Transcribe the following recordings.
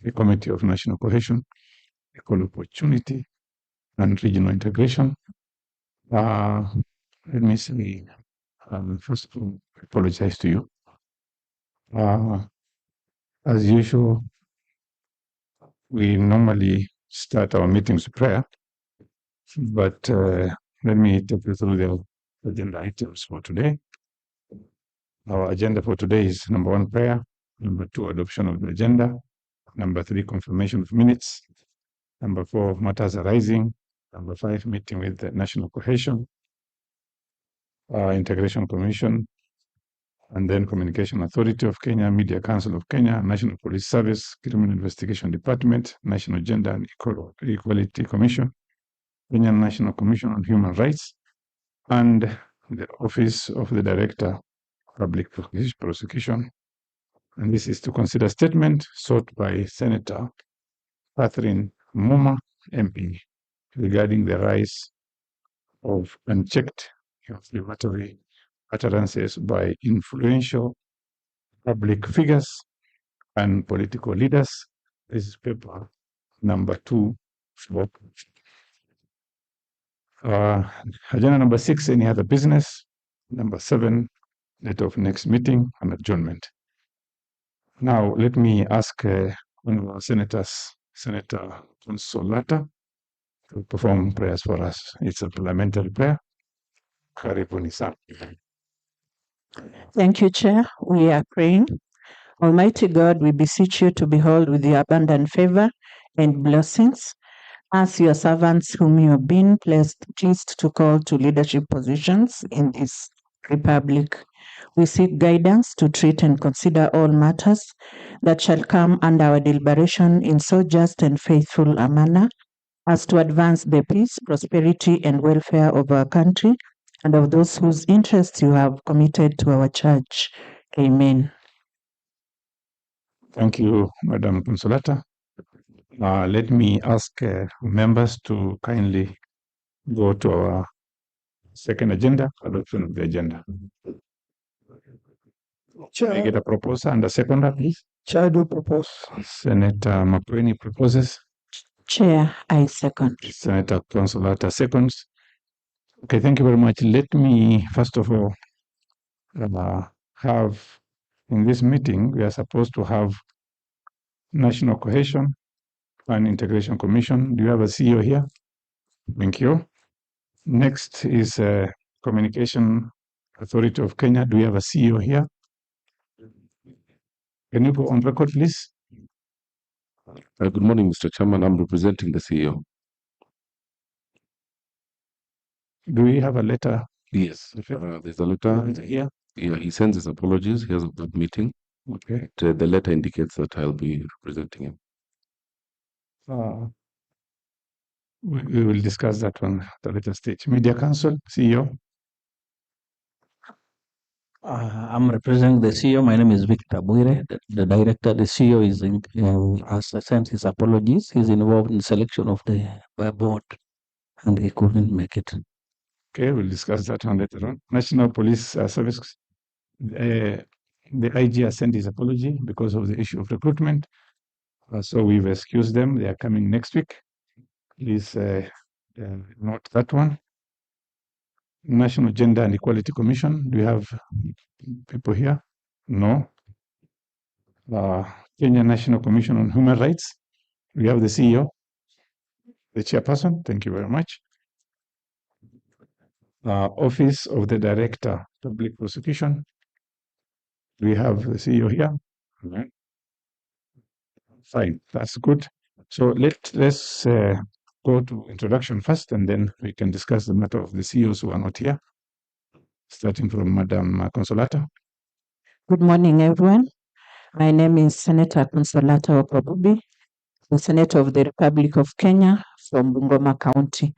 the Committee of National Cohesion, Equal Opportunity, and Regional Integration. Let me say, first of all, I apologize to you. As usual, we normally start our meetings with prayer, but let me take you through the agenda items for today. Our agenda for today is number 1, prayer; number 2, adoption of the agenda; number 3, confirmation of minutes; number 4, matters arising; number 5, meeting with the National Cohesion, Integration Commission, and then Communication Authority of Kenya, Media Council of Kenya, National Police Service, Criminal Investigation Department, National Gender and Equality Commission, Kenyan National Commission on Human Rights, and the Office of the Director, Public Prosecution. And this is to consider statement sought by Senator Catherine Muma, MP, regarding the rise of unchecked inflammatory utterances by influential public figures and political leaders. This is paper number 2. Agenda number 6, any other business. Number 7, date of next meeting and adjournment. Now, let me ask one of our senators, Senator Consolata, to perform prayers for us. It's a parliamentary prayer. Karibuni sana. Thank you, Chair. We are praying. Almighty God, we beseech you to behold with your abundant favor and blessings as your servants whom you have been pleased to call to leadership positions in this republic. We seek guidance to treat and consider all matters that shall come under our deliberation in so just and faithful a manner as to advance the peace, prosperity, and welfare of our country and of those whose interests you have committed to our church. Amen. Thank you, Madam Consolata. Let me ask members to kindly go to our second agenda, adoption of the agenda. Chair, I get a proposer and a seconder, please. Chair, I do propose. Senator Makueni proposes. Chair, I second. Senator Consolata seconds. Okay, thank you very much. Let me, first of all, have, in this meeting, we are supposed to have National Cohesion and Integration Commission. Do you have a CEO here? Thank you. Next is Communication Authority of Kenya. Do we have a CEO here? Can you go on record, please? Good morning, Mr. Chairman. I'm representing the CEO. Do we have a letter? Yes, there's a letter here. Yeah, he sends his apologies. He has a good meeting. Okay. The letter indicates that I'll be representing him. We will discuss that one at a later stage. Media Council, CEO. I'm representing the CEO. My name is Victor Buire, the director. The CEO is has sent his apologies. He's involved in selection of the board, and he couldn't make it. Okay, we'll discuss that one later on. National Police Service. The IG has sent his apology because of the issue of recruitment. So we've excused them. They are coming next week. Please note that one. National Gender and Equality Commission. Do you have people here? No. Kenya National Commission on Human Rights. We have the CEO, the chairperson. Thank you very much. Office of the Director, Public Prosecution. We have the CEO here. Right. Fine, that's good. So let's go to introduction first, and then we can discuss the matter of the CEOs who are not here. Starting from Madam Consolata. Good morning, everyone. My name is Senator Consolata Okabubi, the Senator of the Republic of Kenya from Bungoma County.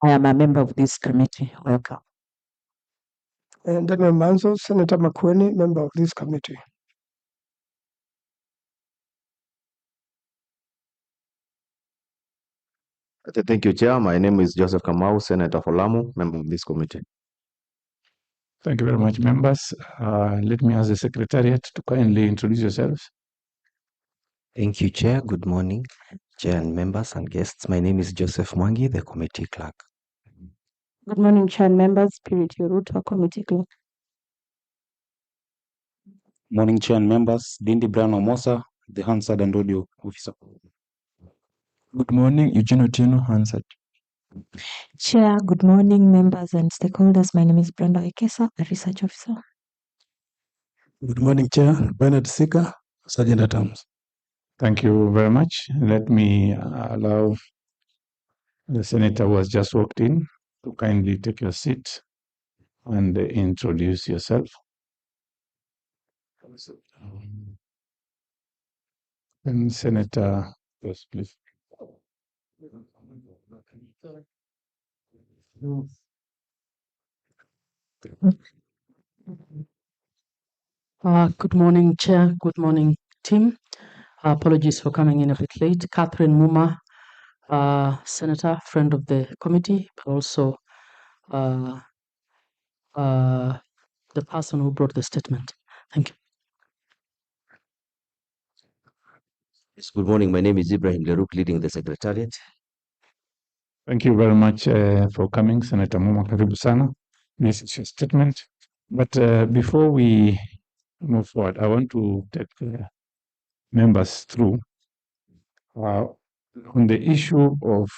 I am a member of this committee. Welcome. And then Manzo, Senator Makueni, member of this committee. Thank you, Chair. My name is Joseph Kamau, Senator for Lamu, member of this committee. Thank you very much, members. Let me ask the Secretariat to kindly introduce yourselves. Thank you, Chair. Good morning, Chair and members and guests. My name is Joseph Mwangi, the committee clerk. Good morning, Chair and members. Spirit Yoruto, committee clerk. Morning, Chair and members. Dindi Brown Omosa, the Hansard and Audio Officer. Good morning, Eugene Otieno, Hansard. Chair, good morning, members and stakeholders. My name is Brenda Ekesa, a research officer. Good morning, Chair. Bernard Sika, Sergeant at Arms. Thank you very much. Let me allow the senator who has just walked in to kindly take your seat and introduce yourself. And Senator, yes, please. Good morning, Chair. Good morning, team. Apologies for coming in a bit late. Catherine Muma, Senator, friend of the committee, but also the person who brought the statement. Thank you. Yes, good morning. My name is Ibrahim Leruk, leading the Secretariat. Thank you very much for coming, Senator Muma. Karibu sana. This is your statement. But before we move forward, I want to take members through on the issue of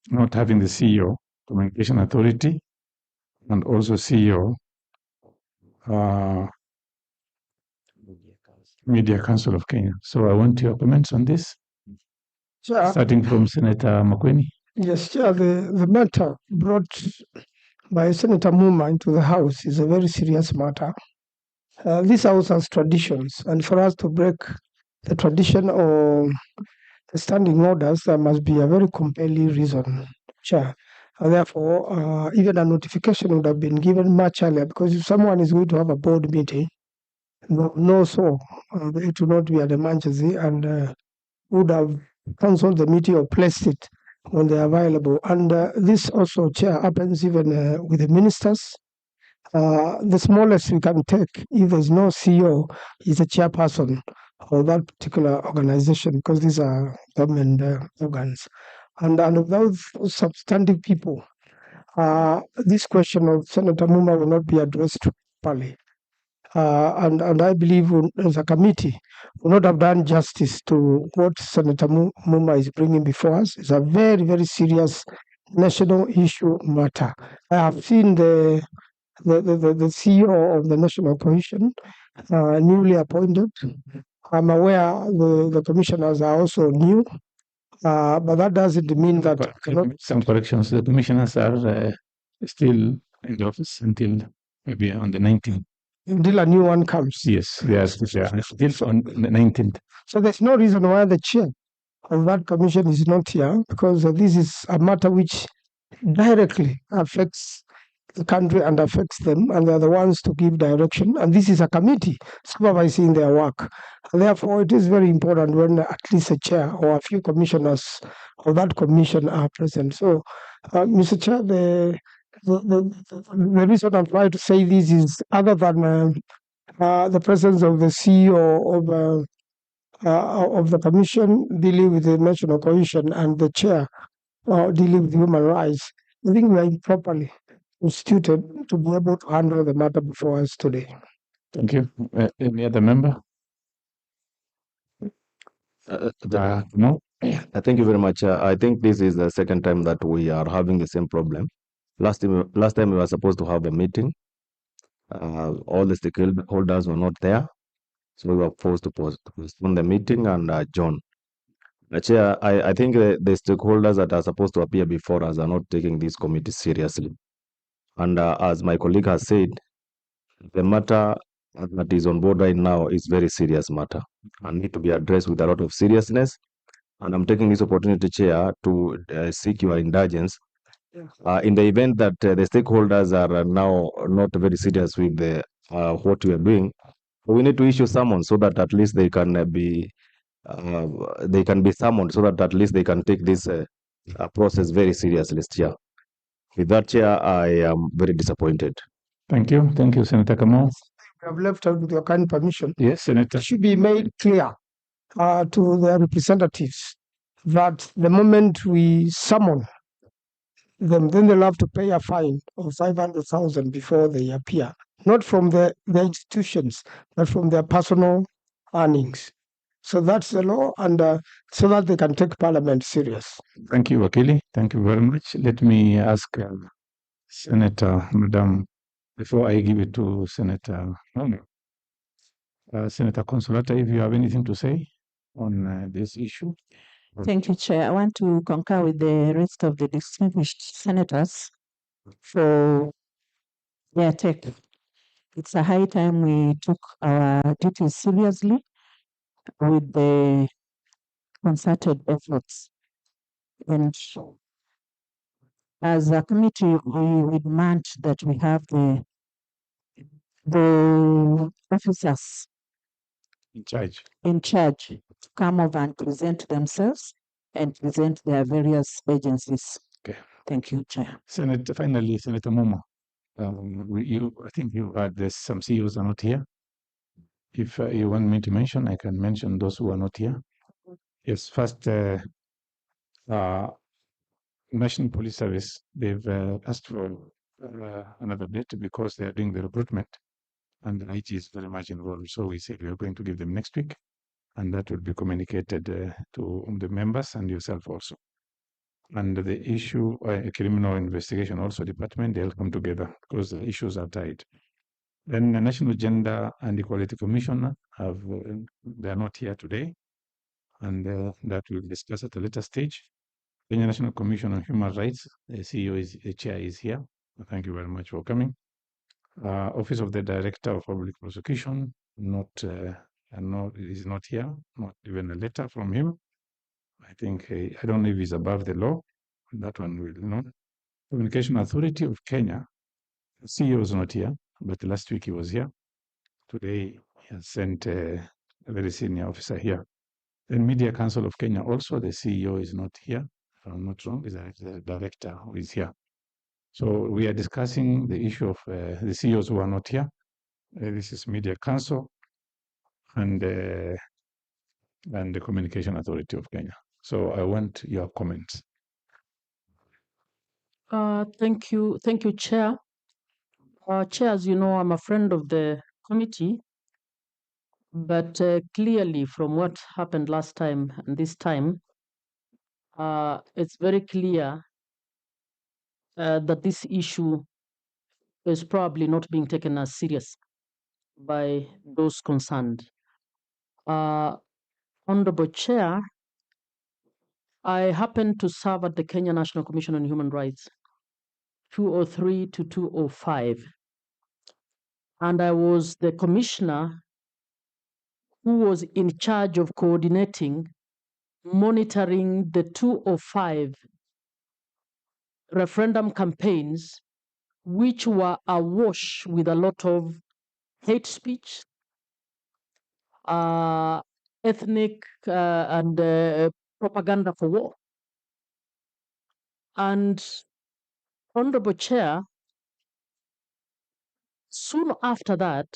not having the CEO, Communication Authority, and also CEO, Media Council of Kenya. So I want your comments on this, Chair, starting from Senator Makweni. yes, Chair, the matter brought by Senator Muma into the House is a very serious matter. This House has traditions, and for us to break the tradition or the standing orders, there must be a very compelling reason, Chair. Therefore, even a notification would have been given much earlier, because if someone is going to have a board meeting, it would not be an emergency, and would have cancelled the meeting or placed it when they're available. And this also, Chair, happens even with the ministers. The smallest we can take, if there's no CEO, is a chairperson of that particular organization, because these are government organs. And without substantive people, this question of Senator Muma will not be addressed properly. And I believe as a committee, will not have done justice to what Senator Muma is bringing before us. It's a very, very serious national issue matter. I have seen the CEO of the National Cohesion, newly appointed. I'm aware the commissioners are also new, but that doesn't mean that some corrections. The commissioners are still in the office until maybe on the 19th. Until a new one comes. Yes, they are still on the 19th. So there's no reason why the chair of that commission is not here, because this is a matter which directly affects the country and affects them, and they're the ones to give direction. And this is a committee supervising their work. And therefore, it is very important when at least a chair or a few commissioners of that commission are present. So, Mr. Chair, the reason I'm trying to say this is, other than the presence of the CEO of the commission dealing with the national cohesion and the chair dealing with human rights, I think we are improperly instituted to be able to handle the matter before us today. Thank you. Any other member? No. Thank you very much. I think this is the second time that we are having the same problem. Last time we were supposed to have a meeting. All the stakeholders were not there, so we were forced to postpone the meeting and adjourn. Chair, I think the stakeholders that are supposed to appear before us are not taking this committee seriously. And as my colleague has said, the matter that is on board right now is very serious matter and need to be addressed with a lot of seriousness. And I'm taking this opportunity, Chair, to seek your indulgence. In the event that the stakeholders are now not very serious with what we are doing, we need to issue summons so that at least they can be summoned, so that at least they can take this process very seriously, Chair. With that, Chair, I am very disappointed. Thank you. Thank you, Senator Kamau. We have left out with your kind permission. Yes, Senator. It should be made clear to their representatives that the moment we summon them, then they'll have to pay a fine of 500,000 before they appear, not from the institutions, but from their personal earnings. So that's the law, and so that they can take Parliament serious. Thank you, Wakili. Thank you very much. Let me ask Senator Madam, before I give it to Senator Senator Consolata, if you have anything to say on this issue. Thank you, Chair. I want to concur with the rest of the distinguished senators for their take. It's a high time we took our duties seriously with the concerted efforts. And as a committee, we demand that we have the officers in charge to come over and present themselves and present their various agencies. Okay. Thank you, Chair. Finally, Senator Momo, I think you had some CEOs are not here. If you want me to mention, I can mention those who are not here. Yes, first, National Police Service, they've asked for another date because they are doing the recruitment and the IT is very much involved. So we said we are going to give them next week, and that will be communicated to the members and yourself also. And the issue, criminal investigation also department, they'll come together because the issues are tied. Then the National Gender and Equality Commission, they are not here today, and that we'll discuss at a later stage. The National Commission on Human Rights, the CEO the chair is here. Thank you very much for coming. Office of the Director of Public Prosecution, is not here, not even a letter from him. I think, I don't know if he's above the law. That one will not. Communication Authority of Kenya, the CEO is not here, but last week he was here. Today he has sent a very senior officer here. Then Media Council of Kenya also, the CEO is not here. If I'm not wrong, is the director who is here. So we are discussing the issue of the CEOs who are not here. This is Media Council and the Communication Authority of Kenya. So I want your comments. Thank you, Chair. Chair, as you know, I'm a friend of the committee, but clearly from what happened last time and this time, it's very clear that this issue is probably not being taken as serious by those concerned. Honorable Chair, I happened to serve at the Kenya National Commission on Human Rights, 2003 to 2005. And I was the commissioner who was in charge of coordinating, monitoring the 2005 referendum campaigns, which were awash with a lot of hate speech, ethnic and propaganda for war. And Honorable Chair, soon after that,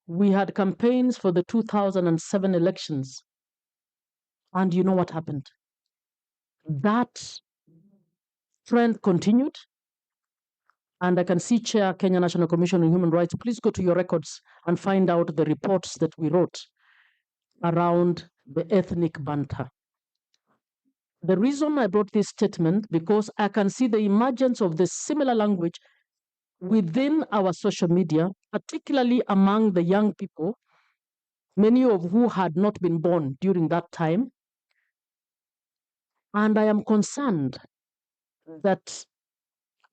we had campaigns for the 2007 elections. And you know what happened? That trend continued. And I can see Chair, Kenya National Commission on Human Rights, please go to your records and find out the reports that we wrote around the ethnic banter. The reason I brought this statement, because I can see the emergence of the similar language within our social media, particularly among the young people, many of who had not been born during that time. And I am concerned that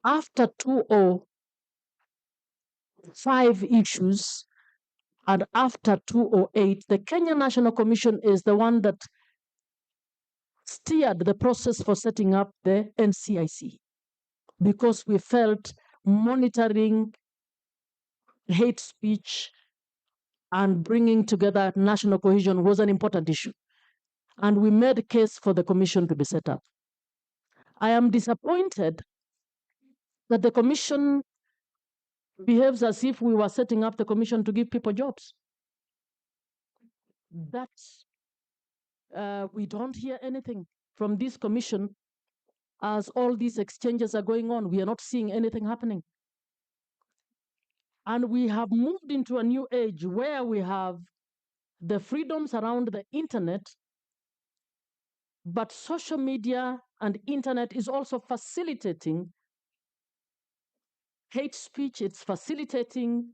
after 2005 issues and after 2008, the Kenya National Commission is the one that steered the process for setting up the NCIC, because we felt monitoring hate speech and bringing together national cohesion was an important issue. And we made a case for the commission to be set up. I am disappointed that the commission behaves as if we were setting up the commission to give people jobs. That we don't hear anything from this commission as all these exchanges are going on. We are not seeing anything happening. And we have moved into a new age where we have the freedoms around the internet, but social media and internet is also facilitating hate speech. It's facilitating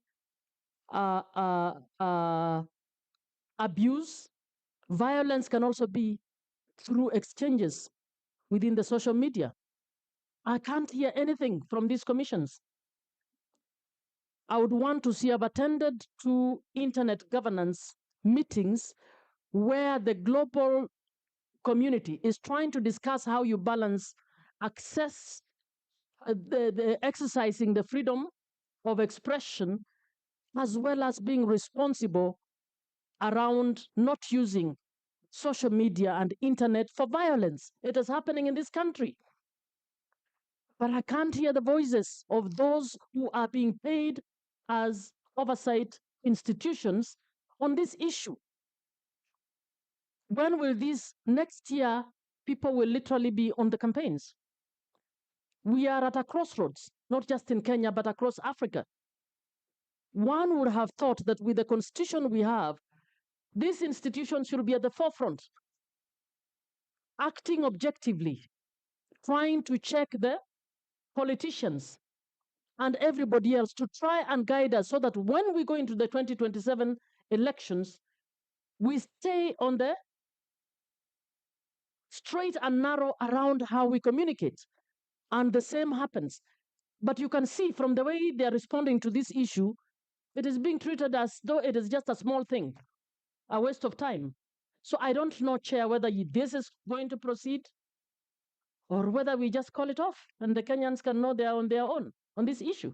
abuse. Violence can also be through exchanges within the social media. I can't hear anything from these commissions. I would want to see, I've attended 2 internet governance meetings where the global community is trying to discuss how you balance access, the exercising the freedom of expression, as well as being responsible around not using social media and internet for violence. It is happening in this country. But I can't hear the voices of those who are being paid as oversight institutions on this issue. When will this next year, people will literally be on the campaigns? We are at a crossroads, not just in Kenya, but across Africa. One would have thought that with the constitution we have, these institutions should be at the forefront, acting objectively, trying to check the politicians and everybody else to try and guide us so that when we go into the 2027 elections, we stay on the straight and narrow around how we communicate. And the same happens. But you can see from the way they are responding to this issue, it is being treated as though it is just a small thing, a waste of time. So I don't know, Chair, whether this is going to proceed or whether we just call it off and the Kenyans can know they are on their own on this issue.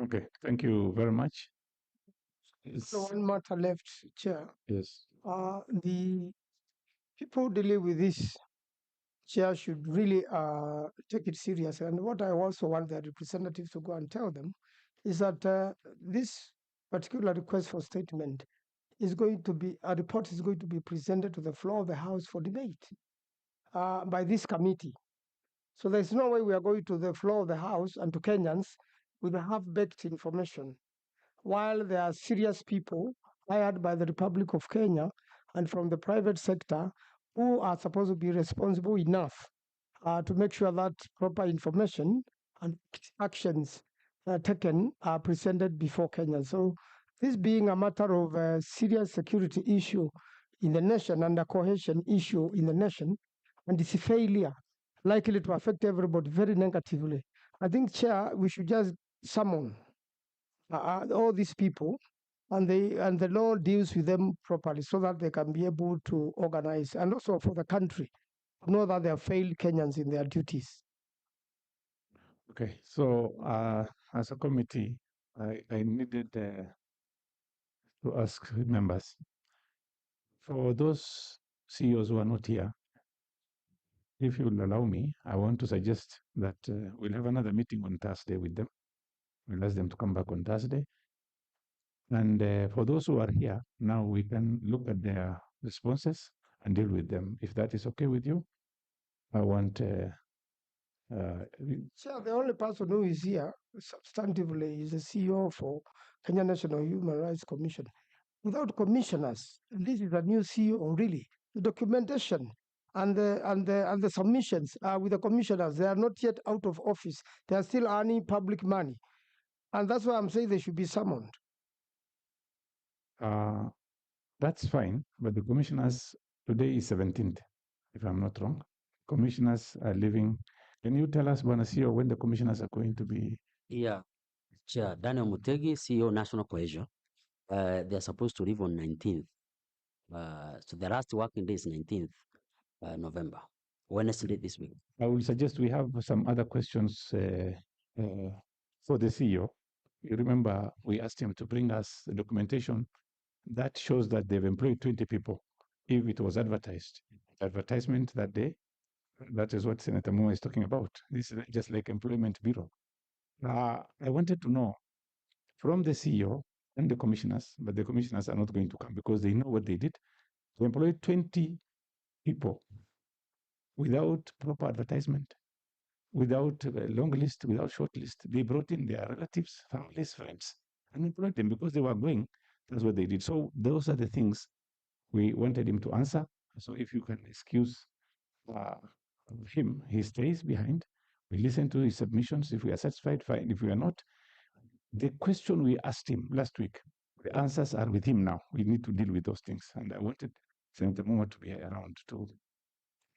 Okay, thank you very much. So one matter left, Chair. Yes. The people dealing with this, Chair, should really take it serious. And what I also want the representatives to go and tell them is that this particular request for statement is going to be, a report is going to be presented to the floor of the House for debate by this committee. So there's no way we are going to the floor of the House and to Kenyans with half-baked information, while there are serious people hired by the Republic of Kenya and from the private sector who are supposed to be responsible enough to make sure that proper information and actions taken are presented before Kenya. So this being a matter of a serious security issue in the nation and a cohesion issue in the nation, and it's a failure likely to affect everybody very negatively, I think, Chair, we should just summon all these people and the law deals with them properly so that they can be able to organize, and also for the country to know that they have failed Kenyans in their duties. Okay, so as a committee, I needed to ask members, for those CEOs who are not here, if you will allow me, I want to suggest that we'll have another meeting on Thursday with them. We'll ask them to come back on Thursday. And for those who are here, now we can look at their responses and deal with them. If that is okay with you, I want... Sir, the only person who is here substantively is the CEO for Kenya National Human Rights Commission. Without commissioners, this is a new CEO really. The documentation and the submissions with the commissioners, they are not yet out of office. They are still earning public money. And that's why I'm saying they should be summoned. That's fine, but the commissioners, today is 17th, if I'm not wrong. Commissioners are leaving. Can you tell us, Bwana CEO, when the commissioners are going to be? Yeah, Chair Daniel Mutegi, CEO National Cohesion. They're supposed to leave on 19th. So the last working day is 19th November, Wednesday this week. I will suggest we have some other questions for the CEO. You remember we asked him to bring us the documentation that shows that they've employed 20 people. If it was advertised, advertisement that day, that is what Senator Moore is talking about. This is just like employment bureau. I wanted to know from the CEO and the commissioners, but the commissioners are not going to come because they know what they did. They employed 20 people without proper advertisement, without a long list, without short list. They brought in their relatives, families, friends, and employed them because they were going. That's what they did. So those are the things we wanted him to answer. So if you can excuse him, he stays behind. We listen to his submissions. If we are satisfied, fine. If we are not, the question we asked him last week, the answers are with him now. We need to deal with those things. And I wanted Senator Momo to be around to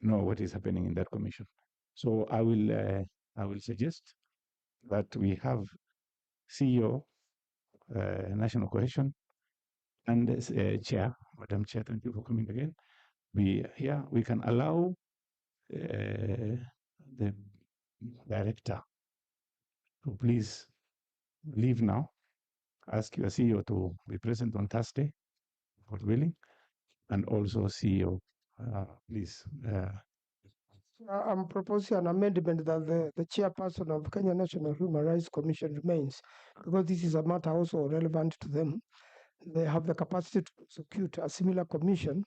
know what is happening in that commission. So I will suggest that we have CEO, National Cohesion, and Chair, Madam Chair, thank you for coming again. Here we can allow the director to please leave now. Ask your CEO to be present on Thursday, God willing, and also CEO, please. I'm proposing an amendment that the chairperson of Kenya National Human Rights Commission remains, because this is a matter also relevant to them. They have the capacity to execute a similar commission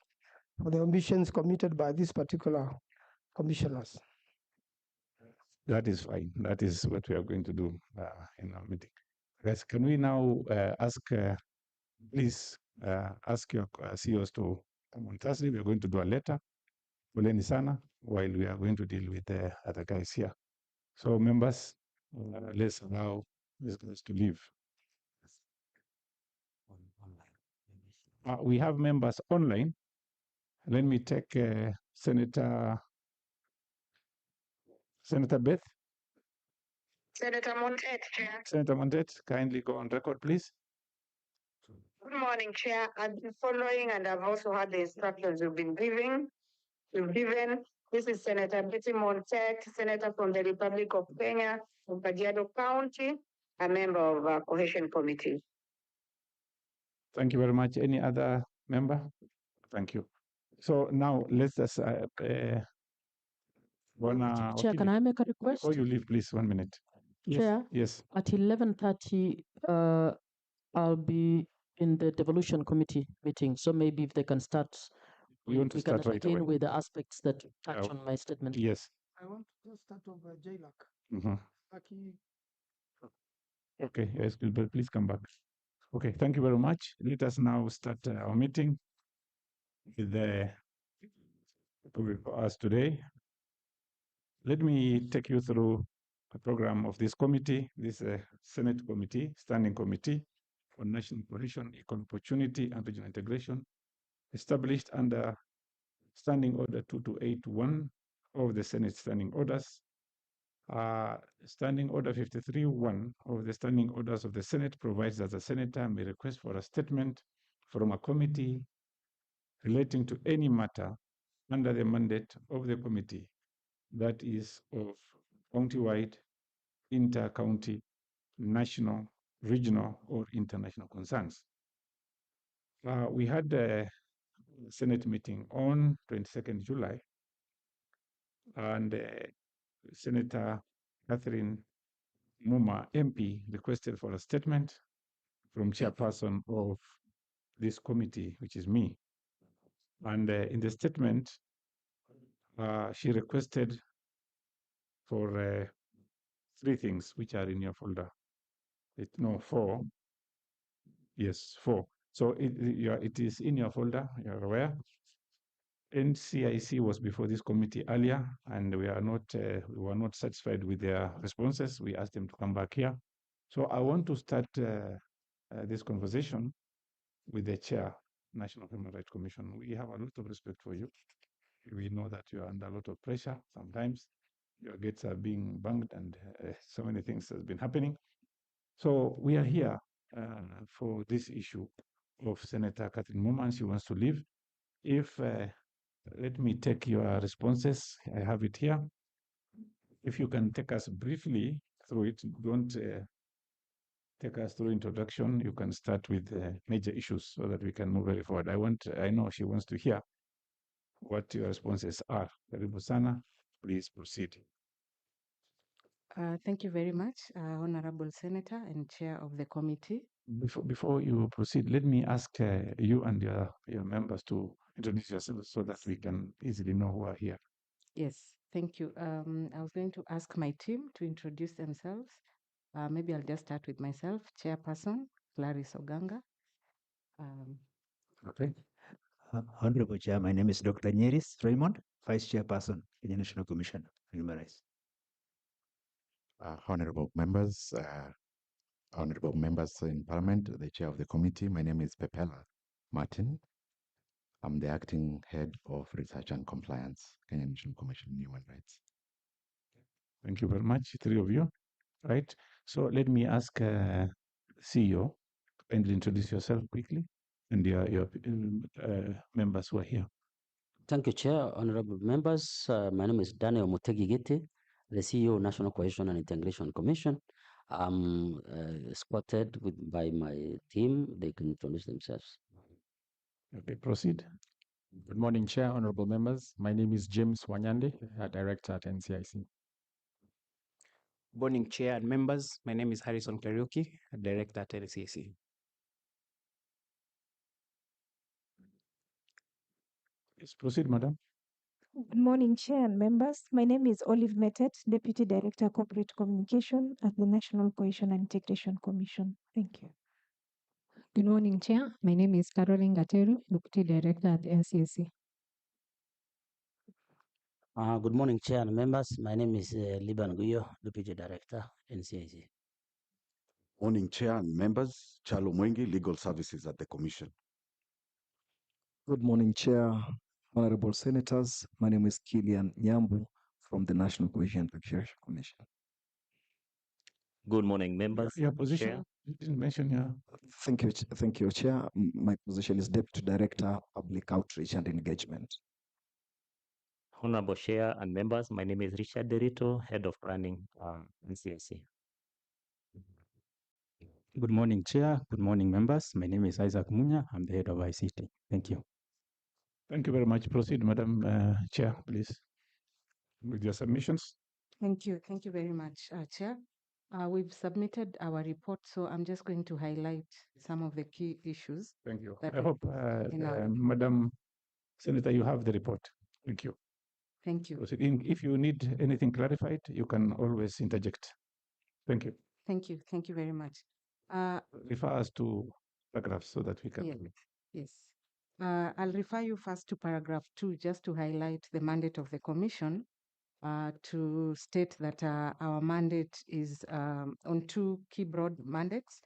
for the ambitions committed by these particular commissioners. That is fine. That is what we are going to do in our meeting. Guys, can we now please ask your CEOs to come on Thursday? We are going to do a letter, Poleni sana, while we are going to deal with the other guys here. So members, let's allow these guys to leave. We have members online. Let me take Senator Beth. Senator Montet, Chair. Senator Montet, kindly go on record, please. Good morning, Chair. I've been following and I've also had the instructions you've given. This is Senator Betty Montet, Senator from the Republic of Kenya, from Kajiado County, a member of Cohesion Committee. Thank you very much. Any other member? Thank you. So now let's just Chair, can I make a request? Before you leave, please, 1 minute. Chair, yes. At 11:30, I'll be in the devolution committee meeting. So maybe if they can start, We want to start right away. with the aspects that touch on my statement. Yes. I want to just start over JLAC. Okay, yes, Gilbert, please come back. Okay, thank you very much. Let us now start our meeting with the for us today. Let me take you through the program of this committee. This Senate Committee, Standing Committee for National Cohesion, Equal Opportunity and Regional Integration, established under Standing Order 2281 of the Senate Standing Orders. Standing Order 53.1 of the Standing Orders of the Senate provides that the Senator may request for a statement from a committee relating to any matter under the mandate of the committee that is of county-wide, inter-county, national, regional, or international concerns. We had a Senate meeting on 22nd July, and Senator Catherine Muma, MP, requested for a statement from chairperson of this committee, which is me. And in the statement, she requested for 3 things, which are in your folder. 4. Yes, 4. So it is in your folder, you're aware. NCIC was before this committee earlier, and we were not satisfied with their responses. We asked them to come back here. So I want to start this conversation with the chair, National Human Rights Commission. We have a lot of respect for you. We know that you are under a lot of pressure. Sometimes your gates are being banged, and so many things has been happening. So we are here for this issue of Senator Catherine Muma, and she wants to leave. Let me take your responses. I have it here. If you can take us briefly through it, don't take us through introduction. You can start with major issues so that we can move very forward. I know she wants to hear what your responses are. Karibu sana, please proceed. Thank you very much, Honorable Senator and Chair of the committee. Before you proceed, let me ask you and your members to introduce yourself so that we can easily know who are here. Yes, thank you. I was going to ask my team to introduce themselves. Maybe I'll just start with myself, Chairperson Clarice Oganga. Okay. Honorable Chair, my name is Dr. Nyeris Raymond, Vice Chairperson, Kenya National Commission on Human Rights. Honorable members in Parliament, the Chair of the committee, my name is Pepela Martin. I'm the acting head of research and compliance, Kenya National Commission on Human Rights. Thank you very much, three of you. Right. So let me ask CEO and introduce yourself quickly and your members who are here. Thank you, Chair. Honorable members, my name is Daniel Mutegi Giti, the CEO of National Cohesion and Integration Commission. I'm escorted by my team. They can introduce themselves. Okay, proceed. Good morning, Chair, honorable members. My name is James Wanyande, Director at NCIC. Morning, Chair and members. My name is Harrison Kariuki, Director at NCIC. Yes, proceed, Madam. Good morning, Chair and members. My name is Olive Metet, Deputy Director Corporate Communication at the National Cohesion and Integration Commission. Thank you. Good morning, Chair. My name is Caroline Gateru, Deputy Director at NCIC. Good morning, Chair and members. My name is Liban Guyo, Deputy Director, NCIC. Morning, Chair and members. Charlo Mwengi, Legal Services at the Commission. Good morning, Chair, Honorable Senators. My name is Kilian Nyambu from the National Cohesion and Integration Commission. Good morning, members. Your position? Chair. You didn't mention your... Thank you, Chair. My position is Deputy Director, Public Outreach and Engagement. Honorable Chair and members, my name is Richard Derito, Head of Planning, NCIC. Good morning, Chair. Good morning, members. My name is Isaac Munya. I'm the Head of ICT. Thank you. Thank you very much. Proceed, Madam Chair, please, with your submissions. Thank you. Thank you very much, Chair. We've submitted our report, so I'm just going to highlight some of the key issues. Thank you. I hope, Madam Senator, you have the report. Thank you. Thank you. If you need anything clarified, you can always interject. Thank you. Thank you. Thank you very much. Refer us to paragraphs so that we can... Yes. I'll refer you first to paragraph 2, just to highlight the mandate of the Commission, to state that our mandate is on 2 key broad mandates: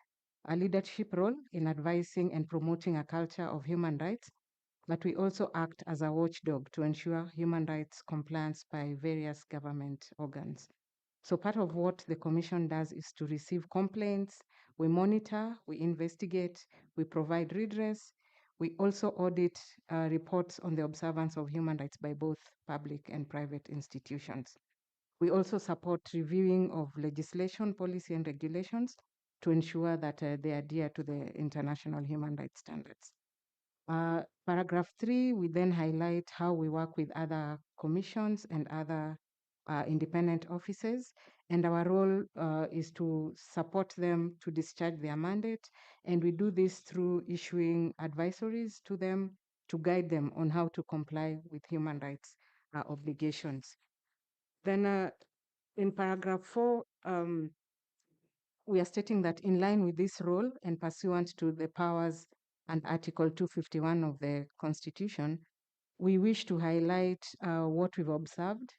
a leadership role in advising and promoting a culture of human rights, but we also act as a watchdog to ensure human rights compliance by various government organs. So part of what the Commission does is to receive complaints, we monitor, we investigate, we provide redress. We also audit reports on the observance of human rights by both public and private institutions. We also support reviewing of legislation, policy, and regulations to ensure that they adhere to the international human rights standards. Paragraph 3, we then highlight how we work with other commissions and other independent offices, and our role is to support them to discharge their mandate, and we do this through issuing advisories to them to guide them on how to comply with human rights obligations. Then in paragraph 4, we are stating that in line with this role and pursuant to the powers and Article 251 of the Constitution, we wish to highlight what we've observed,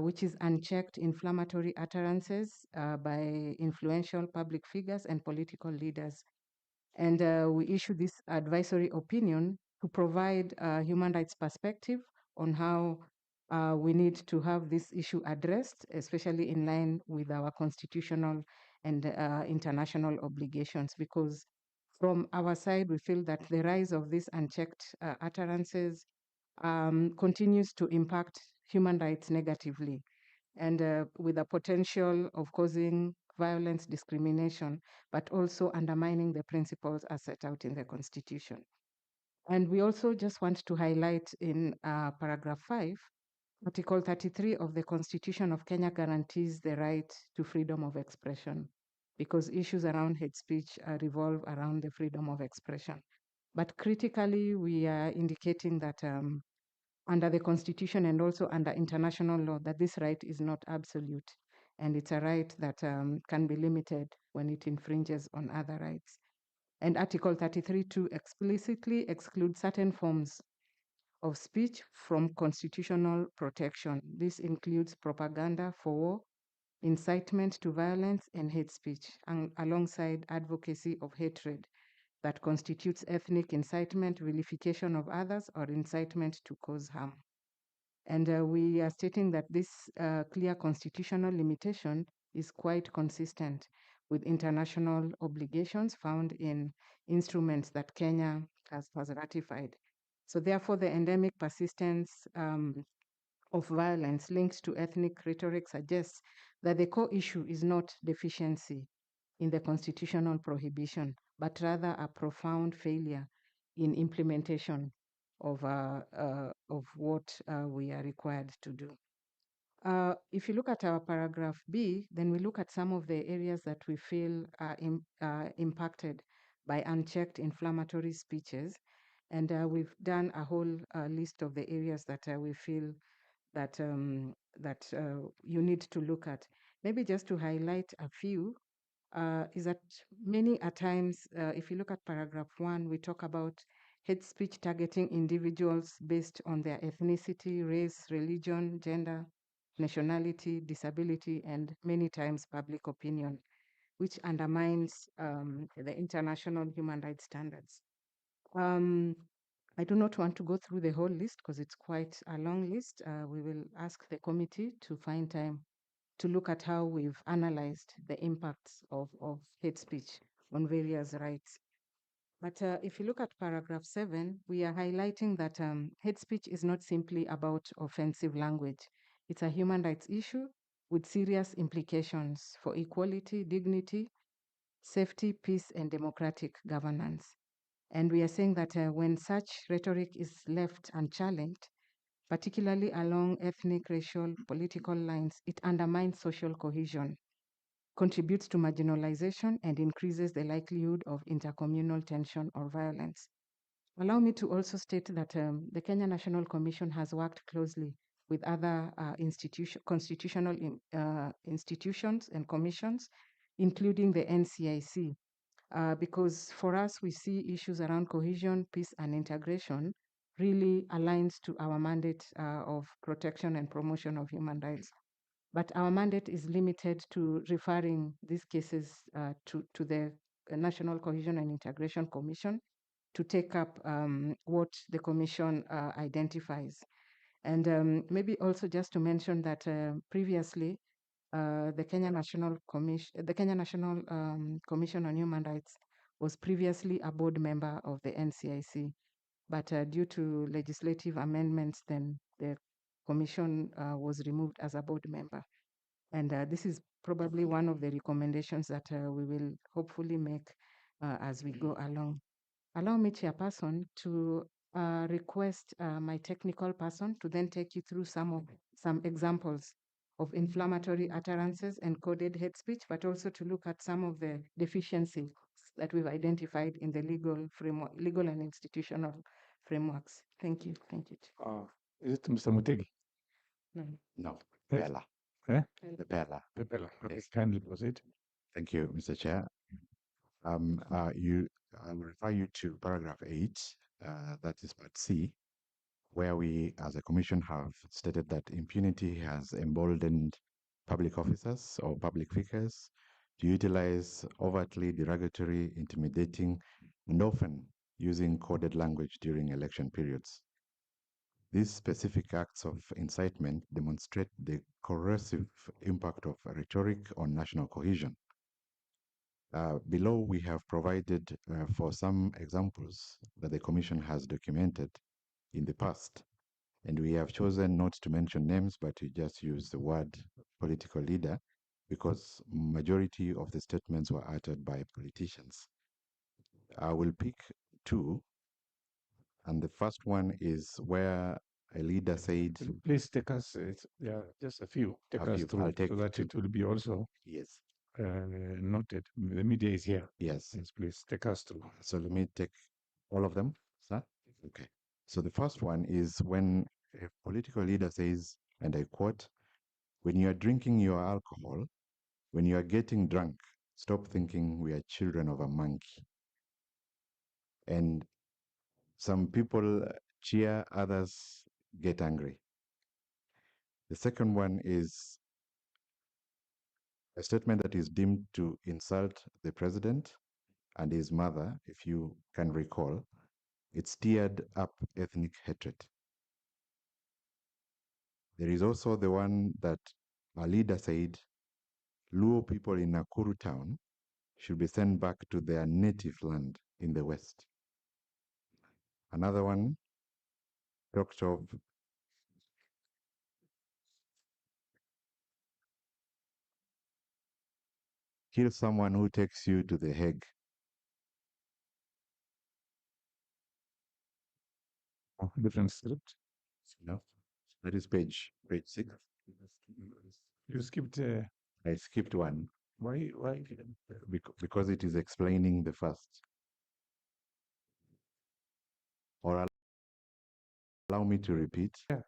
which is unchecked inflammatory utterances by influential public figures and political leaders. And we issue this advisory opinion to provide a human rights perspective on how we need to have this issue addressed, especially in line with our constitutional and international obligations, because from our side, we feel that the rise of these unchecked utterances continues to impact human rights negatively, and with the potential of causing violence, discrimination, but also undermining the principles as set out in the Constitution. And we also just want to highlight in paragraph 5, Article 33 of the Constitution of Kenya guarantees the right to freedom of expression, because issues around hate speech revolve around the freedom of expression. But critically, we are indicating that under the Constitution and also under international law, that this right is not absolute. And it's a right that can be limited when it infringes on other rights. And Article 33.2 explicitly excludes certain forms of speech from constitutional protection. This includes propaganda for war, incitement to violence, and hate speech, and alongside advocacy of hatred that constitutes ethnic incitement, vilification of others, or incitement to cause harm. And we are stating that this clear constitutional limitation is quite consistent with international obligations found in instruments that Kenya has ratified. So therefore, the endemic persistence of violence linked to ethnic rhetoric suggests that the core issue is not deficiency in the constitutional prohibition, but rather a profound failure in implementation of what we are required to do. If you look at our paragraph B, then we look at some of the areas that we feel are impacted by unchecked inflammatory speeches. And we've done a whole list of the areas that we feel that you need to look at. Maybe just to highlight a few, is that many a times, if you look at paragraph 1, we talk about hate speech targeting individuals based on their ethnicity, race, religion, gender, nationality, disability, and many times public opinion, which undermines the international human rights standards. I do not want to go through the whole list because it's quite a long list. We will ask the committee to find time to look at how we've analyzed the impacts of hate speech on various rights. But if you look at paragraph 7, we are highlighting that hate speech is not simply about offensive language. It's a human rights issue with serious implications for equality, dignity, safety, peace, and democratic governance. And we are saying that when such rhetoric is left unchallenged, particularly along ethnic, racial, political lines, it undermines social cohesion, contributes to marginalization, and increases the likelihood of intercommunal tension or violence. Allow me to also state that the Kenya National Commission has worked closely with other constitutional institutions and commissions, including the NCIC, because for us, we see issues around cohesion, peace, and integration really aligns to our mandate of protection and promotion of human rights. But our mandate is limited to referring these cases to the National Cohesion and Integration Commission to take up what the Commission identifies. And maybe also just to mention that previously, the Kenya National Commission on Human Rights was previously a board member of the NCIC, but due to legislative amendments, then the commission was removed as a board member. And this is probably one of the recommendations that we will hopefully make as we go along. Allow me, Chairperson, to request my technical person to then take you through some examples of inflammatory utterances and coded hate speech, but also to look at some of the deficiencies that we've identified in the legal and institutional frameworks. Thank you. Thank you. Is it Mr. Mutegi? No. No, Yes. Bella. Eh? Bella. Pepela. Okay, Yes. kindly proceed. Thank you, Mr. Chair. I will refer you to paragraph 8, that is part C, where we, as a commission, have stated that impunity has emboldened public officers or public figures to utilize overtly derogatory, intimidating, and often using coded language during election periods. These specific acts of incitement demonstrate the corrosive impact of rhetoric on national cohesion. Below, we have provided for some examples that the Commission has documented in the past, and we have chosen not to mention names, but to just use the word political leader, because majority of the statements were uttered by politicians. I will pick two, and the first one is where a leader said, Please take us, just a few. Take us through I'll take so that two. it will be also Yes. noted. The media is here. Yes. Yes, please take us through. So let me take All of them, sir? Okay. So the first one is when a political leader says, and I quote, "When you are drinking your alcohol, when you are getting drunk, stop thinking we are children of a monkey." And some people cheer, others get angry. The second one is a statement that is deemed to insult the president and his mother, if you can recall. It stirred up ethnic hatred. There is also the one that a leader said, Luo people in Nakuru town should be sent back to their native land in the West. Another one talked of kill someone who takes you to The Hague. Oh, different script. No, that is page 6. You skipped. I skipped one. Why? Because it is explaining the first. Or allow me to repeat. Yeah.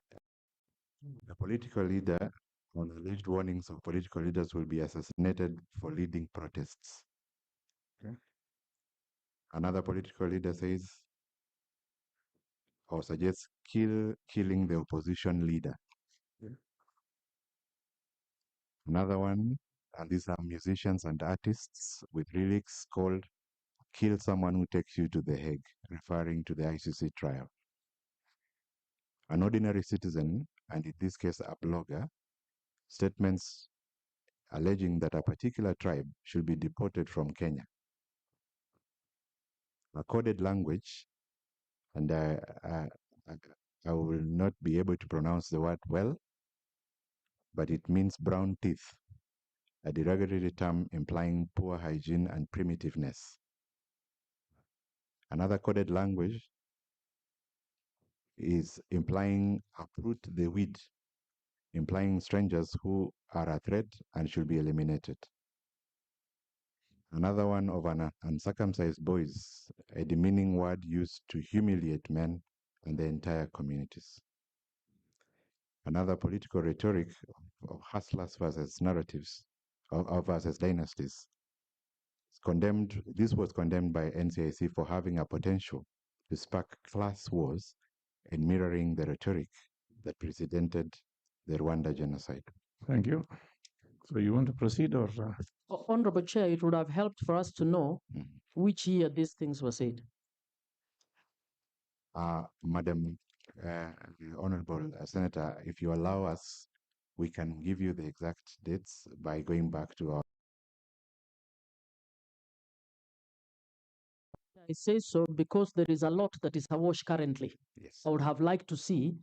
The political leader on alleged warnings of political leaders will be assassinated for leading protests. Okay. Another political leader says or suggests killing the opposition leader. Yeah. Another one, and these are musicians and artists with lyrics called "Kill Someone Who Takes You to The Hague," referring to the ICC trial. An ordinary citizen, and in this case a blogger, statements alleging that a particular tribe should be deported from Kenya. A coded language, and I will not be able to pronounce the word well, but it means brown teeth, a derogatory term implying poor hygiene and primitiveness. Another coded language is implying uproot the weed, implying strangers who are a threat and should be eliminated. Another one of an uncircumcised boys, a demeaning word used to humiliate men and the entire communities. Another political rhetoric of hustlers versus narratives, or versus dynasties. This was condemned by NCIC for having a potential to spark class wars and mirroring the rhetoric that precedented the Rwanda genocide. Thank you. So you want to proceed or? Honorable Chair, it would have helped for us to know which year these things were said. Madam Honorable Senator, if you allow us, we can give you the exact dates by going back to our. I say so because there is a lot that is awash currently. Yes. I would have liked to see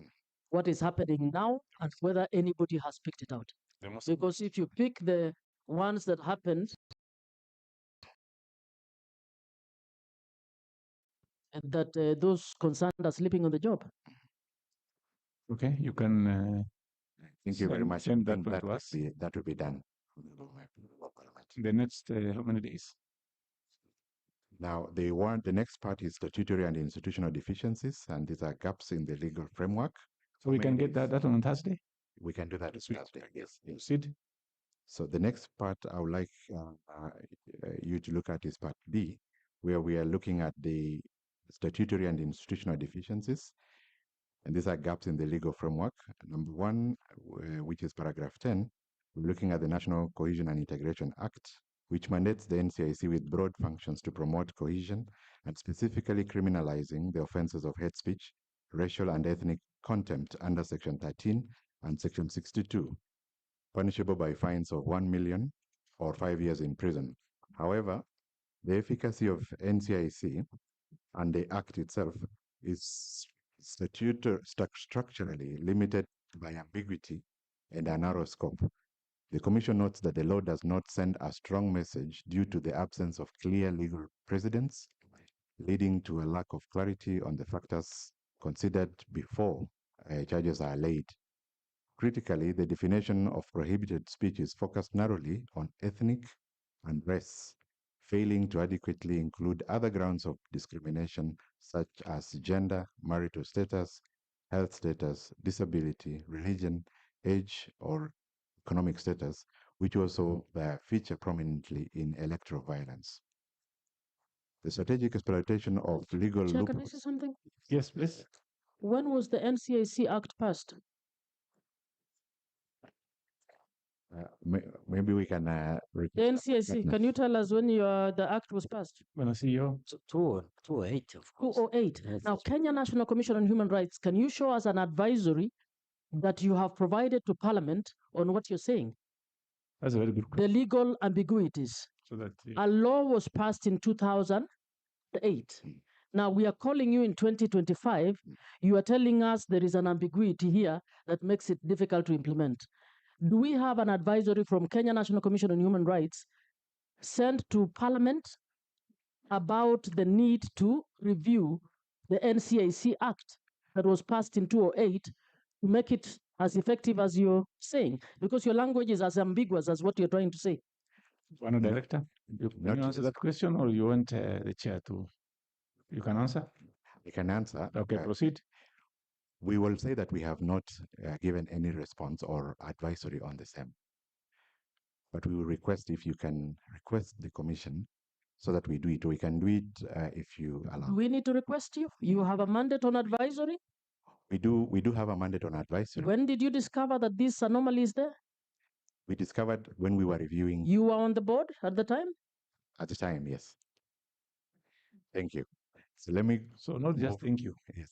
what is happening now and whether anybody has picked it out. Because if you pick the ones that happened, and that those concerned are sleeping on the job. Okay, you can. Thank you very much. Send that one to us. That will be done. The next how many days? Now, the next part is statutory and institutional deficiencies, and these are gaps in the legal framework. So we can get that on Thursday? We can do that this Thursday, yes. Proceed. So the next part I would like you to look at is part B, where we are looking at the statutory and institutional deficiencies. And these are gaps in the legal framework. Number one, which is paragraph 10, we're looking at the National Cohesion and Integration Act, which mandates the NCIC with broad functions to promote cohesion and specifically criminalizing the offenses of hate speech, racial and ethnic contempt under Section 13 and Section 62, punishable by fines of 1 million or 5 years in prison. However, the efficacy of NCIC and the Act itself is structurally limited by ambiguity and a narrow scope. The Commission notes that the law does not send a strong message due to the absence of clear legal precedents, leading to a lack of clarity on the factors considered before charges are laid. Critically, the definition of prohibited speech is focused narrowly on ethnic and race, failing to adequately include other grounds of discrimination such as gender, marital status, health status, disability, religion, age, or economic status, which also feature prominently in electoral violence. The strategic exploitation of legal Chair, can I loopholes. say something? Yes, please. When was the NCIC Act passed? Maybe we can The NCIC, can you tell us when the act was passed? When I see you. 2008, of course. 2008. Now, Kenya National Commission on Human Rights, can you show us an advisory that you have provided to Parliament on what you're saying? That's a very good question. The legal ambiguities. So that A law was passed in 2008. Now we are calling you in 2025. You are telling us there is an ambiguity here that makes it difficult to implement. Do we have an advisory from Kenya National Commission on Human Rights sent to Parliament about the need to review the NCIC Act that was passed in 2008 to make it as effective as you're saying? Because your language is as ambiguous as what you're trying to say. One Director, you answer that question, or you want the chair to? You can answer. We can answer. Okay, proceed. We will say that we have not given any response or advisory on the same. But we will request if you can request the commission so that we do it. We can do it if you allow. Do we need to request you? You have a mandate on advisory? We do have a mandate on advisory. When did you discover that this anomaly is there? We discovered when we were reviewing. You were on the board at the time? At the time, yes. Thank you. So let me. So not just thank you. Yes.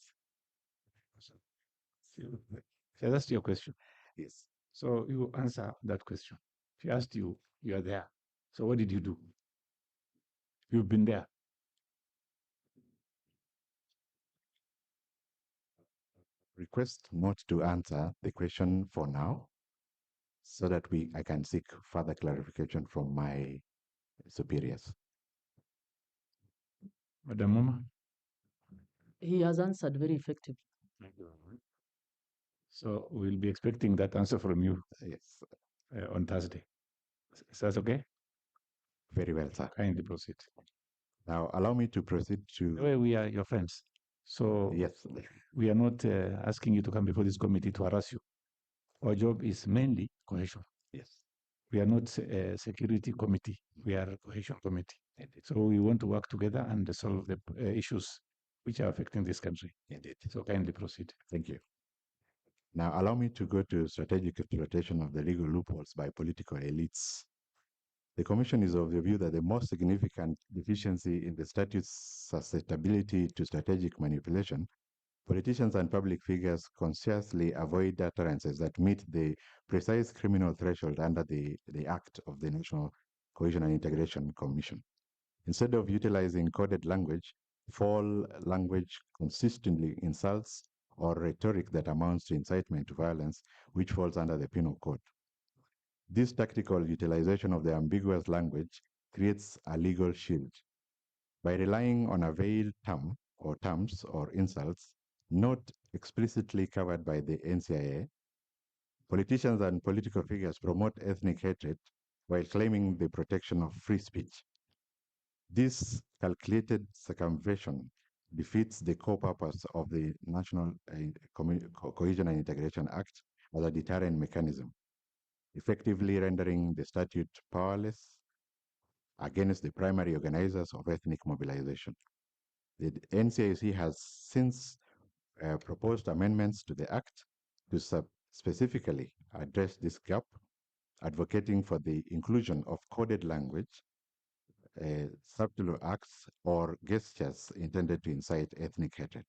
So that's your question. Yes. So you answer that question. She asked you, you are there. So what did you do? You've been there. Request not to answer the question for now, so that I can seek further clarification from my superiors. Madam Mama. He has answered very effectively. Thank you. So we'll be expecting that answer from you. Yes. On Thursday. Is that okay? Very well, sir. Kindly proceed. Now, allow me to proceed to. The way we are your friends. So yes, we are not asking you to come before this committee to harass you. Our job is mainly cohesion. Yes. We are not a security committee. We are a cohesion committee. Indeed. So we want to work together and solve the issues which are affecting this country. Indeed. So kindly proceed. Thank you. Now, allow me to go to strategic exploitation of the legal loopholes by political elites. The Commission is of the view that the most significant deficiency in the statute's susceptibility to strategic manipulation, politicians and public figures consciously avoid utterances that meet the precise criminal threshold under the Act of the National Cohesion and Integration Commission. Instead of utilizing coded language, foul language consistently insults or rhetoric that amounts to incitement to violence, which falls under the Penal Code. This tactical utilization of the ambiguous language creates a legal shield. By relying on a veiled term or terms or insults not explicitly covered by the NCIA, politicians and political figures promote ethnic hatred while claiming the protection of free speech. This calculated circumvention defeats the core purpose of the National Cohesion and Integration Act as a deterrent mechanism, effectively rendering the statute powerless against the primary organizers of ethnic mobilization. The NCIC has since proposed amendments to the Act to specifically address this gap, advocating for the inclusion of coded language, subtle acts, or gestures intended to incite ethnic hatred.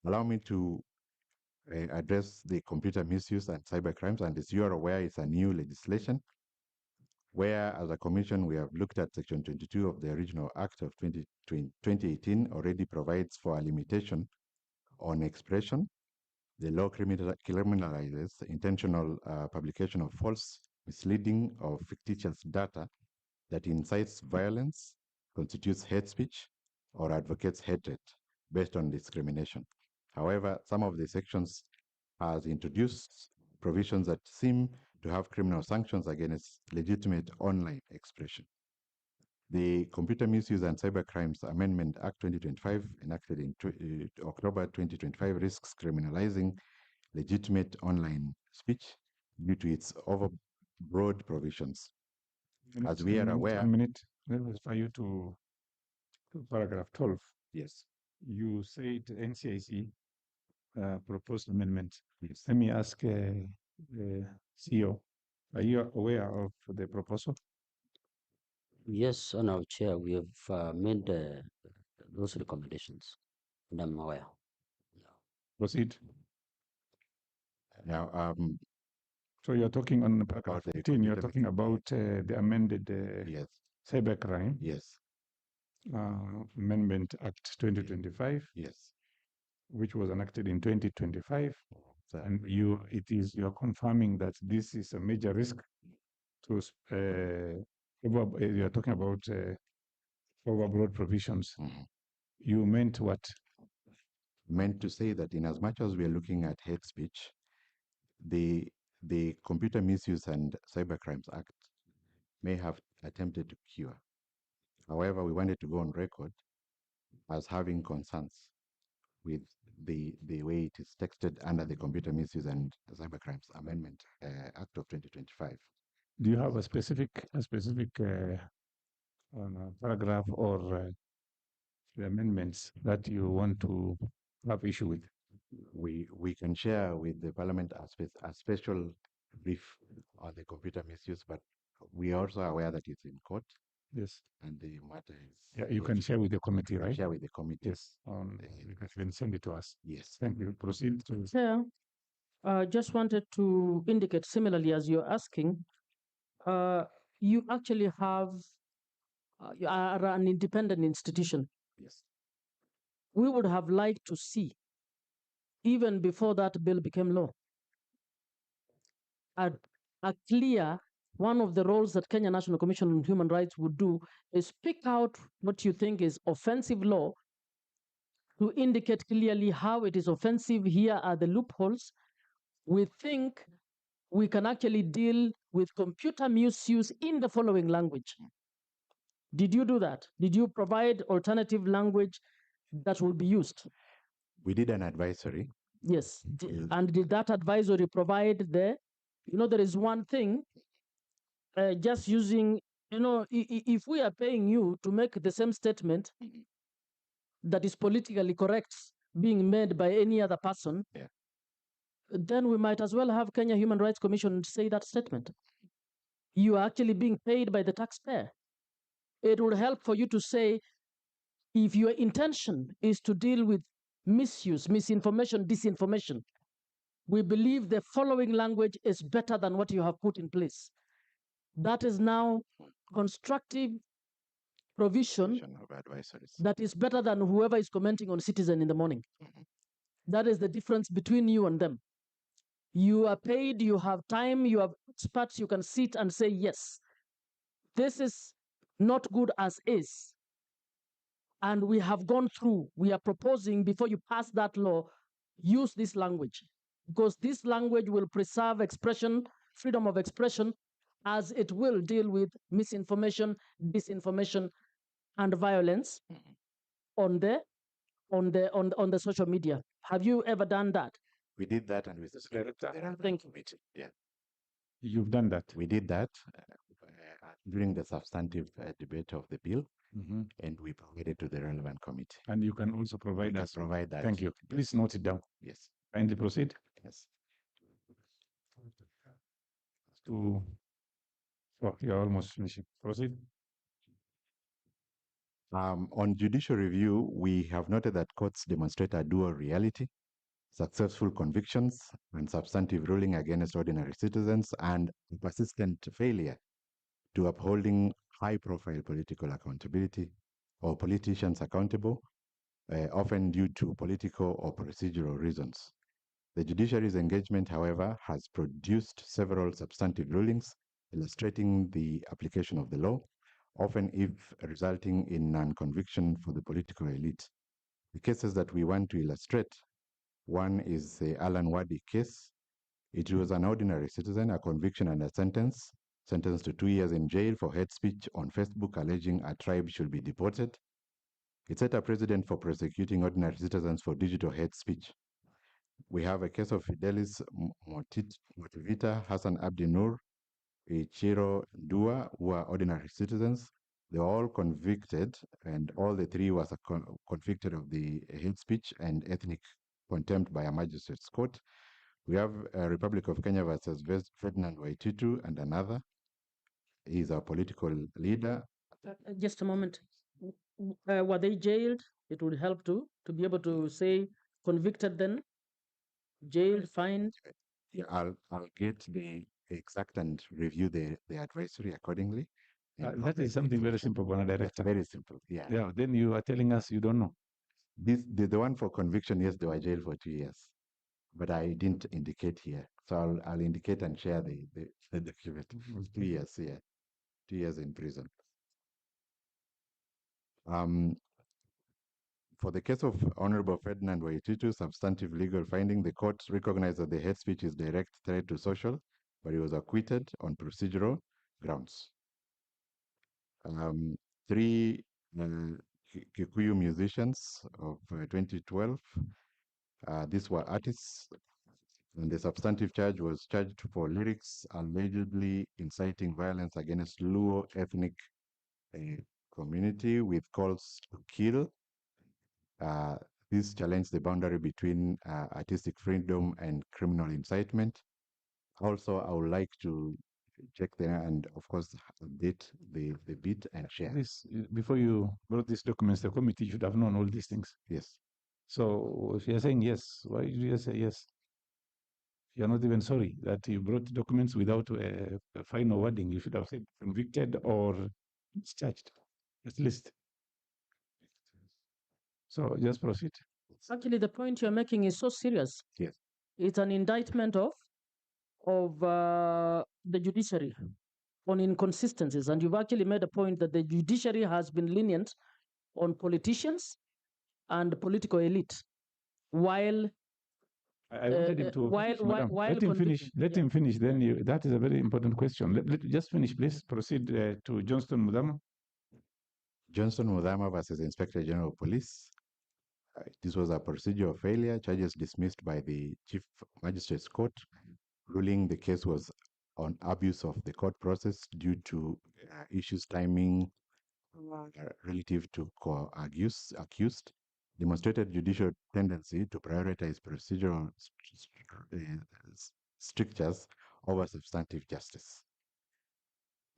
Allow me to address the computer misuse and cybercrimes, and as you are aware, it's a new legislation where, as a commission, we have looked at Section 22 of the original Act of 2018 already provides for a limitation on expression. The law criminalizes intentional publication of false, misleading, or fictitious data that incites violence, constitutes hate speech, or advocates hatred based on discrimination. However, some of the sections has introduced provisions that seem to have criminal sanctions against legitimate online expression. The Computer Misuse and Cybercrimes Amendment Act 2025, enacted in October 2025, risks criminalizing legitimate online speech due to its overbroad provisions. As we are aware, 1 minute. Let me refer you to paragraph 12. Yes. You said NCIC proposed amendment. Yes. Let me ask CEO, are you aware of the proposal? Yes, Honorable Chair, we have made those recommendations, and I'm aware. Proceed. Now, so you're talking on paragraph 15, you're talking about the amended yes. cybercrime. Yes. Amendment Act 2025. Yes. Which was enacted in 2025. And you're confirming that this is a major risk to you're talking about overbroad provisions. You meant what? Meant to say that in as much as we are looking at hate speech, the Computer Misuse and Cybercrimes Act may have attempted to cure. However, we wanted to go on record as having concerns with the way it is texted under the Computer Misuse and Cybercrimes Amendment Act of 2025. Do you have a specific paragraph or the amendments that you want to have issue with? We can share with the Parliament a special brief on the computer misuse, but we are also aware that it's in court. Yes. And the matter is... Yeah, you can share with the committee, right? Share with the committee. Yes. You can send it to us. Yes. Thank you. Proceed. Chair, just wanted to indicate similarly as you're asking, you actually have, you are an independent institution. Yes. We would have liked to see, even before that bill became law, a clear, one of the roles that Kenya National Commission on Human Rights would do is pick out what you think is offensive law to indicate clearly how it is offensive. Here are the loopholes. We think we can actually deal with computer misuse in the following language. Did you do that? Did you provide alternative language that will be used? We did an advisory. Yes. And did that advisory provide there is one thing, just using, if we are paying you to make the same statement that is politically correct being made by any other person, then we might as well have Kenya Human Rights Commission say that statement. You are actually being paid by the taxpayer. It would help for you to say, if your intention is to deal with misuse, misinformation, disinformation, we believe the following language is better than what you have put in place. That is now constructive provision of advisories. That is better than whoever is commenting on Citizen in the morning. That is the difference between you and them. You are paid, you have time, you have experts, you can sit and say, yes, this is not good as is. And we have gone through, we are proposing before you pass that law, use this language. Because this language will preserve expression, freedom of expression, as it will deal with misinformation, disinformation, and violence on the social media. Have you ever done that? We did that, and with the director. Thank you. Yeah. You've done that. We did that during the substantive debate of the bill, and we provided to the relevant committee. And you can also provide us. Provide that. Thank you. Please note it down. Yes. Kindly proceed. Yes. You're almost finishing. Proceed. On judicial review, we have noted that courts demonstrate a dual reality: successful convictions and substantive ruling against ordinary citizens, and persistent failure to upholding high-profile political accountability or politicians accountable, often due to political or procedural reasons. The judiciary's engagement, however, has produced several substantive rulings illustrating the application of the law, often if resulting in non-conviction for the political elite. The cases that we want to illustrate: one is the Alan Wadi case. It was an ordinary citizen, a conviction and a sentence, sentenced to 2 years in jail for hate speech on Facebook alleging a tribe should be deported. It set a precedent for prosecuting ordinary citizens for digital hate speech. We have a case of Fidelis Motivita, Hassan Abdi Nur, Ichiro Dua, who are ordinary citizens. They were all convicted, and all the three was convicted of the hate speech and ethnic contempt by a magistrate's court. We have Republic of Kenya versus Ferdinand Waititu and another. He is our political leader. Just a moment. Were they jailed? It would help to be able to say convicted then, jailed, fined. Yeah, I'll get the exact and review the advisory accordingly. That is something very simple, Bwana Director. Very simple, yeah. Yeah, then you are telling us you don't know. The one for conviction, yes, they were jailed for 2 years, but I didn't indicate here. So I'll indicate and share the document. 2 years, yeah. 2 years in prison. For the case of Honorable Ferdinand Waititu, substantive legal finding, the court recognized that the hate speech is direct threat to social, but he was acquitted on procedural grounds. 3 Kikuyu musicians of 2012, these were artists, and the substantive charge was charged for lyrics allegedly inciting violence against Luo ethnic community with calls to kill. This challenged the boundary between artistic freedom and criminal incitement. Also, I would like to check there and, of course, update the bit and share. This, before you brought these documents, the committee should have known all these things. Yes. So if you're saying yes, why did you say yes? You're not even sorry that you brought documents without a final wording. You should have said convicted or discharged, at least. So just proceed. Actually, the point you're making is so serious. Yes. It's an indictment of the judiciary on inconsistencies, and you've actually made a point that the judiciary has been lenient on politicians and political elite, while I wanted him to while, finish, madam. while Let him finish. Let him finish. Then you, that is a very important question. Let just finish, please. Proceed to Johnston Mudama. Johnston Mudama versus Inspector General of Police. This was a procedural failure. Charges dismissed by the Chief Magistrate's Court, ruling the case was on abuse of the court process due to issues timing relative to accused, demonstrated judicial tendency to prioritize procedural strictures over substantive justice.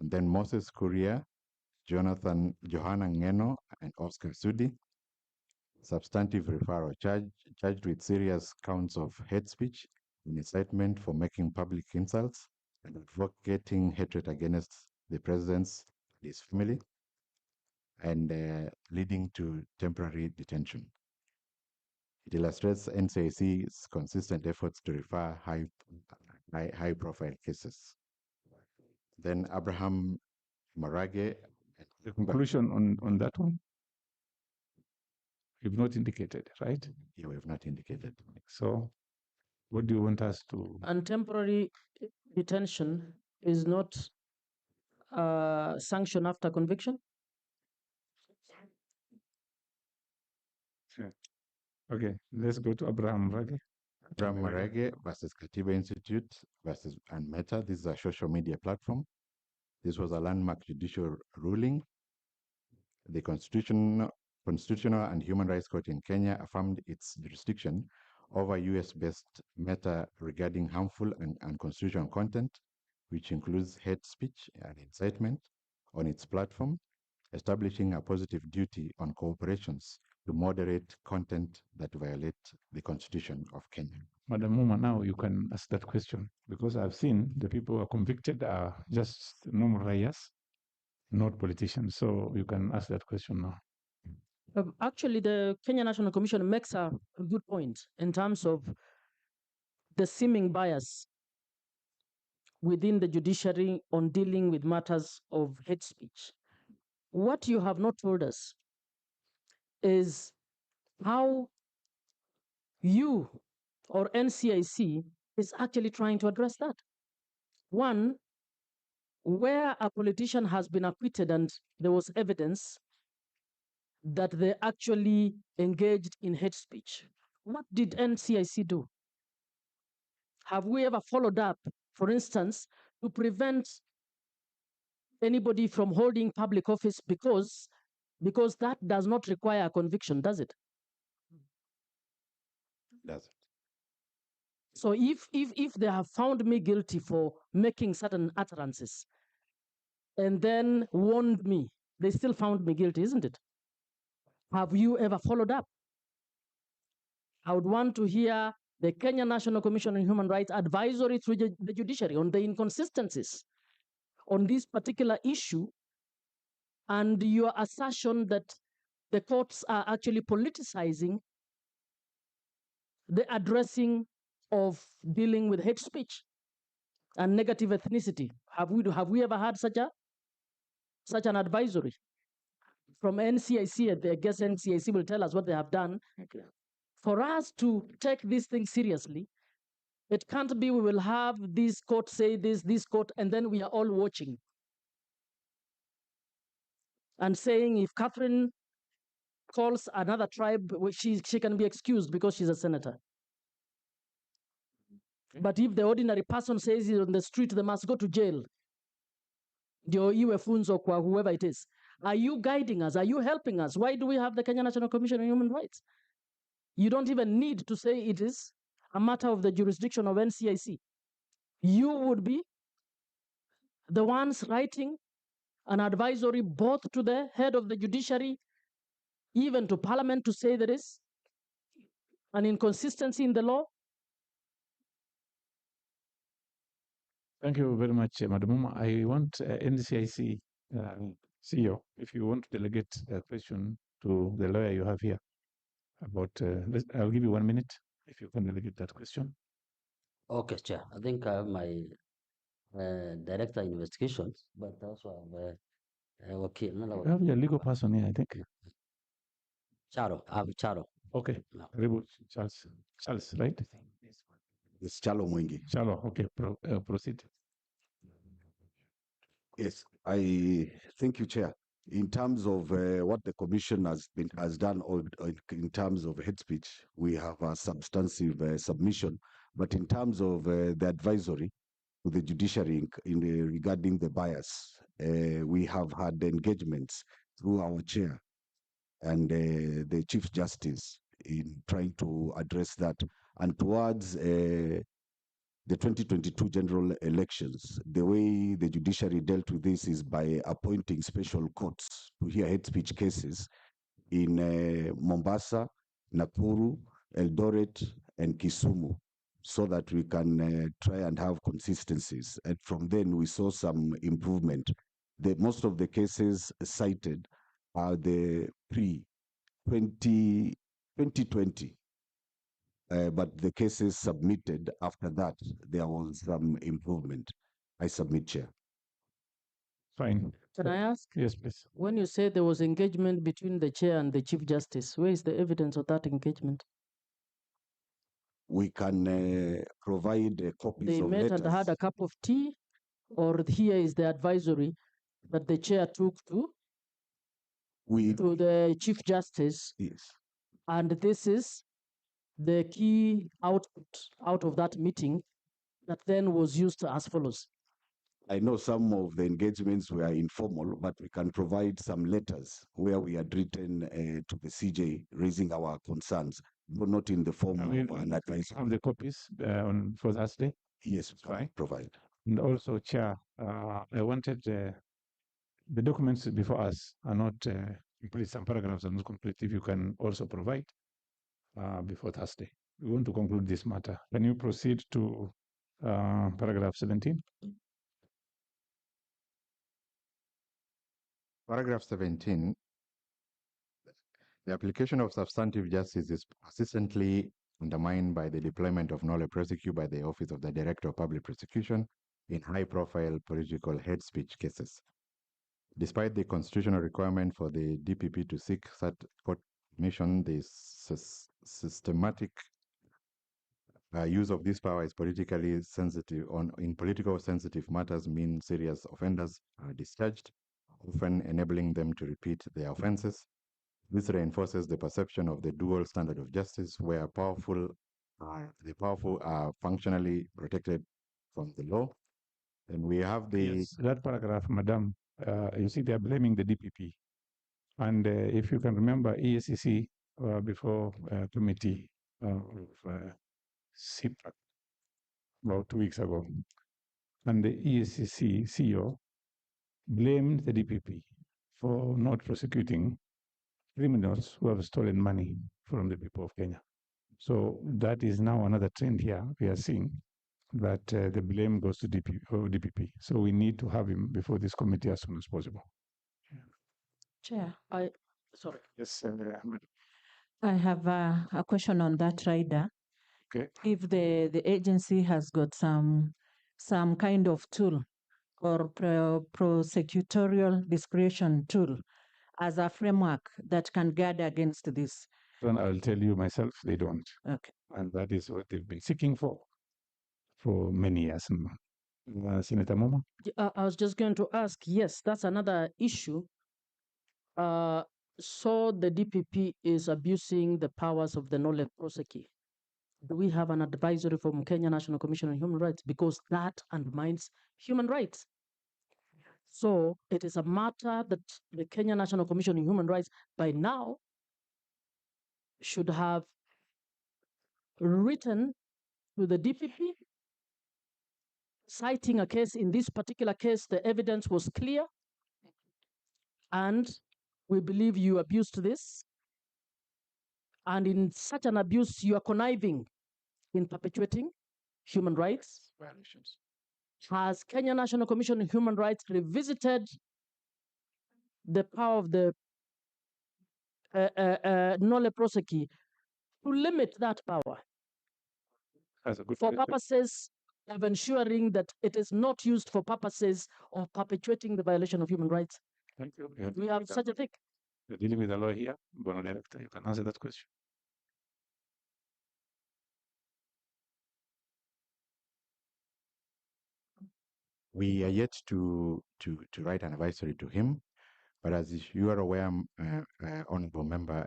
And then Moses Kuria, Johanna Ngeno, and Oscar Sudi, substantive referral charged with serious counts of hate speech and incitement for making public insults and advocating hatred against the president and his family, and leading to temporary detention. It illustrates NCIC's consistent efforts to refer high-profile cases. Then Abraham Marage. The conclusion on that one? You've not indicated, right? Yeah, we have not indicated. So what do you want us to? And temporary detention is not sanction after conviction? Sure. Okay, let's go to Abraham Marage. Abraham Marage versus Katiba Institute versus and Meta. This is a social media platform. This was a landmark judicial ruling. The Constitutional and Human Rights Court in Kenya affirmed its jurisdiction over US-based Meta regarding harmful and unconstitutional content, which includes hate speech and incitement on its platform, establishing a positive duty on corporations to moderate content that violate the Constitution of Kenya. Madam Muma, now you can ask that question, because I've seen the people who are convicted are just normal riots, not politicians. So you can ask that question now. Actually, the Kenya National Commission makes a good point in terms of the seeming bias within the judiciary on dealing with matters of hate speech. What you have not told us is how you or NCIC is actually trying to address that. One, where a politician has been acquitted and there was evidence that they actually engaged in hate speech, what did NCIC do? Have we ever followed up, for instance, to prevent anybody from holding public office because that does not require a conviction, does it? Does it? So if they have found me guilty for making certain utterances and then warned me, they still found me guilty, isn't it? Have you ever followed up? I would want to hear the Kenya National Commission on Human Rights advisory through the judiciary on the inconsistencies on this particular issue and your assertion that the courts are actually politicizing the addressing of dealing with hate speech and negative ethnicity. Have we ever had such an advisory from NCIC? I guess NCIC will tell us what they have done. For us to take this thing seriously, it can't be we will have this court say this court, and then we are all watching and saying if Catherine calls another tribe, she can be excused because she's a senator. But if the ordinary person says it on the street, they must go to jail. Whoever it is. Are you guiding us? Are you helping us? Why do we have the Kenya National Commission on Human Rights? You don't even need to say it is a matter of the jurisdiction of NCIC. You would be the ones writing an advisory both to the head of the judiciary, even to Parliament, to say there is an inconsistency in the law. Thank you very much, Madam Muma. I want NCIC CEO, if you want to delegate a question to the lawyer you have here about, I'll give you 1 minute if you can delegate that question. Okay, Chair. I think I have my director investigations, but also I have okay. You have your legal person here, I think. Charo. I have Charo. Okay. No. Charles, right? It's Chalo Mwengi. Chalo, okay. Proceed. Yes, I thank you, Chair. In terms of what the Commission has done in terms of hate speech, we have a substantive submission. But in terms of the advisory to the judiciary regarding the bias, we have had engagements through our chair and the Chief Justice in trying to address that. And towards the 2022 general elections, the way the judiciary dealt with this is by appointing special courts to hear hate speech cases in Mombasa, Nakuru, Eldoret, and Kisumu, so that we can try and have consistencies. And from then we saw some improvement. Most of the cases cited are the pre-2020. But the cases submitted after that, there was some improvement. I submit, Chair. Fine. Can I ask? Yes, please. When you say there was engagement between the chair and the Chief Justice, where is the evidence of that engagement? We can provide copies They of met letters. and had a cup of tea, or here is the advisory that the chair took to the Chief Justice. Yes. And this is the key output out of that meeting that then was used as follows. I know some of the engagements were informal, but we can provide some letters where we had written to the CJ raising our concerns, but not in the form of an advice. Have the copies for Thursday? Yes, fine. Provide. And also, Chair, I wanted the documents before us are not complete. Some paragraphs are not complete. If you can also provide before Thursday. We want to conclude this matter. Can you proceed to paragraph 17? Paragraph 17, the application of substantive justice is persistently undermined by the deployment of nolle prosequi by the Office of the Director of Public Prosecution in high-profile political hate speech cases. Despite the constitutional requirement for the DPP to seek such court admission, the systematic use of this power is politically sensitive in political sensitive matters mean serious offenders are discharged, often enabling them to repeat their offenses. This reinforces the perception of the dual standard of justice, where the powerful are functionally protected from the law. And we have the yes, that paragraph, Madam. You see, they are blaming the DPP, and if you can remember, EACC before committee of CPAC about 2 weeks ago, and the EACC CEO blamed the DPP for not prosecuting criminals who have stolen money from the people of Kenya. So that is now another trend here we are seeing, that the blame goes to DPP. So we need to have him before this committee as soon as possible. Chair, sorry. Yes, I have a question on that, Rider. Okay. If the agency has got some kind of tool or prosecutorial discretion tool as a framework that can guard against this. Then I'll tell you myself, they don't. Okay. And that is what they've been seeking for many years now. Senator Momo? I was just going to ask, yes, that's another issue. So the DPP is abusing the powers of the knowledge prosecute. Do we have an advisory from Kenya National Commission on Human Rights? Because that undermines human rights. So it is a matter that the Kenya National Commission on Human Rights by now should have written to the DPP, citing a case. In this particular case, the evidence was clear, and we believe you abused this. And in such an abuse, you are conniving in perpetuating human rights violations. Has Kenya National Commission on Human Rights revisited the power of the Nole Proseki to limit that power for purposes of ensuring that it is not used for purposes of perpetuating the violation of human rights? Thank you. Do we have such a thing? You're dealing with a lawyer here, Bono Director. You can answer that question. We are yet to write an advisory to him, but as you are aware, honourable member,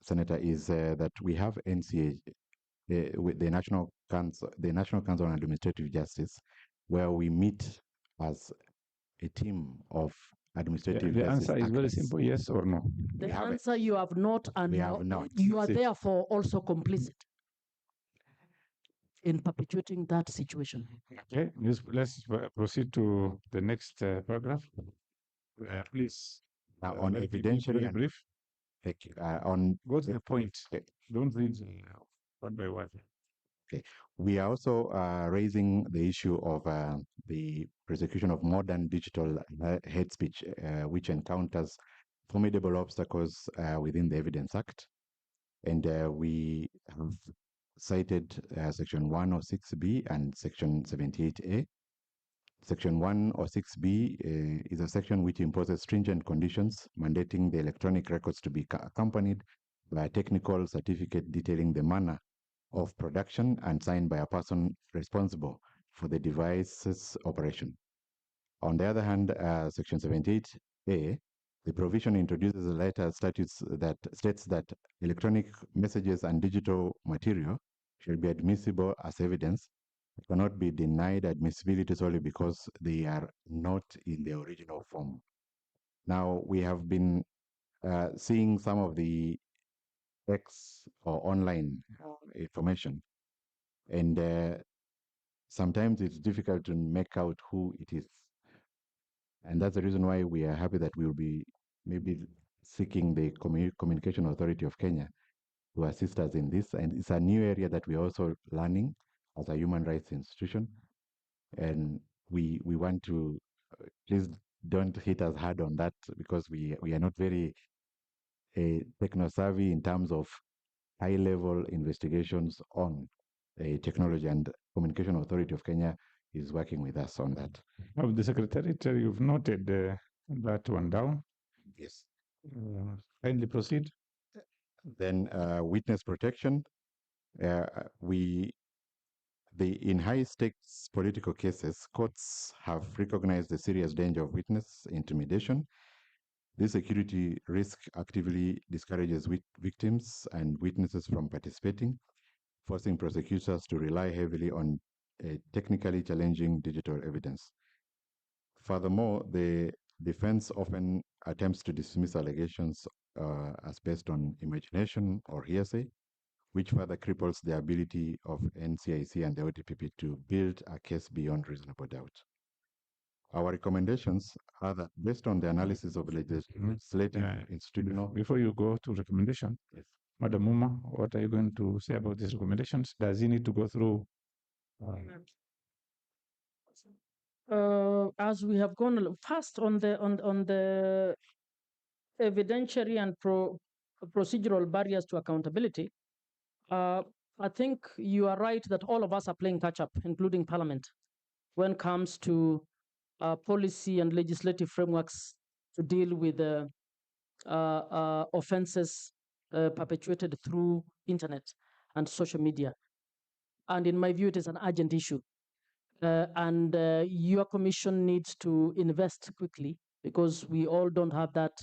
senator, is that we have NCA, with the National Council on Administrative Justice, where we meet as a team of administrative the justice answer is very actors. simple: yes or no. The answer you have not, and We have not. you are therefore also complicit in perpetuating that situation. Okay, let's proceed to the next paragraph. Please. Now, on evidentiary very brief. Thank you. On go to the point. Don't read one by one. Okay. We are also raising the issue of the prosecution of modern digital hate speech, which encounters formidable obstacles within the Evidence Act. And we have cited Section 106B and Section 78A. Section 106B is a section which imposes stringent conditions mandating the electronic records to be accompanied by a technical certificate detailing the manner of production and signed by a person responsible for the device's operation. On the other hand, Section 78A, the provision introduces a letter statutes that states that electronic messages and digital material shall be admissible as evidence. It cannot be denied admissibility solely because they are not in the original form. Now, we have been seeing some of the X or online information, and sometimes it's difficult to make out who it is. And that's the reason why we are happy that we will be maybe seeking the Communication Authority of Kenya to assist us in this. And it's a new area that we're also learning as a human rights institution. And we want to, please don't hit us hard on that, because we are not very techno-savvy in terms of high-level investigations on technology, and Communication Authority of Kenya is working with us on that. Now, the Secretariat, you've noted that one down. Yes. Kindly proceed. Then witness protection. We In high-stakes political cases, courts have recognized the serious danger of witness intimidation. This security risk actively discourages victims and witnesses from participating, forcing prosecutors to rely heavily on technically challenging digital evidence. Furthermore, the defense often attempts to dismiss allegations as based on imagination or hearsay, which further cripples the ability of NCIC and the ODPP to build a case beyond reasonable doubt. Our recommendations are that based on the analysis of legislative institutional... Before you go to recommendation, yes. Madam Muma, what are you going to say about these recommendations? Does he need to go through? As we have gone first on the evidentiary and procedural barriers to accountability, I think you are right that all of us are playing catch up, including Parliament, when it comes to policy and legislative frameworks to deal with offenses perpetuated through internet and social media. And in my view, it is an urgent issue. And your commission needs to invest quickly because we all don't have that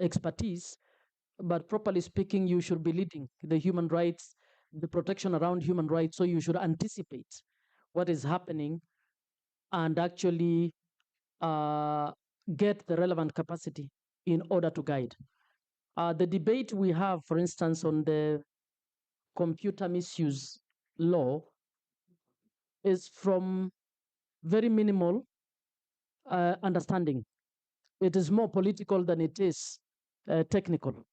expertise. But properly speaking, you should be leading the human rights, the protection around human rights. So you should anticipate what is happening and actually get the relevant capacity in order to guide. The debate we have, for instance, on the computer misuse law is from very minimal understanding. It is more political than it is technical.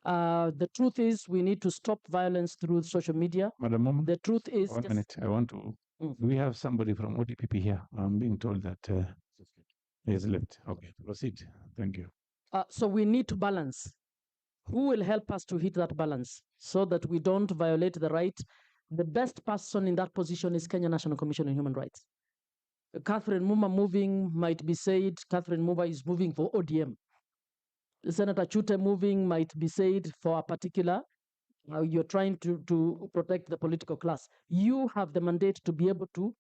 The truth is we need to stop violence through social media. Madam Moma, the truth is... one minute, I want to... We have somebody from ODPP here. I'm being told that he has left. Okay, proceed. Thank you. So we need to balance. Who will help us to hit that balance so that we don't violate the right? The best person in that position is Kenya National Commission on Human Rights. Catherine Muma moving might be said, Catherine Muma is moving for ODM. Senator Chute moving might be said for a particular, you're trying to protect the political class. You have the mandate to be able to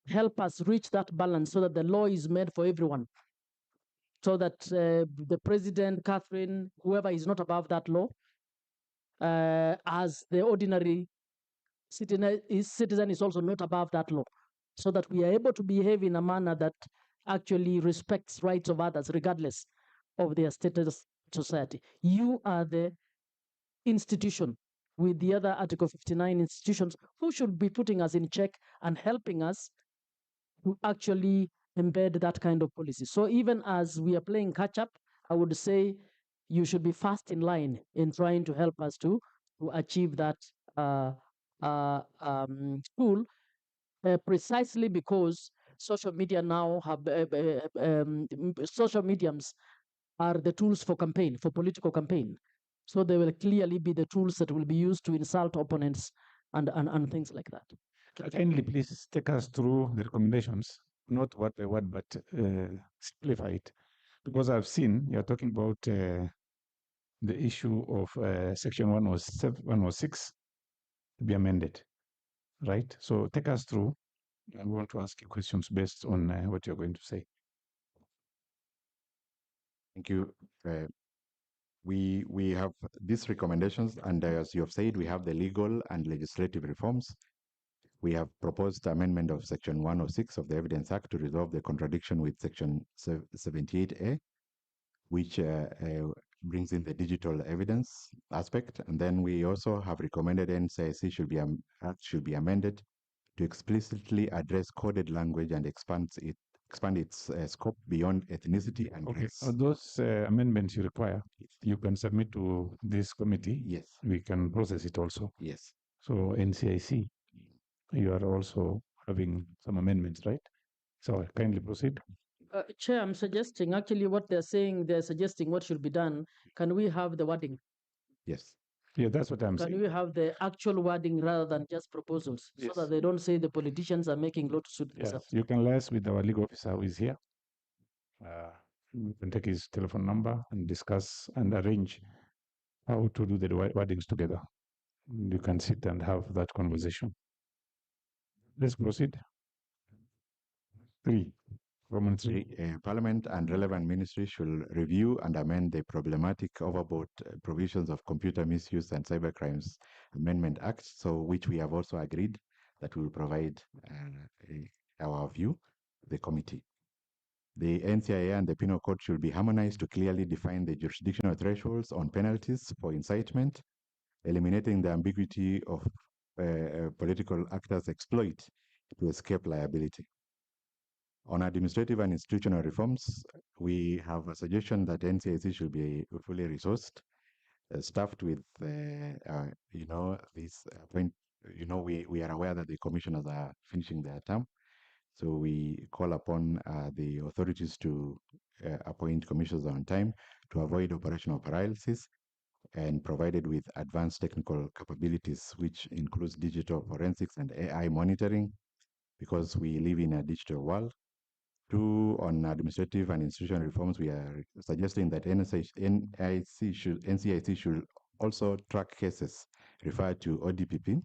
help us reach that balance so that the law is made for everyone. So that the president, Catherine, whoever is not above that law, as the ordinary citizen is also not above that law. So that we are able to behave in a manner that actually respects rights of others, regardless of their status society. You are the institution with the other Article 59 institutions who should be putting us in check and helping us to actually embed that kind of policy. So even as we are playing catch up, I would say you should be first in line in trying to help us to achieve that tool, precisely because social media now have social mediums are the tools for campaign, for political campaign. So they will clearly be the tools that will be used to insult opponents and things like that. Kindly, please take us through the recommendations, not word by word, but simplify it. Because I've seen you're talking about the issue of Section 106 to be amended, right? So take us through. I want to ask you questions based on what you're going to say. Thank you. We have these recommendations, and as you have said, we have the legal and legislative reforms. We have proposed amendment of Section 106 of the Evidence Act to resolve the contradiction with Section 78A, which brings in the digital evidence aspect. And then we also have recommended NCIC should be amended to explicitly address coded language and expand its scope beyond ethnicity and race. So those amendments you require, you can submit to this committee. Yes. We can process it also. Yes. So NCIC, you are also having some amendments, right? So kindly proceed. Chair, I'm suggesting actually what they're saying, they're suggesting what should be done. Can we have the wording? Yes. Yeah, that's what I'm saying. Can we have the actual wording rather than just proposals, so that they don't say the politicians are making law to suit themselves? Yes, you can liaise with our legal officer who is here. You can take his telephone number and discuss and arrange how to do the wordings together. You can sit and have that conversation. Let's proceed. 3. Roman 3. Parliament and relevant ministries should review and amend the problematic overboard provisions of Computer Misuse and Cybercrimes Amendment Act, so which we have also agreed that we will provide our view, the committee. The NCIA and the Penal Code should be harmonized to clearly define the jurisdictional thresholds on penalties for incitement, eliminating the ambiguity of political actors' exploit to escape liability. On administrative and institutional reforms, we have a suggestion that NCIC should be fully resourced, staffed with, this point. We are aware that the commissioners are finishing their term, so we call upon the authorities to appoint commissioners on time to avoid operational paralysis and provided with advanced technical capabilities, which includes digital forensics and AI monitoring, because we live in a digital world. 2, on administrative and institutional reforms, we are suggesting that NCIC should also track cases referred to ODPP,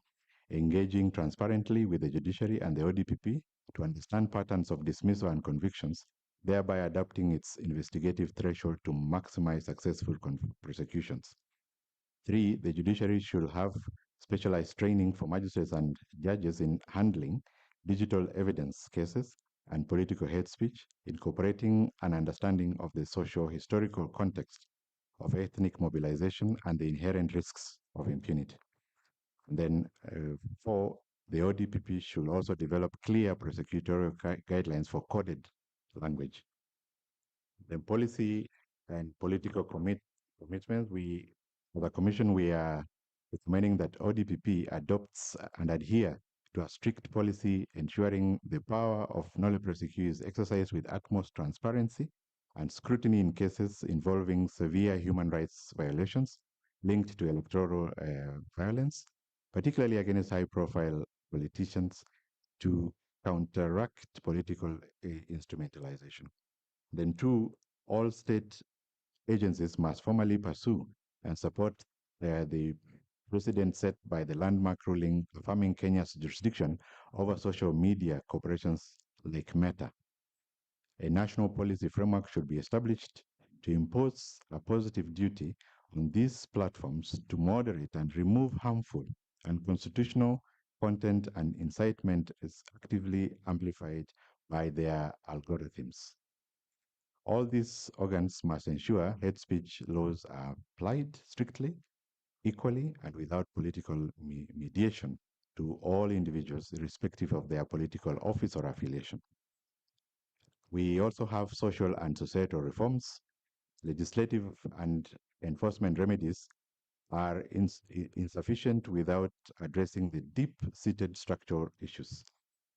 engaging transparently with the judiciary and the ODPP to understand patterns of dismissal and convictions, thereby adapting its investigative threshold to maximize successful prosecutions. 3, the judiciary should have specialized training for magistrates and judges in handling digital evidence cases and political hate speech, incorporating an understanding of the socio-historical context of ethnic mobilization and the inherent risks of impunity. And then 4, the ODPP should also develop clear prosecutorial guidelines for coded language. The policy and political commitments, for the Commission, we are recommending that ODPP adopts and adhere to a strict policy ensuring the power of nolle prosequi is exercised with utmost transparency and scrutiny in cases involving severe human rights violations linked to electoral violence, particularly against high-profile politicians, to counteract political instrumentalization. Then 2, all state agencies must formally pursue and support the precedent set by the landmark ruling affirming Kenya's jurisdiction over social media corporations like Meta. A national policy framework should be established to impose a positive duty on these platforms to moderate and remove harmful and unconstitutional content and incitement is actively amplified by their algorithms. All these organs must ensure hate speech laws are applied strictly, equally, and without political mediation to all individuals, irrespective of their political office or affiliation. We also have social and societal reforms. Legislative and enforcement remedies are insufficient without addressing the deep-seated structural issues.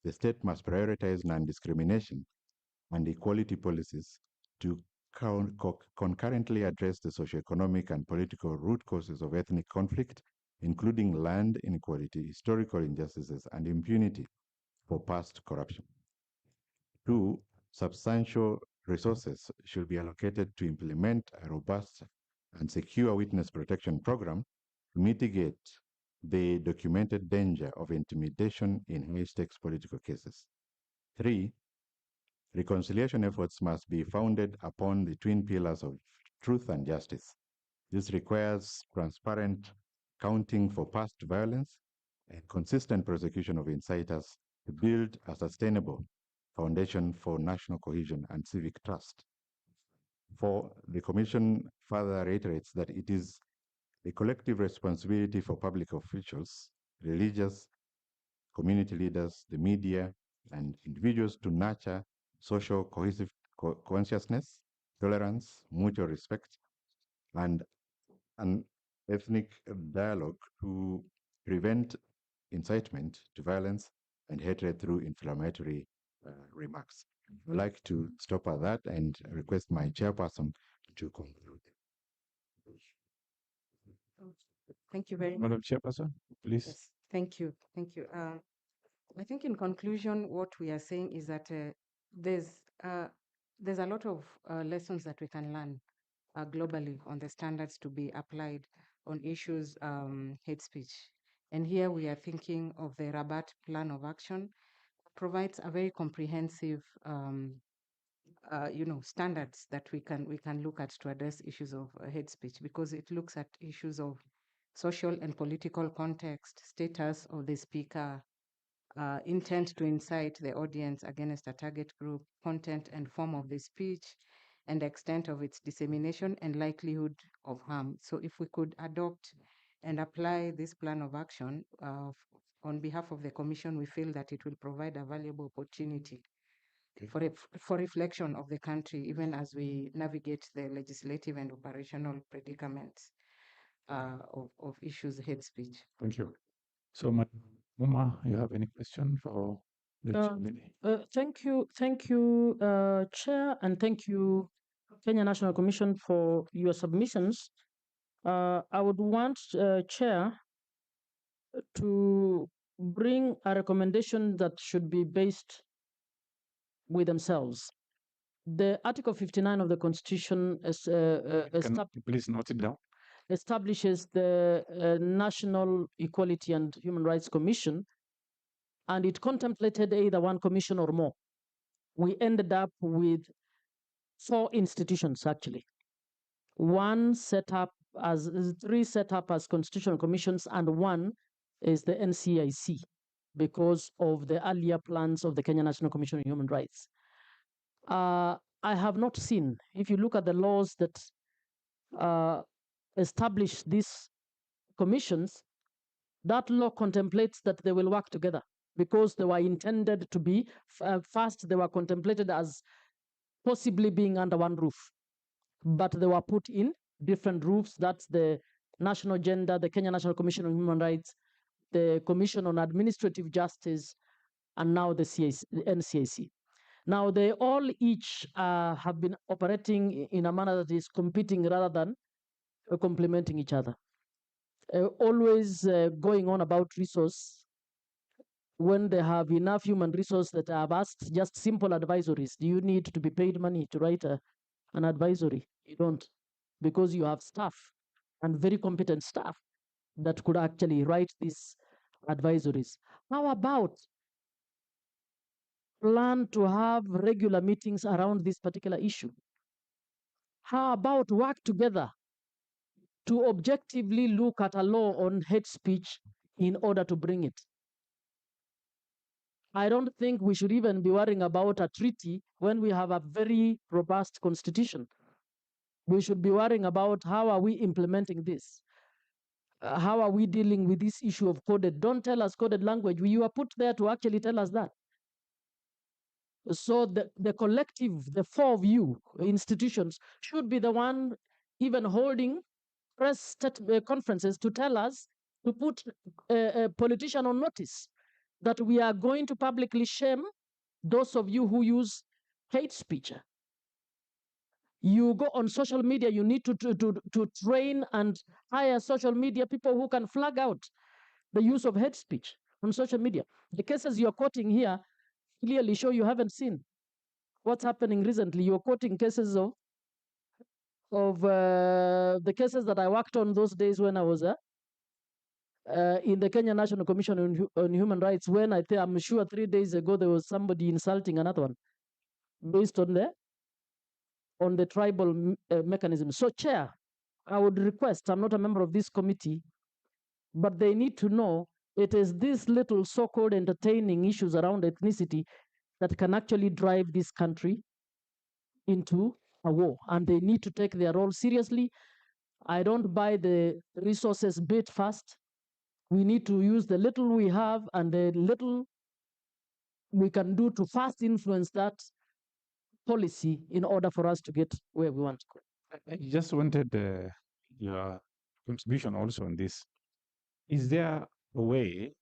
The state must prioritize non-discrimination and equality policies to concurrently address the socioeconomic and political root causes of ethnic conflict, including land inequality, historical injustices, and impunity for past corruption. 2, substantial resources should be allocated to implement a robust and secure witness protection program to mitigate the documented danger of intimidation in high-stakes political cases. 3, reconciliation efforts must be founded upon the twin pillars of truth and justice. This requires transparent counting for past violence and consistent prosecution of inciters to build a sustainable foundation for national cohesion and civic trust. 4, the Commission further reiterates that it is the collective responsibility for public officials, religious, community leaders, the media, and individuals to nurture social cohesive consciousness, tolerance, mutual respect, and an ethnic dialogue to prevent incitement to violence and hatred through inflammatory remarks. I'd like to stop at that and request my chairperson to conclude. Thank you very much. Madam Chairperson, please. Yes, thank you. Thank you. I think in conclusion, what we are saying is that there's a lot of lessons that we can learn globally on the standards to be applied on issues hate speech. And here we are thinking of the Rabat Plan of Action, provides a very comprehensive standards that we can look at to address issues of hate speech, because it looks at issues of social and political context, status of the speaker, intent to incite the audience against a target group, content and form of the speech, and extent of its dissemination and likelihood of harm. So if we could adopt and apply this plan of action on behalf of the Commission, we feel that it will provide a valuable opportunity for reflection of the country, even as we navigate the legislative and operational predicaments of issues hate speech. Thank you. So, Muma, you have any question for the committee? Thank you, Chair, and thank you, Kenya National Commission, for your submissions. I would want, Chair, to bring a recommendation that should be based with themselves. The Article 59 of the Constitution is, please note it down. Establishes the National Equality and Human Rights Commission, and it contemplated either one commission or more. We ended up with 4 institutions, actually. Three set up as constitutional commissions, and one is the NCIC, because of the earlier plans of the Kenya National Commission on Human Rights. I have not seen, if you look at the laws that establish these commissions, that law contemplates that they will work together, because they were intended to be, first they were contemplated as possibly being under one roof, but they were put in different roofs. That's the National Gender, the Kenya National Commission on Human Rights, the Commission on Administrative Justice, and now the NCIC. Now, they all each have been operating in a manner that is competing rather than complementing each other. Always going on about resource. When they have enough human resource that I have asked just simple advisories. Do you need to be paid money to write an advisory? You don't, because you have staff, and very competent staff, that could actually write these advisories. How about plan to have regular meetings around this particular issue? How about work together to objectively look at a law on hate speech in order to bring it? I don't think we should even be worrying about a treaty when we have a very robust constitution. We should be worrying about how are we implementing this? How are we dealing with this issue of coded? Don't tell us coded language. You are put there to actually tell us that. So the collective, the 4 of you institutions, should be the one even holding press conferences to tell us, to put a politician on notice that we are going to publicly shame those of you who use hate speech. You go on social media, you need to train and hire social media people who can flag out the use of hate speech on social media. The cases you're quoting here clearly show you haven't seen what's happening recently. You're quoting cases of the cases that I worked on those days when I was in the Kenya National Commission on Human Rights, when I'm sure 3 days ago there was somebody insulting another one based on the tribal mechanism. So, Chair, I would request, I'm not a member of this committee, but they need to know it is these little so-called entertaining issues around ethnicity that can actually drive this country into a war, and they need to take their role seriously. I don't buy the resources bit fast. We need to use the little we have and the little we can do to fast influence that policy in order for us to get where we want to go. I just wanted your contribution also on this. Is there a way,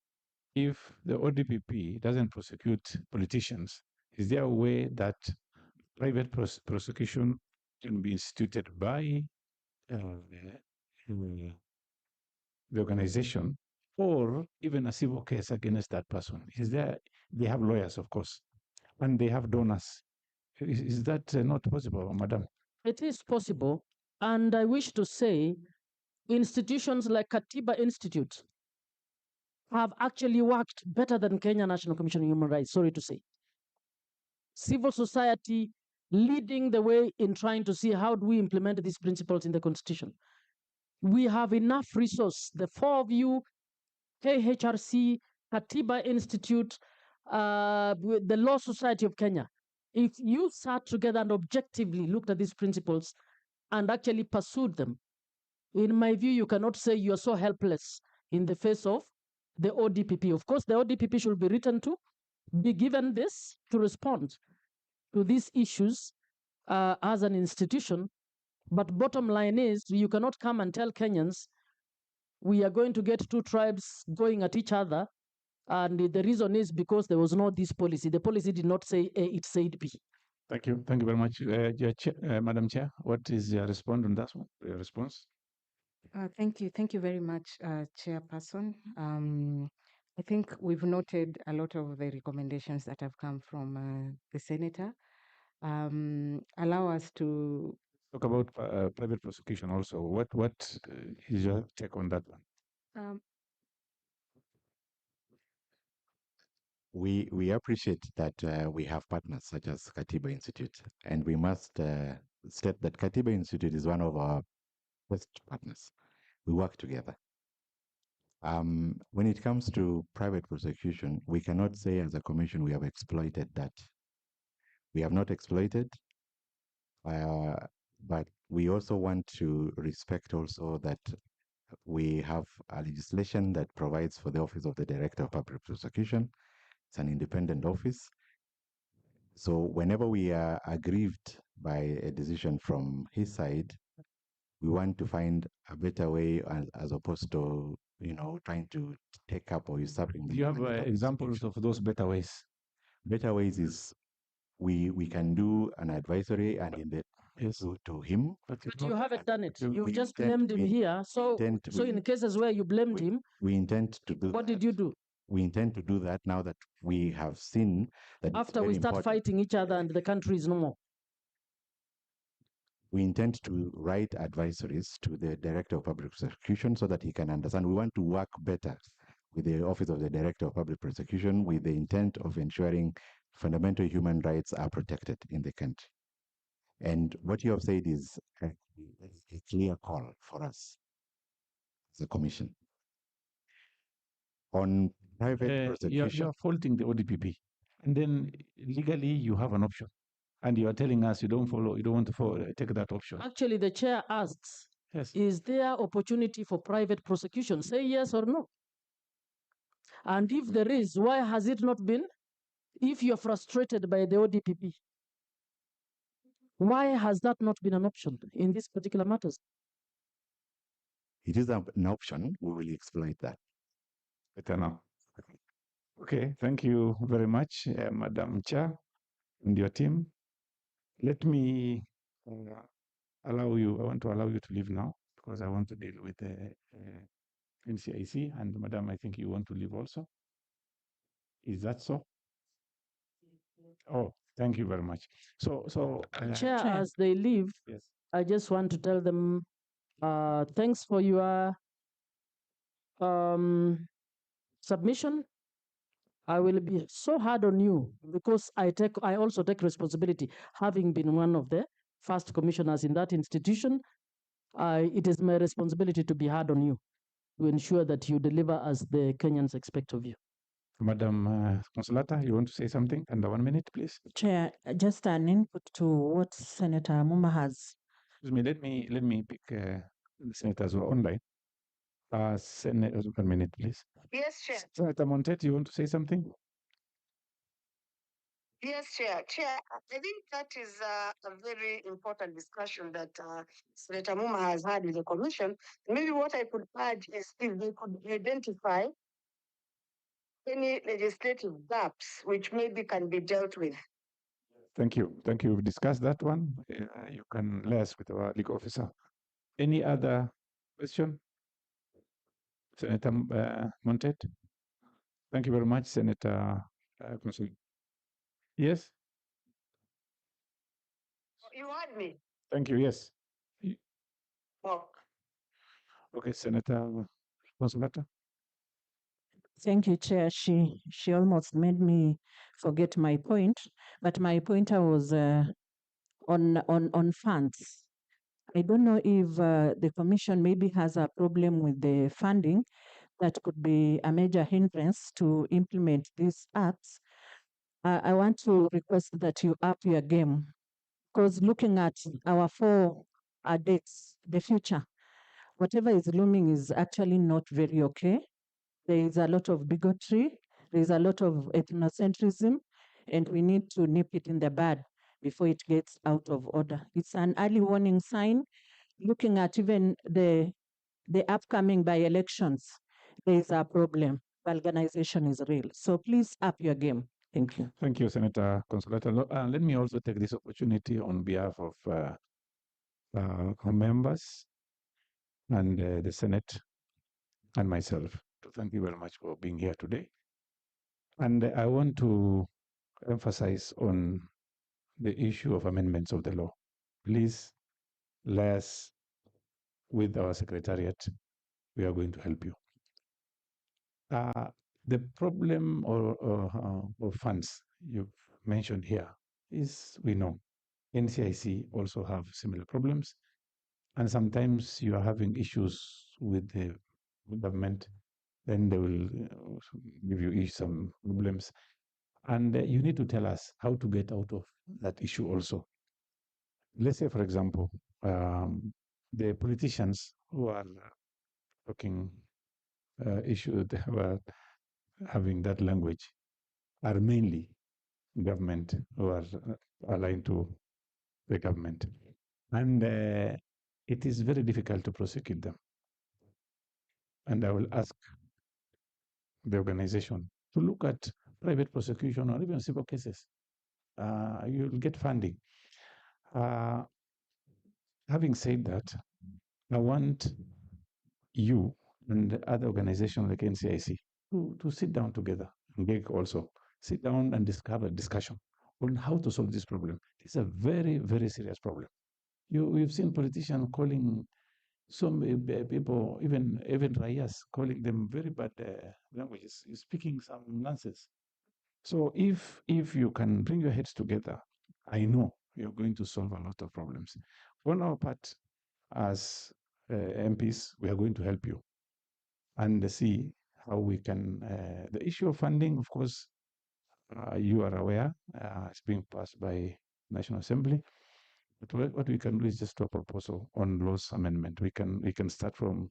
if the ODPP doesn't prosecute politicians, is there a way that private prosecution can be instituted by the organization, or even a civil case against that person? Is there? They have lawyers, of course, and they have donors. Is that not possible, Madam? It is possible, and I wish to say institutions like Katiba Institute have actually worked better than Kenya National Commission on Human Rights, sorry to say. Civil society leading the way in trying to see how do we implement these principles in the constitution. We have enough resource, the four of you, KHRC, Katiba Institute, the Law Society of Kenya. If you sat together and objectively looked at these principles and actually pursued them, in my view, you cannot say you are so helpless in the face of the ODPP. Of course, the ODPP should be written to, be given this to respond to these issues as an institution. But bottom line is, you cannot come and tell Kenyans, we are going to get two tribes going at each other. And the reason is because there was no this policy. The policy did not say A, it said B. Thank you. Thank you very much. Madam Chair, what is your response on that one? Your response? Thank you. Thank you very much, Chairperson. I think we've noted a lot of the recommendations that have come from the Senator. Allow us to talk about private prosecution also. What is your take on that one? We appreciate that we have partners such as Katiba Institute, and we must state that Katiba Institute is one of our best partners. We work together. When it comes to private prosecution, we cannot say as a commission we have exploited that. We have not exploited, but we also want to respect also that we have a legislation that provides for the Office of the Director of Public Prosecution. It's an independent office. So whenever we are aggrieved by a decision from his side, we want to find a better way as opposed to, trying to take up or usurping. Do you have examples of those better ways? Better ways is we can do an advisory and in the to him. But you haven't done it. You've just blamed him here. So in cases where you blamed him, we intend to do. What did you do? We intend to do that now that we have seen that after we start fighting each other and the country is no more. We intend to write advisories to the Director of Public Prosecution so that he can understand. We want to work better with the Office of the Director of Public Prosecution with the intent of ensuring fundamental human rights are protected in the country. And what you have said is a clear call for us as a commission. On private prosecution. You're faulting the ODPP. And then legally you have an option. And you are telling us you don't want to take that option. Actually, the chair asks, yes, is there opportunity for private prosecution? Say yes or no. And if there is, why has it not been? If you're frustrated by the ODPP, why has that not been an option in these particular matters? It is an option. We will exploit that. Better now. Okay, thank you very much, Madam Chair and your team. Let me allow you, I want to allow you to leave now because I want to deal with the NCIC, and Madam, I think you want to leave also. Is that so? Oh, thank you very much. So Chair, as they leave, yes, I just want to tell them thanks for your submission. I will be so hard on you because I also take responsibility, having been one of the first commissioners in that institution. It is my responsibility to be hard on you to ensure that you deliver as the Kenyans expect of you. Madam Consolata, you want to say something under 1 minute, please? Chair, just an input to what Senator Muma has. Excuse me, let me pick the senators who are online. Senator, 1 minute, please. Yes, Chair. Senator Montet, you want to say something? Yes, Chair. Chair, I think that is a very important discussion that Senator Muma has had with the Commission. Maybe what I could add is if they could identify any legislative gaps which maybe can be dealt with. Thank you. Thank you. We've discussed that one. You can liaise with our legal officer. Any other question? Senator Montet? Thank you very much, Senator Consul. Yes? You heard me? Thank you. Yes. Oh. Okay, Senator Consolata. Thank you, Chair. She almost made me forget my point, but my pointer was on funds. I don't know if the Commission maybe has a problem with the funding that could be a major hindrance to implement these acts. I want to request that you up your game, because looking at our four dates, the future, whatever is looming is actually not very okay. There is a lot of bigotry, there is a lot of ethnocentrism, and we need to nip it in the bud before it gets out of order. It's an early warning sign. Looking at even the upcoming by-elections, there is a problem. Organization is real. So please up your game. Thank you. Thank you, Senator Consolata. Let me also take this opportunity on behalf of our members and the Senate and myself to thank you very much for being here today. And I want to emphasize on the issue of amendments of the law. Please liaise with our secretariat. We are going to help you. The problem of funds you've mentioned here is, we know, NCIC also have similar problems. And sometimes you are having issues with the government, then they will give you some problems. And you need to tell us how to get out of that issue also. Let's say, for example, the politicians who are talking issue, who are having that language, are mainly government who are aligned to the government. And it is very difficult to prosecute them. And I will ask the organization to look at private prosecution or even civil cases. You'll get funding. Having said that, I want you and other organizations like NCIC to sit down together, and NGEC also, sit down and discover discussion on how to solve this problem. It's a very, very serious problem. We've seen politicians calling some people, even Rayas, calling them very bad languages, speaking some nonsense. So if you can bring your heads together, I know you're going to solve a lot of problems. On our part, as MPs, we are going to help you and see how we can. The issue of funding, of course, you are aware, it's being passed by National Assembly. But what we can do is just a proposal on laws amendment. We can start from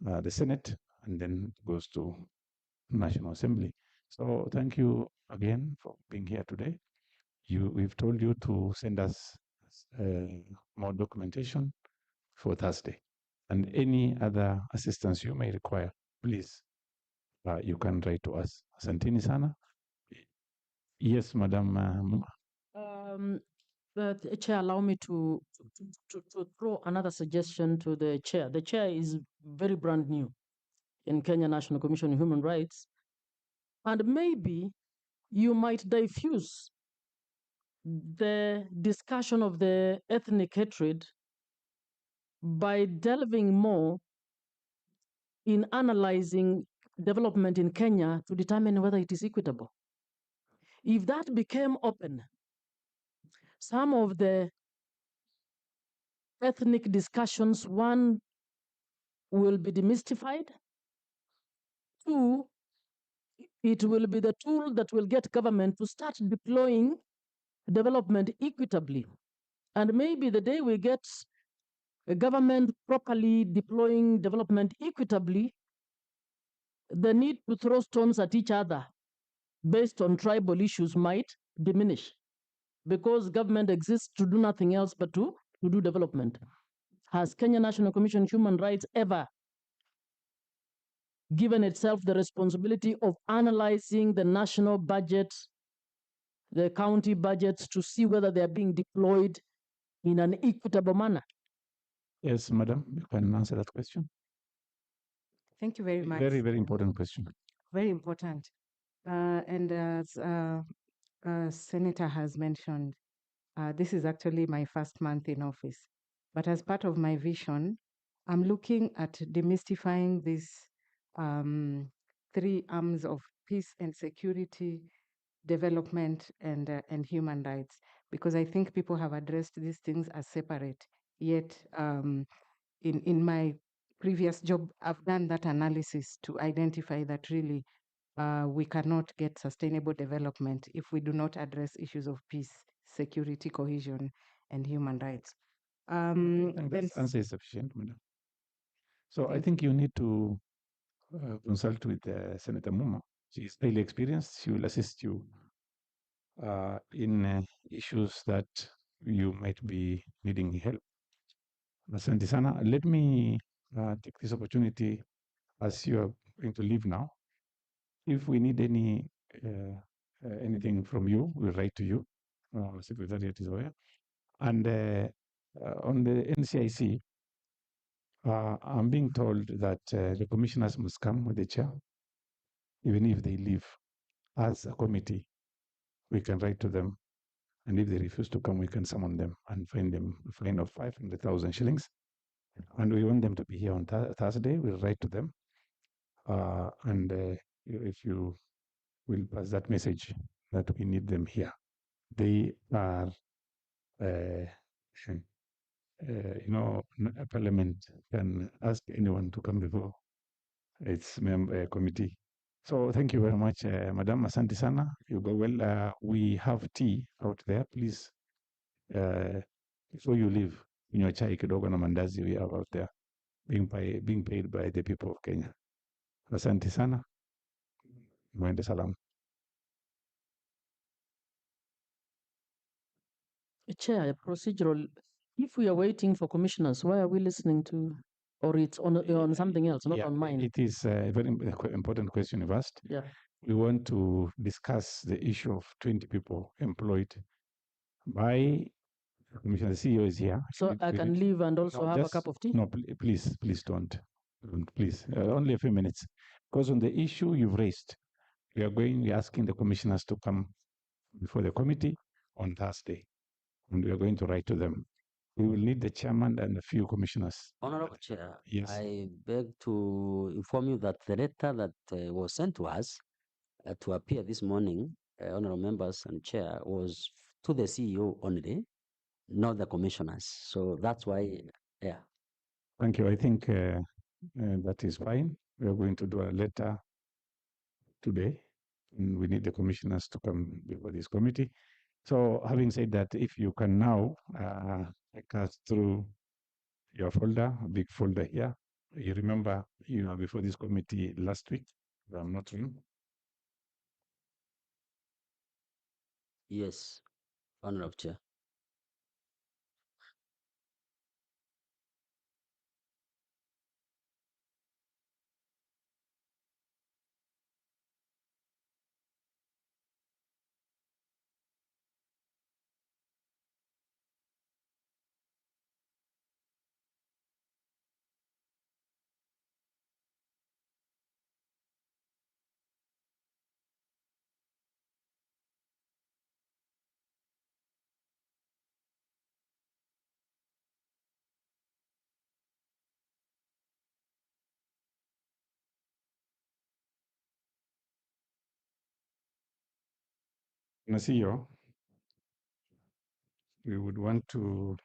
the Senate and then it goes to National Assembly. So thank you again for being here today. We've told you to send us more documentation for Thursday, and any other assistance you may require, please, you can write to us. Asanteni sana. Yes, Madam. Chair, allow me to throw another suggestion to the chair. The chair is very brand new in Kenya National Commission on Human Rights, and maybe you might diffuse the discussion of the ethnic hatred by delving more in analyzing development in Kenya to determine whether it is equitable. If that became open, some of the ethnic discussions, one, will be demystified. Two, it will be the tool that will get government to start deploying development equitably. And maybe the day we get a government properly deploying development equitably, the need to throw stones at each other based on tribal issues might diminish, because government exists to do nothing else but to do development. Has Kenya National Commission on Human Rights ever given itself the responsibility of analyzing the national budget, the county budgets, to see whether they are being deployed in an equitable manner? Yes, Madam, you can answer that question. Thank you very much. Very, very important question. Very important. And as Senator has mentioned, this is actually my first month in office. But as part of my vision, I'm looking at demystifying this three arms of peace and security, development, and human rights. Because I think people have addressed these things as separate. Yet, in my previous job, I've done that analysis to identify that really we cannot get sustainable development if we do not address issues of peace, security, cohesion, and human rights. I think that answer is sufficient, madam. So I think you need to consult with Senator Muma. She is highly experienced. She will assist you in issues that you might be needing help. Asante sana. Let me take this opportunity as you are going to leave now. If we need anything from you, we'll write to you. Secretariat is aware. And on the NCIC, I'm being told that the commissioners must come with the chair, even if they leave. As a committee, we can write to them, and if they refuse to come, we can summon them and fine them a fine of 500,000 shillings. And we want them to be here on Thursday. We'll write to them, and if you will pass that message that we need them here. They are, Parliament can ask anyone to come before its committee. So thank you very much, Madam. Asante sana. You go well. We have tea out there. Please, before you leave, your chai kidogo na mandazi we have out there, being paid by the people of Kenya. Asante sana. Mwende salam. Chair, procedural. If we are waiting for commissioners, why are we listening to, or it's on something else, not on mine? It is a very important question you've asked. Yeah. We want to discuss the issue of 20 people employed by Commissioner. The CEO is here. So I can leave and also have a cup of tea? No, please don't. Please, only a few minutes. Because on the issue you've raised, we are asking the commissioners to come before the committee on Thursday, and we are going to write to them. We will need the chairman and a few commissioners. Honorable Chair, Yes. I beg to inform you that the letter that was sent to us to appear this morning, honorable members and chair, was to the CEO only, not the commissioners. So that's why, yeah. Thank you. I think that is fine. We are going to do a letter today, and we need the commissioners to come before this committee. So having said that, if you can now take us through your folder, a big folder here. You remember you were before this committee last week, if I'm not wrong. Yes, honorable Chair. Nasio, we would want to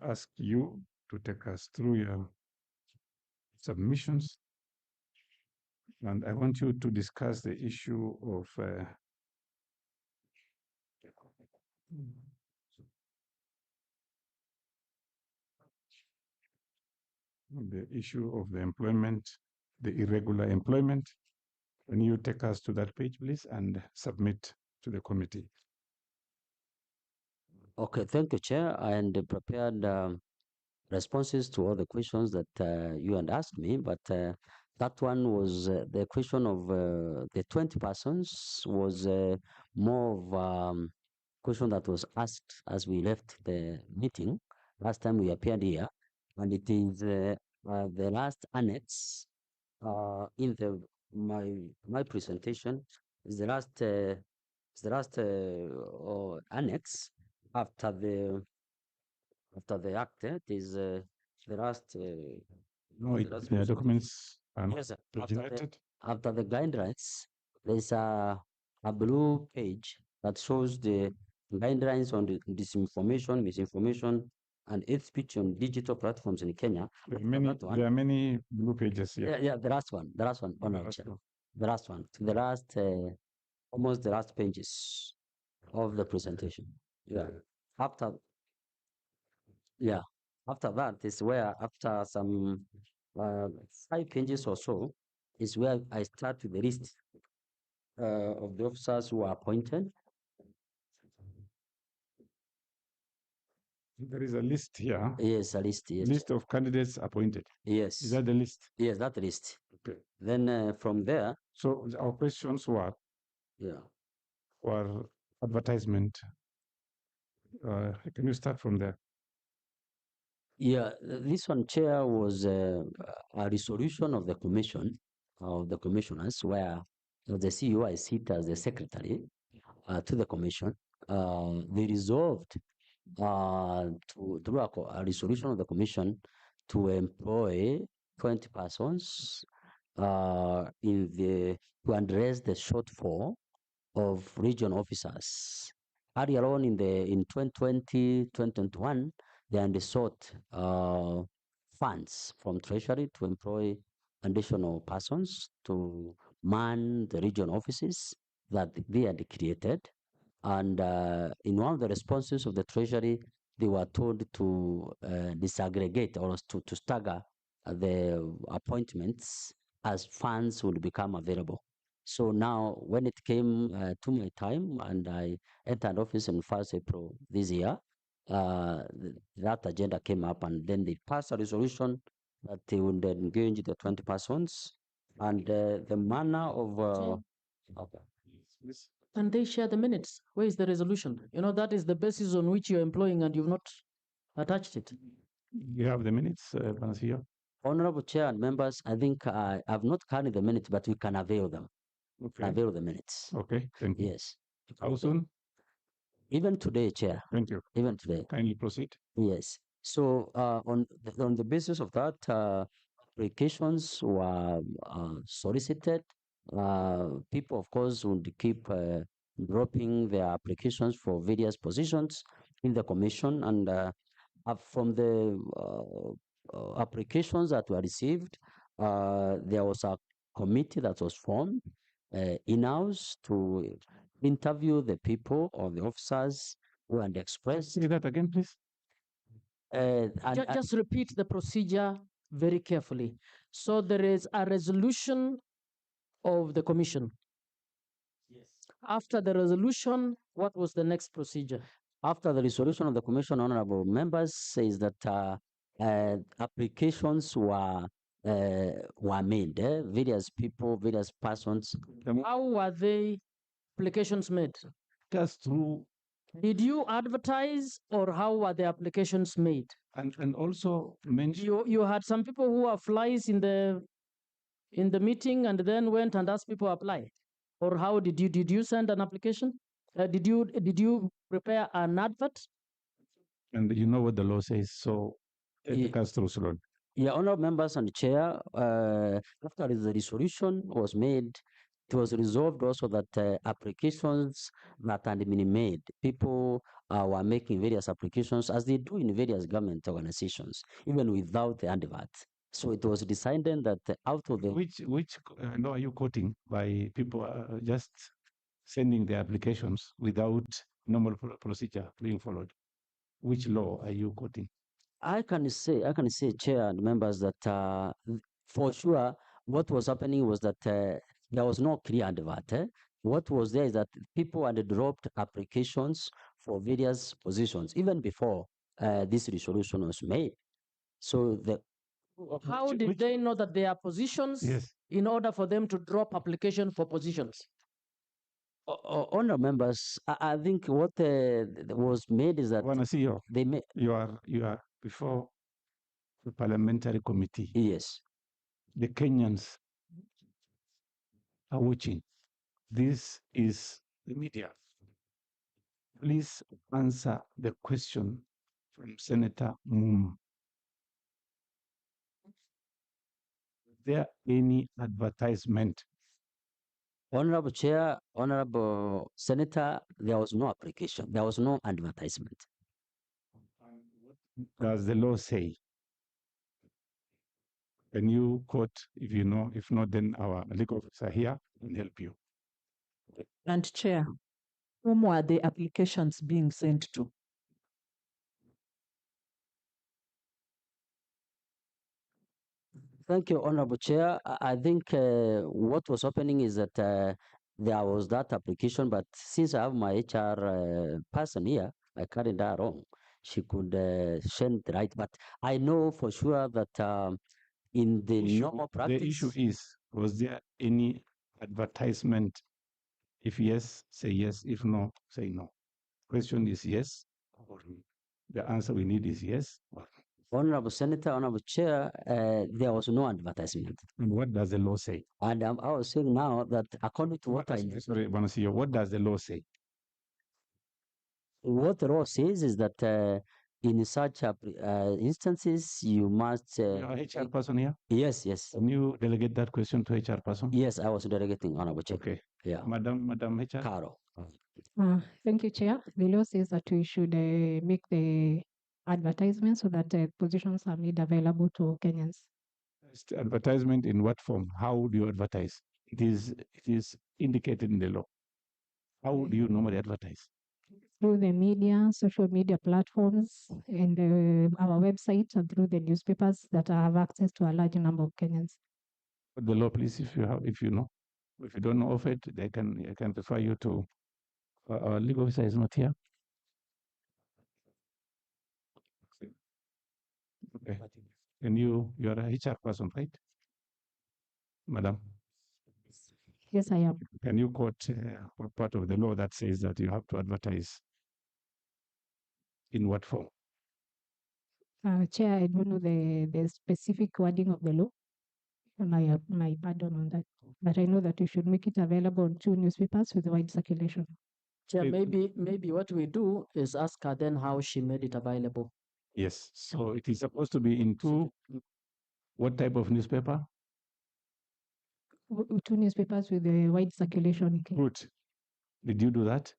ask you to take us through your submissions. And I want you to discuss the issue of the employment, the irregular employment. Can you take us to that page, please, and submit to the committee? Okay, thank you, Chair. And prepared responses to all the questions that you had asked me, but that one was the question of the 20 persons was more of question that was asked as we left the meeting last time we appeared here, and it is the last annex in my presentation is the last annex after the act. It is the last. No, the documents and Yes, sir. originated? After the guidelines, there's a blue page that shows the guidelines on the disinformation, misinformation, and hate speech on digital platforms in Kenya. There are many blue pages here. Yeah, the last one, Honorable Chair. The last one, the last, almost the last pages of the presentation. Yeah. After that is where, after some 5 pages or so, is where I start with the list of the officers who are appointed. There is a list here. Yes, a list. Yes. List of candidates appointed. Yes. Is that the list? Yes, that list. Okay. Then from there. So our questions were. Yeah. Were advertisement. Can you start from there? Yeah, this one, Chair, was a resolution of the commission, of the commissioners, where the CEO, I sit as the secretary to the commission. They resolved to do a resolution of the commission to employ 20 persons to address the shortfall of region officers. Earlier on in 2020, 2021, they undersought funds from Treasury to employ additional persons to man the region offices that they had created. And in one of the responses of the Treasury, they were told to disaggregate or to stagger the appointments as funds would become available. So now, when it came to my time and I entered office on 1st April this year, that agenda came up, and then they passed a resolution that they would engage the 20 persons, and the manner of. Okay. And they share the minutes. Where is the resolution? You know, that is the basis on which you're employing, and you've not attached it. You have the minutes, here. Honorable Chair and members, I think I have not carried the minutes, but we can avail them. Okay. Avail the minutes. Okay, thank you. Yes. How soon? Even today, Chair. Thank you. Even today. Kindly proceed. Yes. So on the basis of that, applications were solicited. People, of course, would keep dropping their applications for various positions in the commission, and from the applications that were received, there was a committee that was formed in-house to interview the people or the officers who had expressed. Say that again, please. Just repeat the procedure very carefully. So there is a resolution of the commission. Yes. After the resolution, what was the next procedure? After the resolution of the commission, honorable members, says that applications were made. Various people, various persons. How were they applications made? Just through. Did you advertise, or how were the applications made? And also mention. You had some people who are flies in the meeting and then went and asked people to apply, or how did you send an application? Did you prepare an advert? And you know what the law says, so take us through, Solon. Yeah, honorable members and chair, after the resolution was made, it was resolved also that applications that had been made, people were making various applications as they do in various government organizations, even without the advert. So it was decided that out of the... Which law are you quoting by people just sending their applications without normal procedure being followed? Which law are you quoting? I can say, Chair and members, that for sure what was happening was that there was no clear advert. What was there is that people had dropped applications for various positions even before this resolution was made. So how did they know that there are positions? Yes. In order for them to drop application for positions? Honourable members, I think what was made is that they made. You are before the parliamentary committee. Yes. The Kenyans are watching. This is the media. Please answer the question from Senator Moon. there any advertisement? Honorable Chair, Honorable Senator, there was no application. There was no advertisement. Does the law say? Can you quote if you know? If not, then our legal officer here can help you. And Chair, whom were the applications being sent to? Thank you, Honorable Chair. I think what was happening is that there was that application, but since I have my HR person here, I carried that wrong. She could send the right, but I know for sure that in the normal practice. The issue is, was there any advertisement? If yes, say yes. If no, say no. Question is yes or no. The answer we need is yes. Honorable Senator, Honorable Chair, there was no advertisement. And what does the law say? And I was saying now that according to what I... Sorry, Bonasio, what does the law say? What the law says is that in such instances, you must... You're a HR person here? Yes, yes. Can you delegate that question to HR person? Yes, I was delegating, Honorable Chair. Okay. Yeah. Madam HR? Caro. Thank you, Chair. The law says that we should make the advertisement so that positions are made available to Kenyans. Advertisement in what form? How do you advertise? It is indicated in the law. How do you normally advertise? Through the media, social media platforms, and our website, and through the newspapers that have access to a large number of Kenyans. But the law, please, if you know. If you don't know of it, I can refer you to our legal officer is not here. Okay. And you are a HR person, right? Madam? Yes, I am. Can you quote what part of the law that says that you have to advertise? In what form? Chair, I don't know the specific wording of the law. My pardon on that. But I know that you should make it available on 2 newspapers with wide circulation. Chair, maybe what we do is ask her then how she made it available. Yes. So it is supposed to be in 2. What type of newspaper? 2 newspapers with a wide circulation. Good. Did you do that?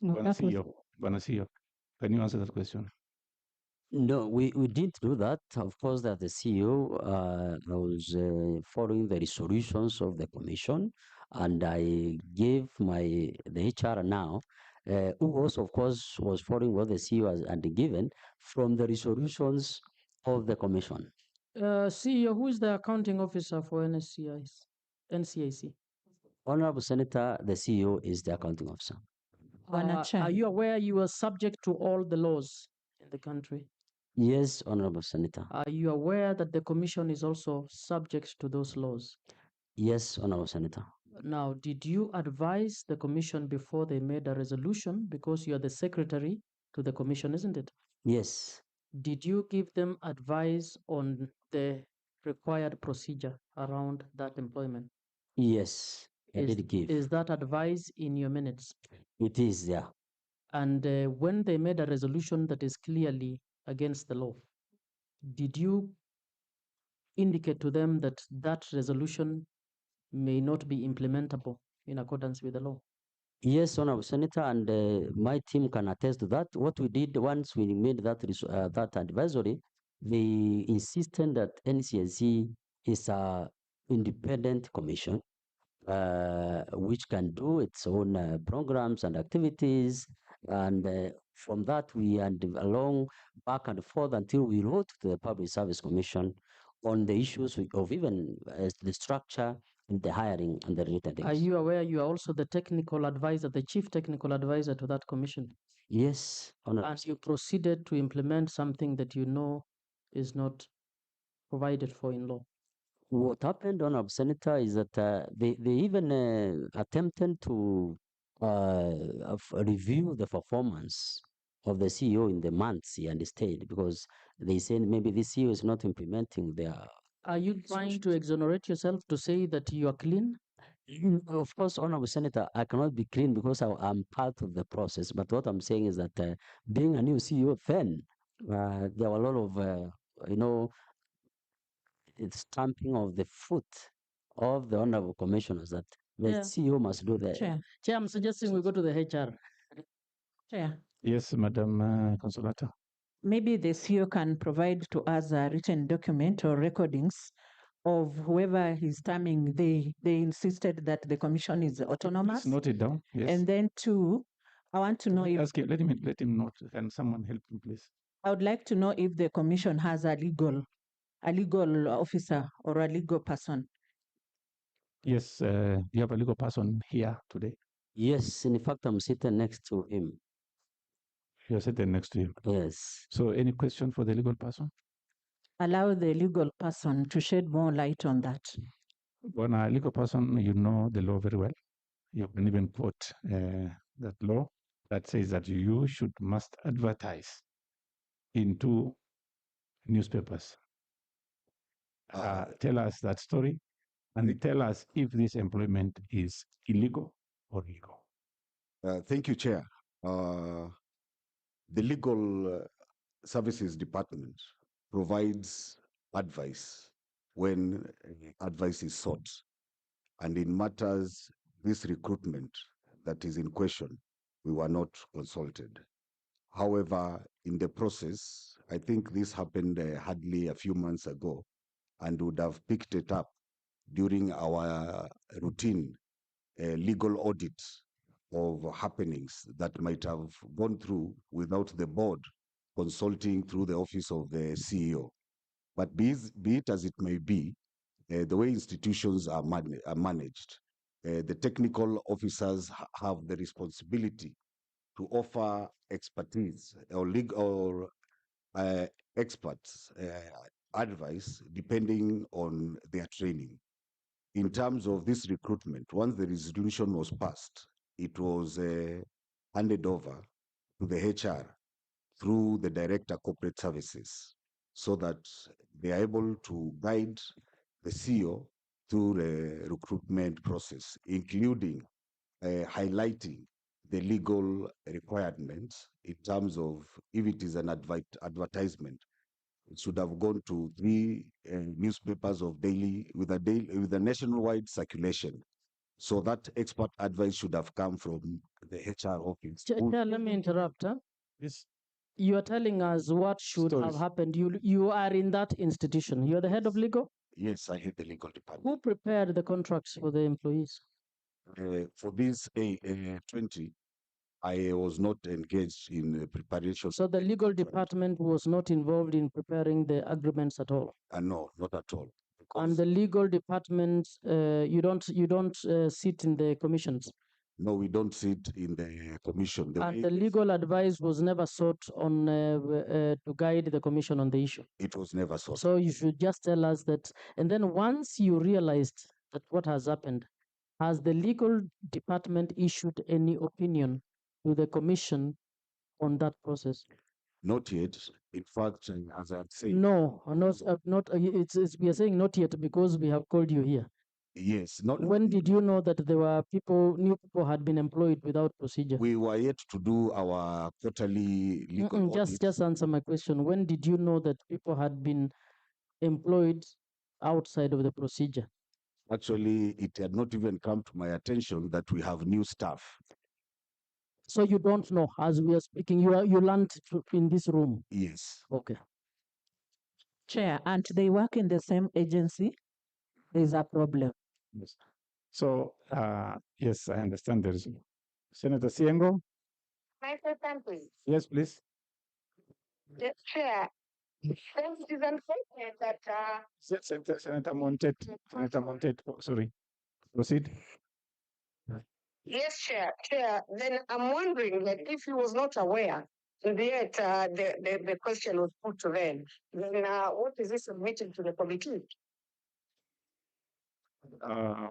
No, that was... Bonasio, can you answer that question? No, we didn't do that. Of course, that the CEO was following the resolutions of the commission, and I gave the HR now, who also, of course, was following what the CEO had given from the resolutions of the commission. CEO, who is the accounting officer for NCIC? Honorable Senator, the CEO is the accounting officer. Are you aware you are subject to all the laws in the country? Yes, Honorable Senator. Are you aware that the commission is also subject to those laws? Yes, Honorable Senator. Now, did you advise the commission before they made a resolution? Because you are the secretary to the commission, isn't it? Yes. Did you give them advice on the required procedure around that employment? Yes, I did give. Is that advice in your minutes? It is, yeah. And when they made a resolution that is clearly against the law, did you indicate to them that that resolution may not be implementable in accordance with the law? Yes, Honorable Senator, and my team can attest to that. What we did once we made that advisory, they insisted that NCIC is an independent commission which can do its own programs and activities. And from that, we had along back and forth until we wrote to the Public Service Commission on the issues of even the structure and the hiring and the related things. Are you aware you are also the technical advisor, the chief technical advisor to that commission? Yes, Honorable. And you proceeded to implement something that you know is not provided for in law. What happened, Honorable Senator, is that they even attempted to review the performance of the CEO in the months he had stayed, because they said maybe the CEO is not implementing their... Are you trying to exonerate yourself to say that you are clean? Of course, Honorable Senator, I cannot be clean because I'm part of the process. But what I'm saying is that being a new CEO then, there were a lot of, stamping of the foot of the honorable commissioners that the Yeah. CEO must do that. Chair, I'm suggesting we go to the HR. Chair, Yes, Madam Consolata. maybe the CEO can provide to us a written document or recordings of whoever is terming. They insisted that the commission is autonomous. Please note it down. Yes. And then two, I want to know if Let him note. Can someone help him, please? I would like to know if the commission has a legal officer or a legal person. Yes, you have a legal person here today. Yes, in fact, I'm sitting next to him. You're sitting next to him. Yes. So, any question for the legal person? Allow the legal person to shed more light on that. When a legal person, you know the law very well. You can even quote that law that says that you must advertise in 2 newspapers. Tell us that story and tell us if this employment is illegal or legal. Thank you, Chair. The Legal Services Department provides advice when advice is sought. And in matters, this recruitment that is in question, we were not consulted. However, in the process, I think this happened hardly a few months ago and would have picked it up during our routine legal audit of happenings that might have gone through without the board consulting through the office of the CEO. But be it as it may be, the way institutions are managed, the technical officers have the responsibility to offer expertise or legal experts advice depending on their training. In terms of this recruitment, once the resolution was passed, it was handed over to the HR through the Director Corporate Services so that they are able to guide the CEO through the recruitment process, including highlighting the legal requirements in terms of if it is an advertisement, it should have gone to 3 newspapers of daily with a nationwide circulation. So that expert advice should have come from the HR office. Chair, let me interrupt. Huh? Yes. You are telling us what should have happened. You are in that institution. You are the head of legal? Yes, I head the legal department. Who prepared the contracts for the employees? For this 20, I was not engaged in preparation. So the legal department was not involved in preparing the agreements at all? No, not at all. And the legal department, you don't sit in the commissions? No, we don't sit in the commission. And the legal advice was never sought on to guide the commission on the issue? It was never sought. So you should just tell us that. And then once you realized that what has happened, has the legal department issued any opinion to the commission on that process? Not yet. In fact, as I said. No, not. It's we are saying not yet because we have called you here. Yes. Not. When did you know that there were new people had been employed without procedure? We were yet to do our quarterly legal audit. Just answer my question. When did you know that people had been employed outside of the procedure? Actually, it had not even come to my attention that we have new staff. So you don't know as we are speaking. You learned in this room. Yes. Okay. Chair, and they work in the same agency. There's a problem. Yes. So, yes, I understand there is. Senator Siengo? My question, please. Yes, please. The Chair, since it is unfortunate that Senator Montet. Senator Montet, sorry. Proceed. yes, Chair. Then I'm wondering that if he was not aware, and yet the question was put to them, then what is he submitting to the committee? On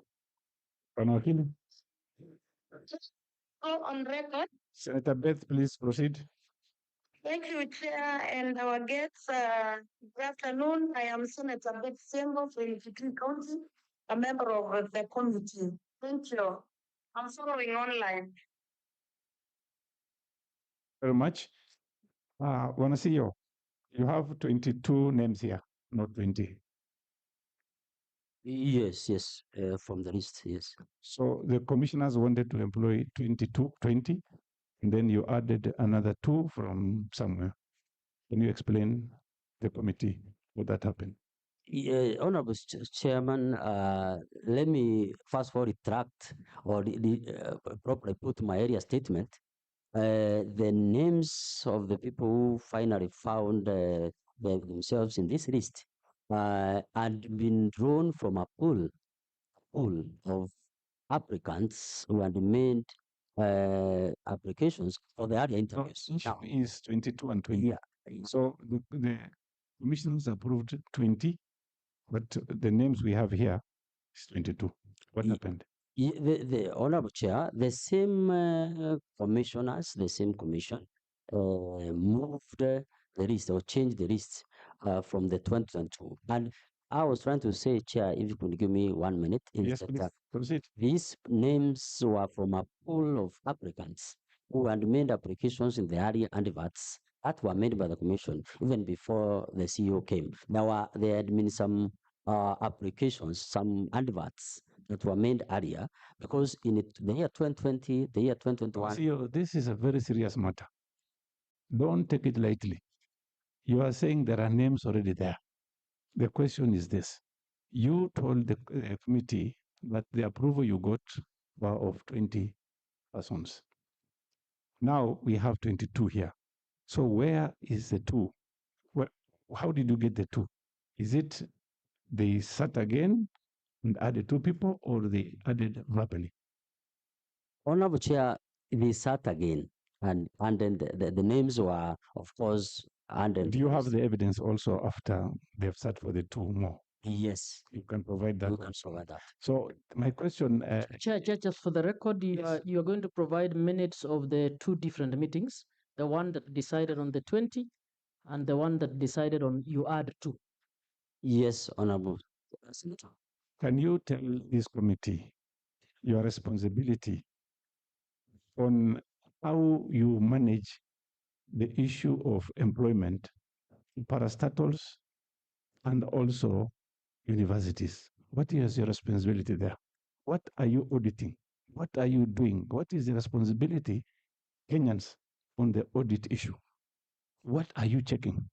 record. Senator Beth, please proceed. Thank you, Chair, and our guests. Good afternoon. I am Senator Beth Siengo from Kitui County, a member of the committee. Thank you. I'm following online. Very much. Want to see you? You have 22 names here, not 20. Yes, yes, from the list, yes. So the commissioners wanted to employ 20, and then you added another 2 from somewhere. Can you explain the committee what that happened? Yeah, Honorable Chairman, let me first of all retract or properly put my area statement. The names of the people who finally found themselves in this list had been drawn from a pool of applicants who had made applications for the area interviews. Now, is 22 and 20. Yeah. So the commissioners approved 20, but the names we have here is 22. What happened? The Honorable Chair, the same commissioners, the same commission moved the list or changed the list from the 2022. And I was trying to say, Chair, if you could give me 1 minute. Yes, please. Proceed. These names were from a pool of applicants who had made applications in the area and adverts that were made by the commission even before the CEO came. There had been some applications, some adverts that were made earlier because in the year 2020, the year 2021. CEO, this is a very serious matter. Don't take it lightly. You are saying there are names already there. The question is this. You told the committee that the approval you got were of 20 persons. Now we have 22 here. So where is the 2? How did you get the 2? Is it they sat again and added 2 people, or they added rapidly? Honorable Chair, they sat again, and then the names were, of course, under. Do you have the evidence also after they've sat for the 2 more? Yes. You can provide that. You can provide that. So my question... Chair, just for the record, you are going to provide minutes of the 2 different meetings, the one that decided on the 20 and the one that decided on you add 2. Yes, Honorable Senator. Can you tell this committee your responsibility on how you manage the issue of employment, parastatals, and also universities? What is your responsibility there? What are you auditing? What are you doing? What is the responsibility, Kenyans, on the audit issue? What are you checking?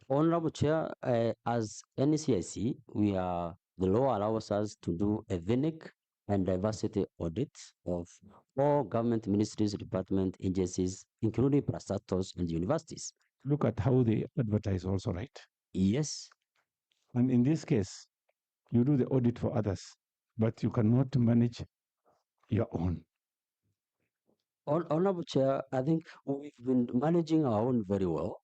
Honorable Chair, as NCIC, the law allows us to do a ethnic and diversity audit of all government ministries, departments, agencies, including parastatals and universities. Look at how they advertise also, right? Yes. And in this case, you do the audit for others, but you cannot manage your own. Honorable Chair, I think we've been managing our own very well.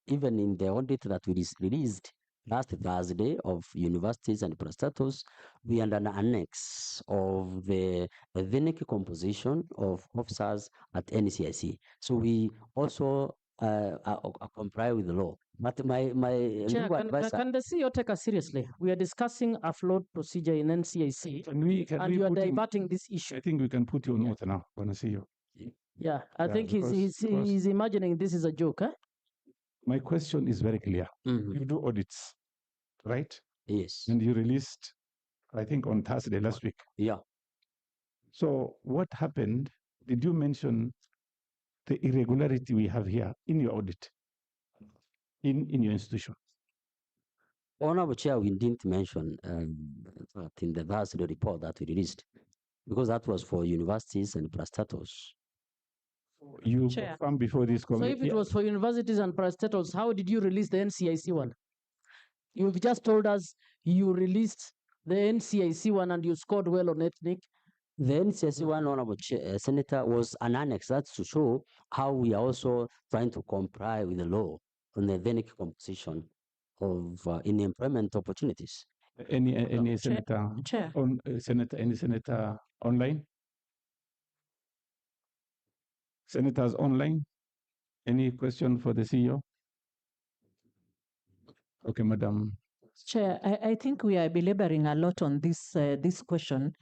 Even in the audit that we released last Thursday of universities and parastatals, we had an annex of the ethnic composition of officers at NCIC. So we also comply with the law. But my Chair, legal advisor... can the CEO take us seriously? We are discussing a flawed procedure in NCIC, and you are diverting this issue. I think we can put you on oath now, when I see you. Yeah, I think he's imagining this is a joke, huh? My question is very clear. You do audits, right? Yes. And you released, I think, on Thursday last week. Yeah. So what happened? Did you mention the irregularity we have here in your audit, in your institution? Honorable Chair, we didn't mention that in the Thursday report that we released, because that was for universities and parastatals. You confirmed before this committee. So if it was for universities and parastatals, how did you release the NCIC one? You've just told us you released the NCIC one and you scored well on ethnic. The NCIC one, Honorable Senator, was an annex. That's to show how we are also trying to comply with the law on the ethnic composition of in employment opportunities. Any senator on any senator online? Senators online? Any question for the CEO? Okay, Madam. Chair, I think we are belaboring a lot on this question.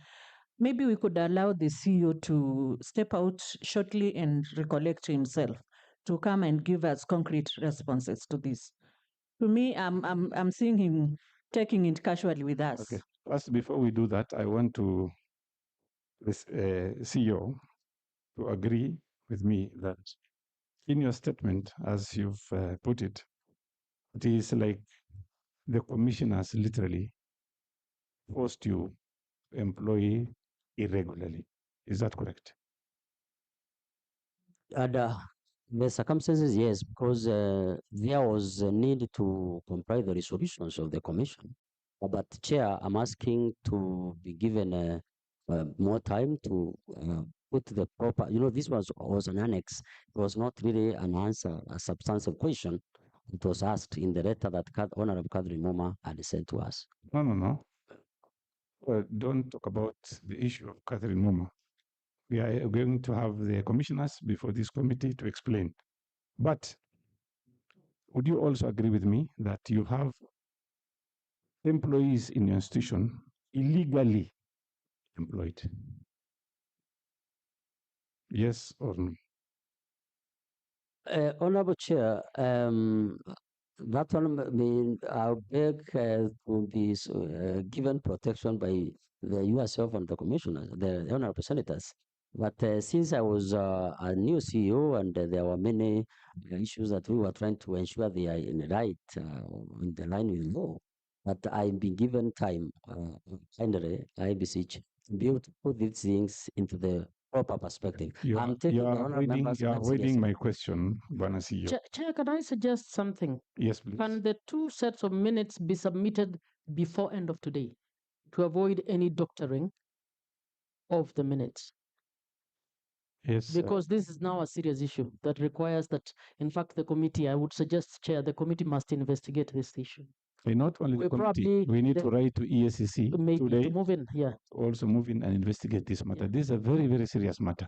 Maybe we could allow the CEO to step out shortly and recollect himself to come and give us concrete responses to this. To me, I'm seeing him taking it casually with us. Okay. First, before we do that, I want to this CEO to agree with me that in your statement, as you've put it, it is like the commissioners literally forced you to employ irregularly. Is that correct? And the circumstances, yes, because there was a need to comply the resolutions of the commission. But Chair, I'm asking to be given more time to put the proper, this was an annex. It was not really an answer, a substantive question. It was asked in the letter that Honorable Kadri Moma had sent to us. No. Well, don't talk about the issue of Catherine Moma. We are going to have the commissioners before this committee to explain. But would you also agree with me that you have employees in your institution illegally employed? Yes or no? Honorable Chair, that one I beg to be given protection by yourself and the commissioners, the honorable senators. But since I was a new CEO and there were many issues that we were trying to ensure they are in the line with law, but I've been given time, kindly, I beseech, to be able to put these things into the proper perspective. I'm taking You the are honorable members avoiding my question, Bwana CEO. Chair, can I suggest something? Yes, please. Can the 2 sets of minutes be submitted before end of today to avoid any doctoring of the minutes? Yes. Because this is now a serious issue that requires that, in fact, the committee, I would suggest, Chair, the committee must investigate this issue. Not only the committee, we need to write to EACC today to move in, also move in and investigate this matter. This is a very, very serious matter.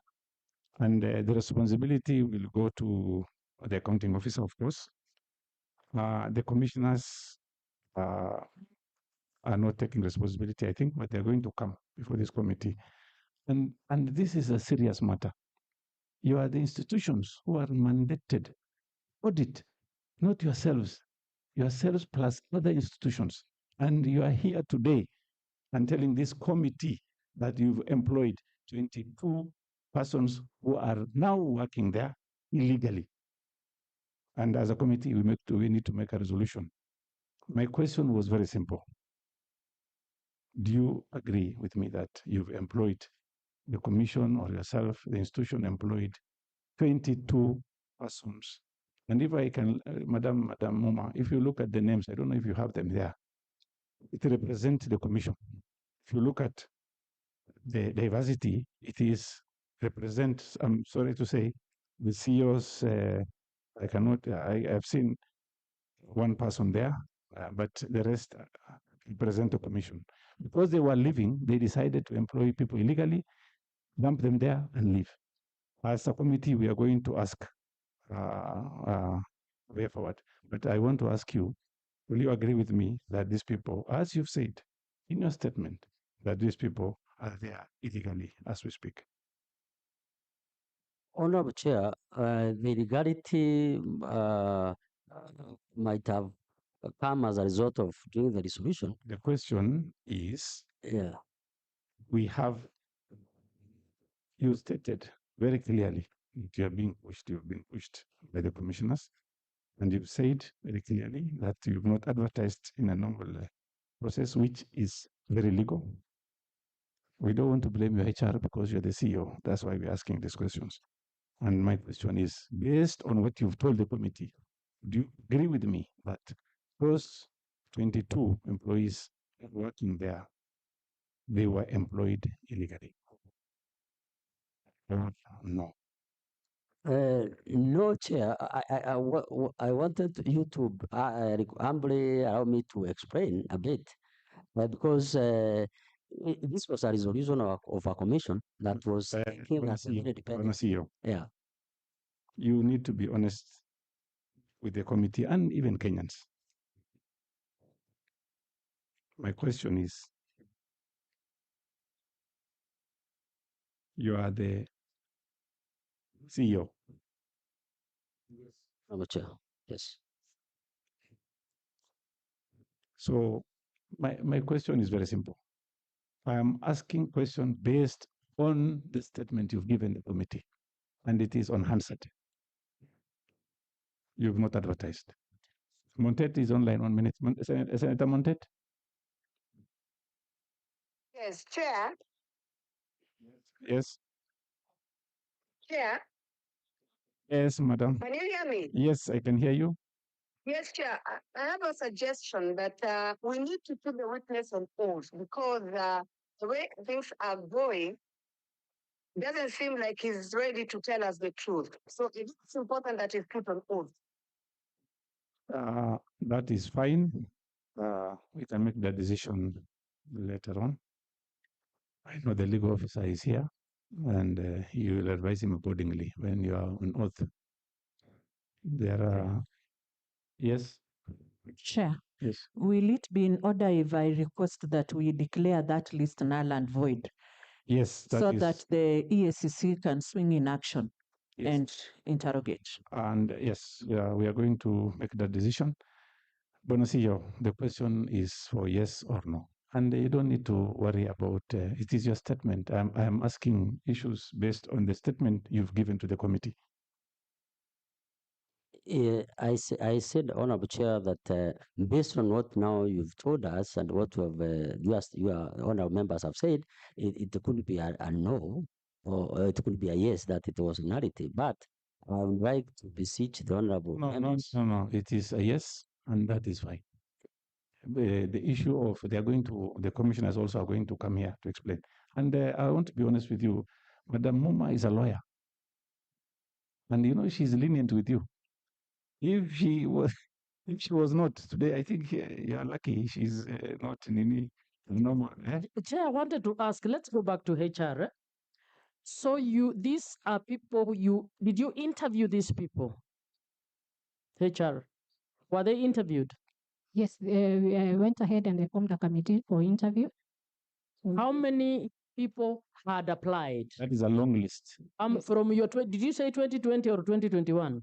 And the responsibility will go to the accounting officer, of course. The commissioners are not taking responsibility, I think, but they're going to come before this committee. And this is a serious matter. You are the institutions who are mandated audit, not yourselves plus other institutions. And you are here today and telling this committee that you've employed 22 persons who are now working there illegally. And as a committee, we need to make a resolution. My question was very simple. Do you agree with me that you've employed, the commission or yourself, the institution employed 22 persons? And if I can, Madam Moma, if you look at the names, I don't know if you have them there, it represents the commission. If you look at the diversity, represents, I'm sorry to say, the CEOs, I have seen one person there, but the rest represent the commission. Because they were leaving, they decided to employ people illegally, dump them there and leave. As a committee, we are going to ask way forward. But I want to ask you, will you agree with me that these people, as you've said in your statement, that these people are there illegally as we speak? Honorable Chair, the illegality might have come as a result of doing the resolution. The question is, we have, you stated very clearly that you've been pushed by the commissioners, and you've said very clearly that you've not advertised in a normal process, which is very legal. We don't want to blame your HR because you're the CEO. That's why we're asking these questions. And my question is, based on what you've told the committee, do you agree with me that those 22 employees working there, they were employed illegally? No. No, Chair. I wanted you to humbly allow me to explain a bit, because this was a resolution of a commission that was taking as a very dependent. CEO. Yeah. You need to be honest with the committee and even Kenyans. My question is, you are the CEO. Yes. Chair. Yes. So my question is very simple. I am asking question based on the statement you've given the committee, and it is unanswered. You've not advertised. Montet is online 1 minute. Senator Montet? Yes, Chair. Yes. Chair, Yes, madam. can you hear me? Yes, I can hear you. Yes, Chair. I have a suggestion that we need to put the witness on oath because the way things are going, it doesn't seem like he's ready to tell us the truth. So it's important that he's put on oath. That is fine. We can make the decision later on. I know the legal officer is here, and you will advise him accordingly when you are on oath. There are, yes. Chair, Yes. will it be in order if I request that we declare that list null and void? Yes, that so is- that the EACC can swing in action Yes. and interrogate. And yes, we are going to make that decision. Bonasillo, the question is for yes or no. And you don't need to worry about it is your statement. I'm asking issues based on the statement you've given to the committee. I said, Honorable Chair, that based on what now you've told us and what you have, your honorable members have said, it could be a no, or it could be a yes, that it was a narrative. But I would like to beseech the honorable members. No. It is a yes, and that is fine. The issue of the commissioners also are going to come here to explain. And I want to be honest with you, Madam Muma is a lawyer. And you know, she's lenient with you. If she was not today, I think you are lucky she's not in any normal. Chair, I wanted to ask, let's go back to HR. So these are people did you interview these people? HR, were they interviewed? Yes, I went ahead and they formed a committee for interview. How many people had applied? That is a long list. From your, did you say 2020 or 2021?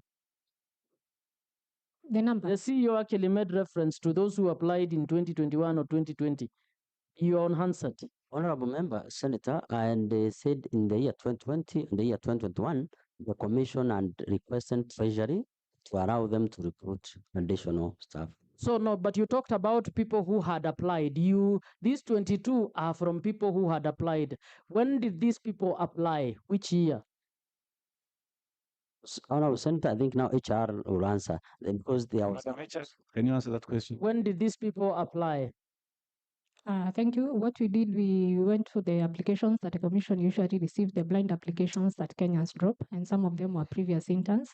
The number. The CEO actually made reference to those who applied in 2021 or 2020. You are unanswered. Honorable Member, Senator, and they said in the year 2020 and the year 2021, the Commission and requested Treasury to allow them to recruit additional staff. So no, but you talked about people who had applied. These 22 are from people who had applied. When did these people apply? Which year? Honorable Senator, I think now HR will answer because they are. Madam HR, can you answer that question? When did these people apply? Thank you. What we did, we went to the applications that the commission usually receives, the blind applications that Kenyans drop, and some of them were previous interns.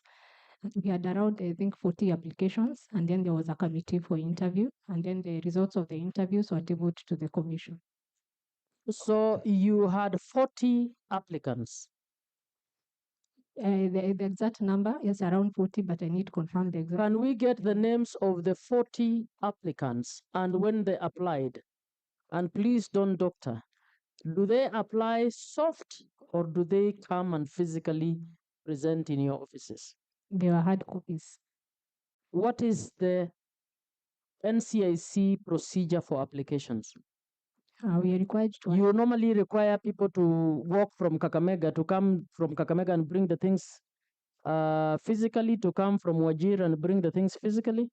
We had around, I think, 40 applications, and then there was a committee for interview, and then the results of the interviews were tabled to the commission. So you had 40 applicants. The exact number is around 40, but I need to confirm the exact. Can we get the names of the 40 applicants and when they applied? And please don't doctor. Do they apply soft or do they come and physically present in your offices? They were hard copies. What is the NCIC procedure for applications? We are required to. You normally require people to walk from Kakamega, to come from Kakamega and bring the things physically, to come from Wajir and bring the things physically?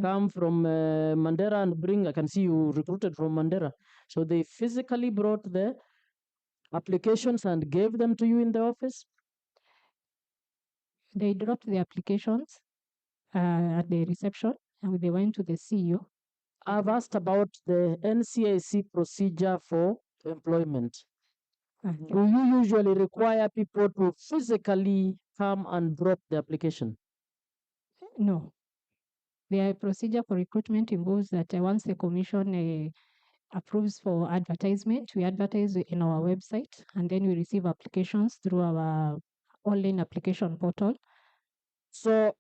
Come from Mandera and bring, I can see you recruited from Mandera. So they physically brought the applications and gave them to you in the office? They dropped the applications at the reception and they went to the CEO. I've asked about the NCIC procedure for employment. Do you usually require people to physically come and drop the application? No. The procedure for recruitment involves that once the commission approves for advertisement, we advertise in our website and then we receive applications through our online application portal. So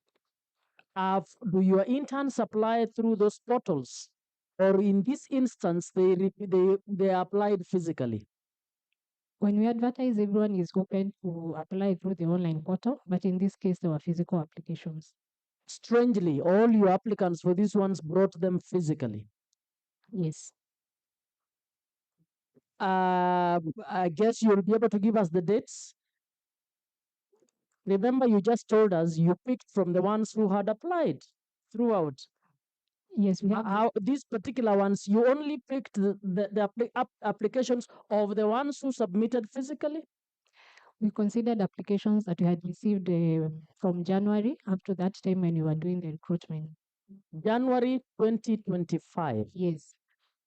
do your interns apply through those portals? Or in this instance, they applied physically? When we advertise, everyone is open to apply through the online portal, but in this case, there were physical applications. Strangely, all your applicants for these ones brought them physically. Yes. I guess you'll be able to give us the dates. Remember, you just told us you picked from the ones who had applied throughout. Yes, we have. How these particular ones, you only picked the applications of the ones who submitted physically? We considered applications that we had received from January up to that time when we were doing the recruitment. January 2025. Yes.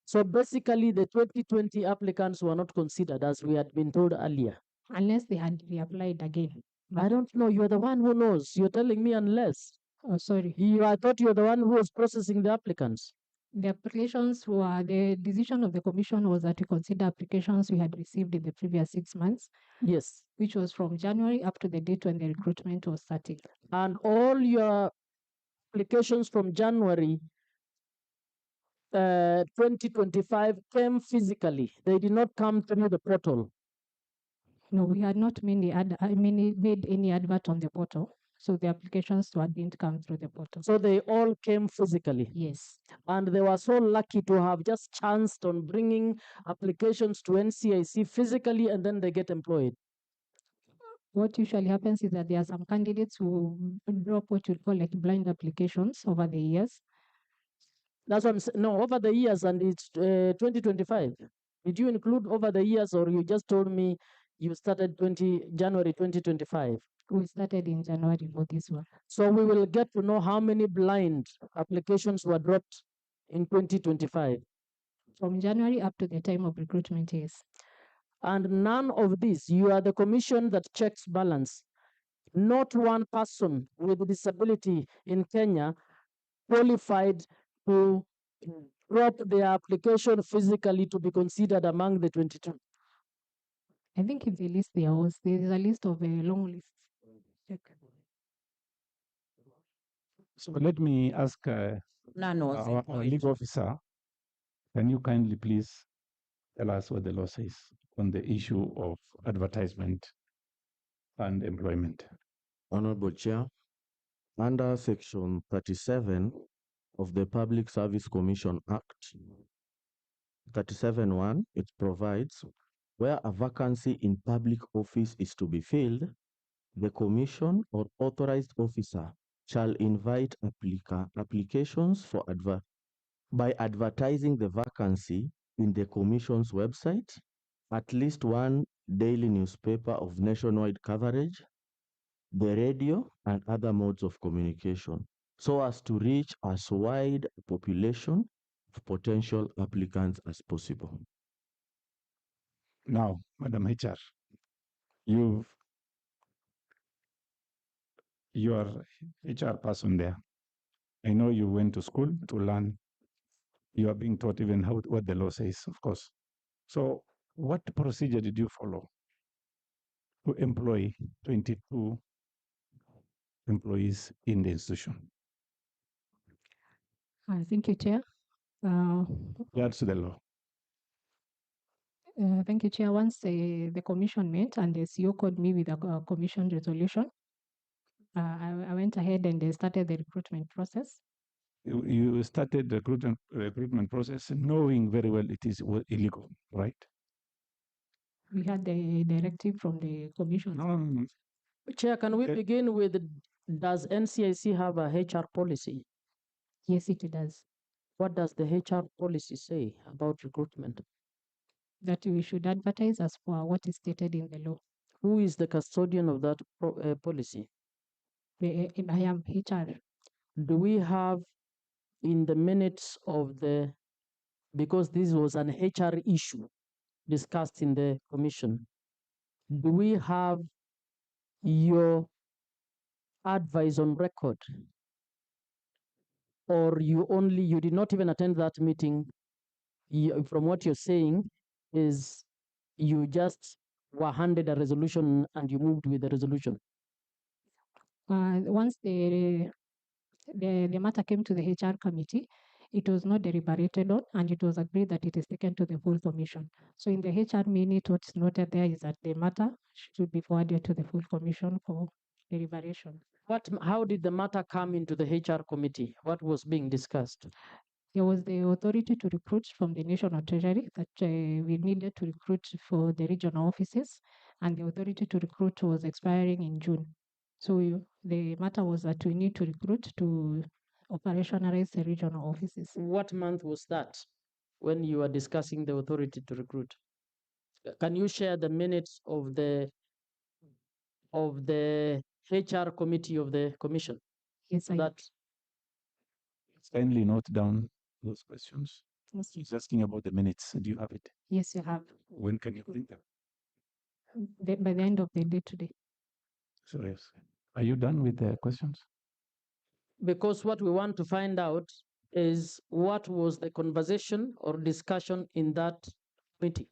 So basically, the 2020 applicants were not considered as we had been told earlier. Unless they had reapplied again. I don't know. You're the one who knows. You're telling me unless. Oh, sorry. I thought you're the one who was processing the applicants. The applications were, the decision of the commission was that we consider applications we had received in the previous 6 months. Yes. Which was from January up to the date when the recruitment was starting. And all your applications from January 2025 came physically. They did not come through the portal. No, we had not made any advert on the portal. So the applications didn't come through the portal. So they all came physically. Yes. And they were so lucky to have just chanced on bringing applications to NCIC physically, and then they get employed. What usually happens is that there are some candidates who drop what you call like blind applications over the years. That's what I'm saying. No, over the years, and it's 2025. Did you include over the years, or you just told me you started January 2025? We started in January for this one. So we will get to know how many blind applications were dropped in 2025. From January up to the time of recruitment, yes. And none of these, you are the commission that checks balance. Not one person with a disability in Kenya qualified to drop their application physically to be considered among the 22. I think in the list there is a list of a long list. Check. So let me ask our legal officer, can you kindly please tell us what the law says on the issue of advertisement and employment? Honorable Chair, under Section 37 of the Public Service Commission Act, 37(1), it provides where a vacancy in public office is to be filled, the commission or authorized officer shall invite applications for by advertising the vacancy in the commission's website, at least one daily newspaper of nationwide coverage, the radio, and other modes of communication, so as to reach as wide a population of potential applicants as possible. Now, Madam HR, you are HR person there. I know you went to school to learn. You are being taught even what the law says, of course. So what procedure did you follow to employ 22 employees in the institution? Thank you, Chair. That's the law. Thank you, Chair. Once the commission met and the CEO called me with a commission resolution, I went ahead and started the recruitment process. You started the recruitment process knowing very well it is illegal, right? We had the directive from the commission. No. Chair, can we begin with, does NCIC have a HR policy? Yes, it does. What does the HR policy say about recruitment? That we should advertise as per what is stated in the law. Who is the custodian of that policy? I am HR. Do we have in the minutes of because this was an HR issue discussed in the commission, do we have your advice on record? Or you did not even attend that meeting? From what you're saying is you just were handed a resolution and you moved with the resolution. Once the matter came to the HR committee, it was not deliberated on, and it was agreed that it is taken to the full commission. So in the HR minute, what's noted there is that the matter should be forwarded to the full commission for deliberation. How did the matter come into the HR committee? What was being discussed? There was the authority to recruit from the National Treasury that we needed to recruit for the regional offices, and the authority to recruit was expiring in June. So the matter was that we need to recruit to operationalize the regional offices. What month was that when you were discussing the authority to recruit? Can you share the minutes of the HR committee of the commission? Yes, I that Kindly note down those questions. Yes. He's asking about the minutes. Do you have it? Yes, you have. When can you bring them? By the end of the day today. So yes. Are you done with the questions? because what we want to find out is what was the conversation or discussion in that committee.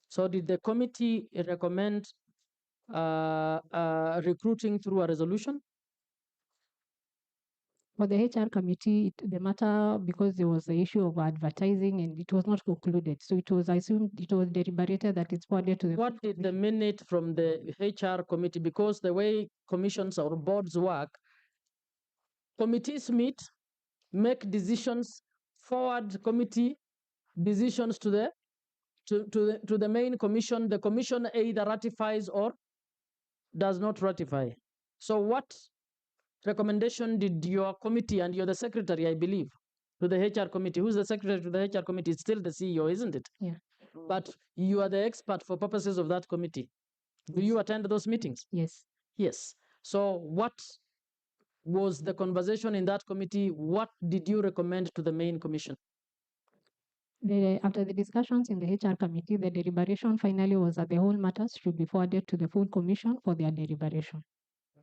So did the committee recommend recruiting through a resolution? For the HR committee, the matter, because there was the issue of advertising and it was not concluded. So it was, I assumed it was deliberated that it's forwarded to the. What did the minute from the HR committee, because the way commissions or boards work, committees meet, make decisions, forward committee decisions to the main commission. The commission either ratifies or does not ratify. So what recommendation did your committee, and you're the secretary, I believe, to the HR committee? Who's the secretary to the HR committee? It's still the CEO, isn't it? Yeah. But you are the expert for purposes of that committee. Do you attend those meetings? Yes. Yes. So what was the conversation in that committee? What did you recommend to the main commission? After the discussions in the HR committee, the deliberation finally was that the whole matters should be forwarded to the full commission for their deliberation.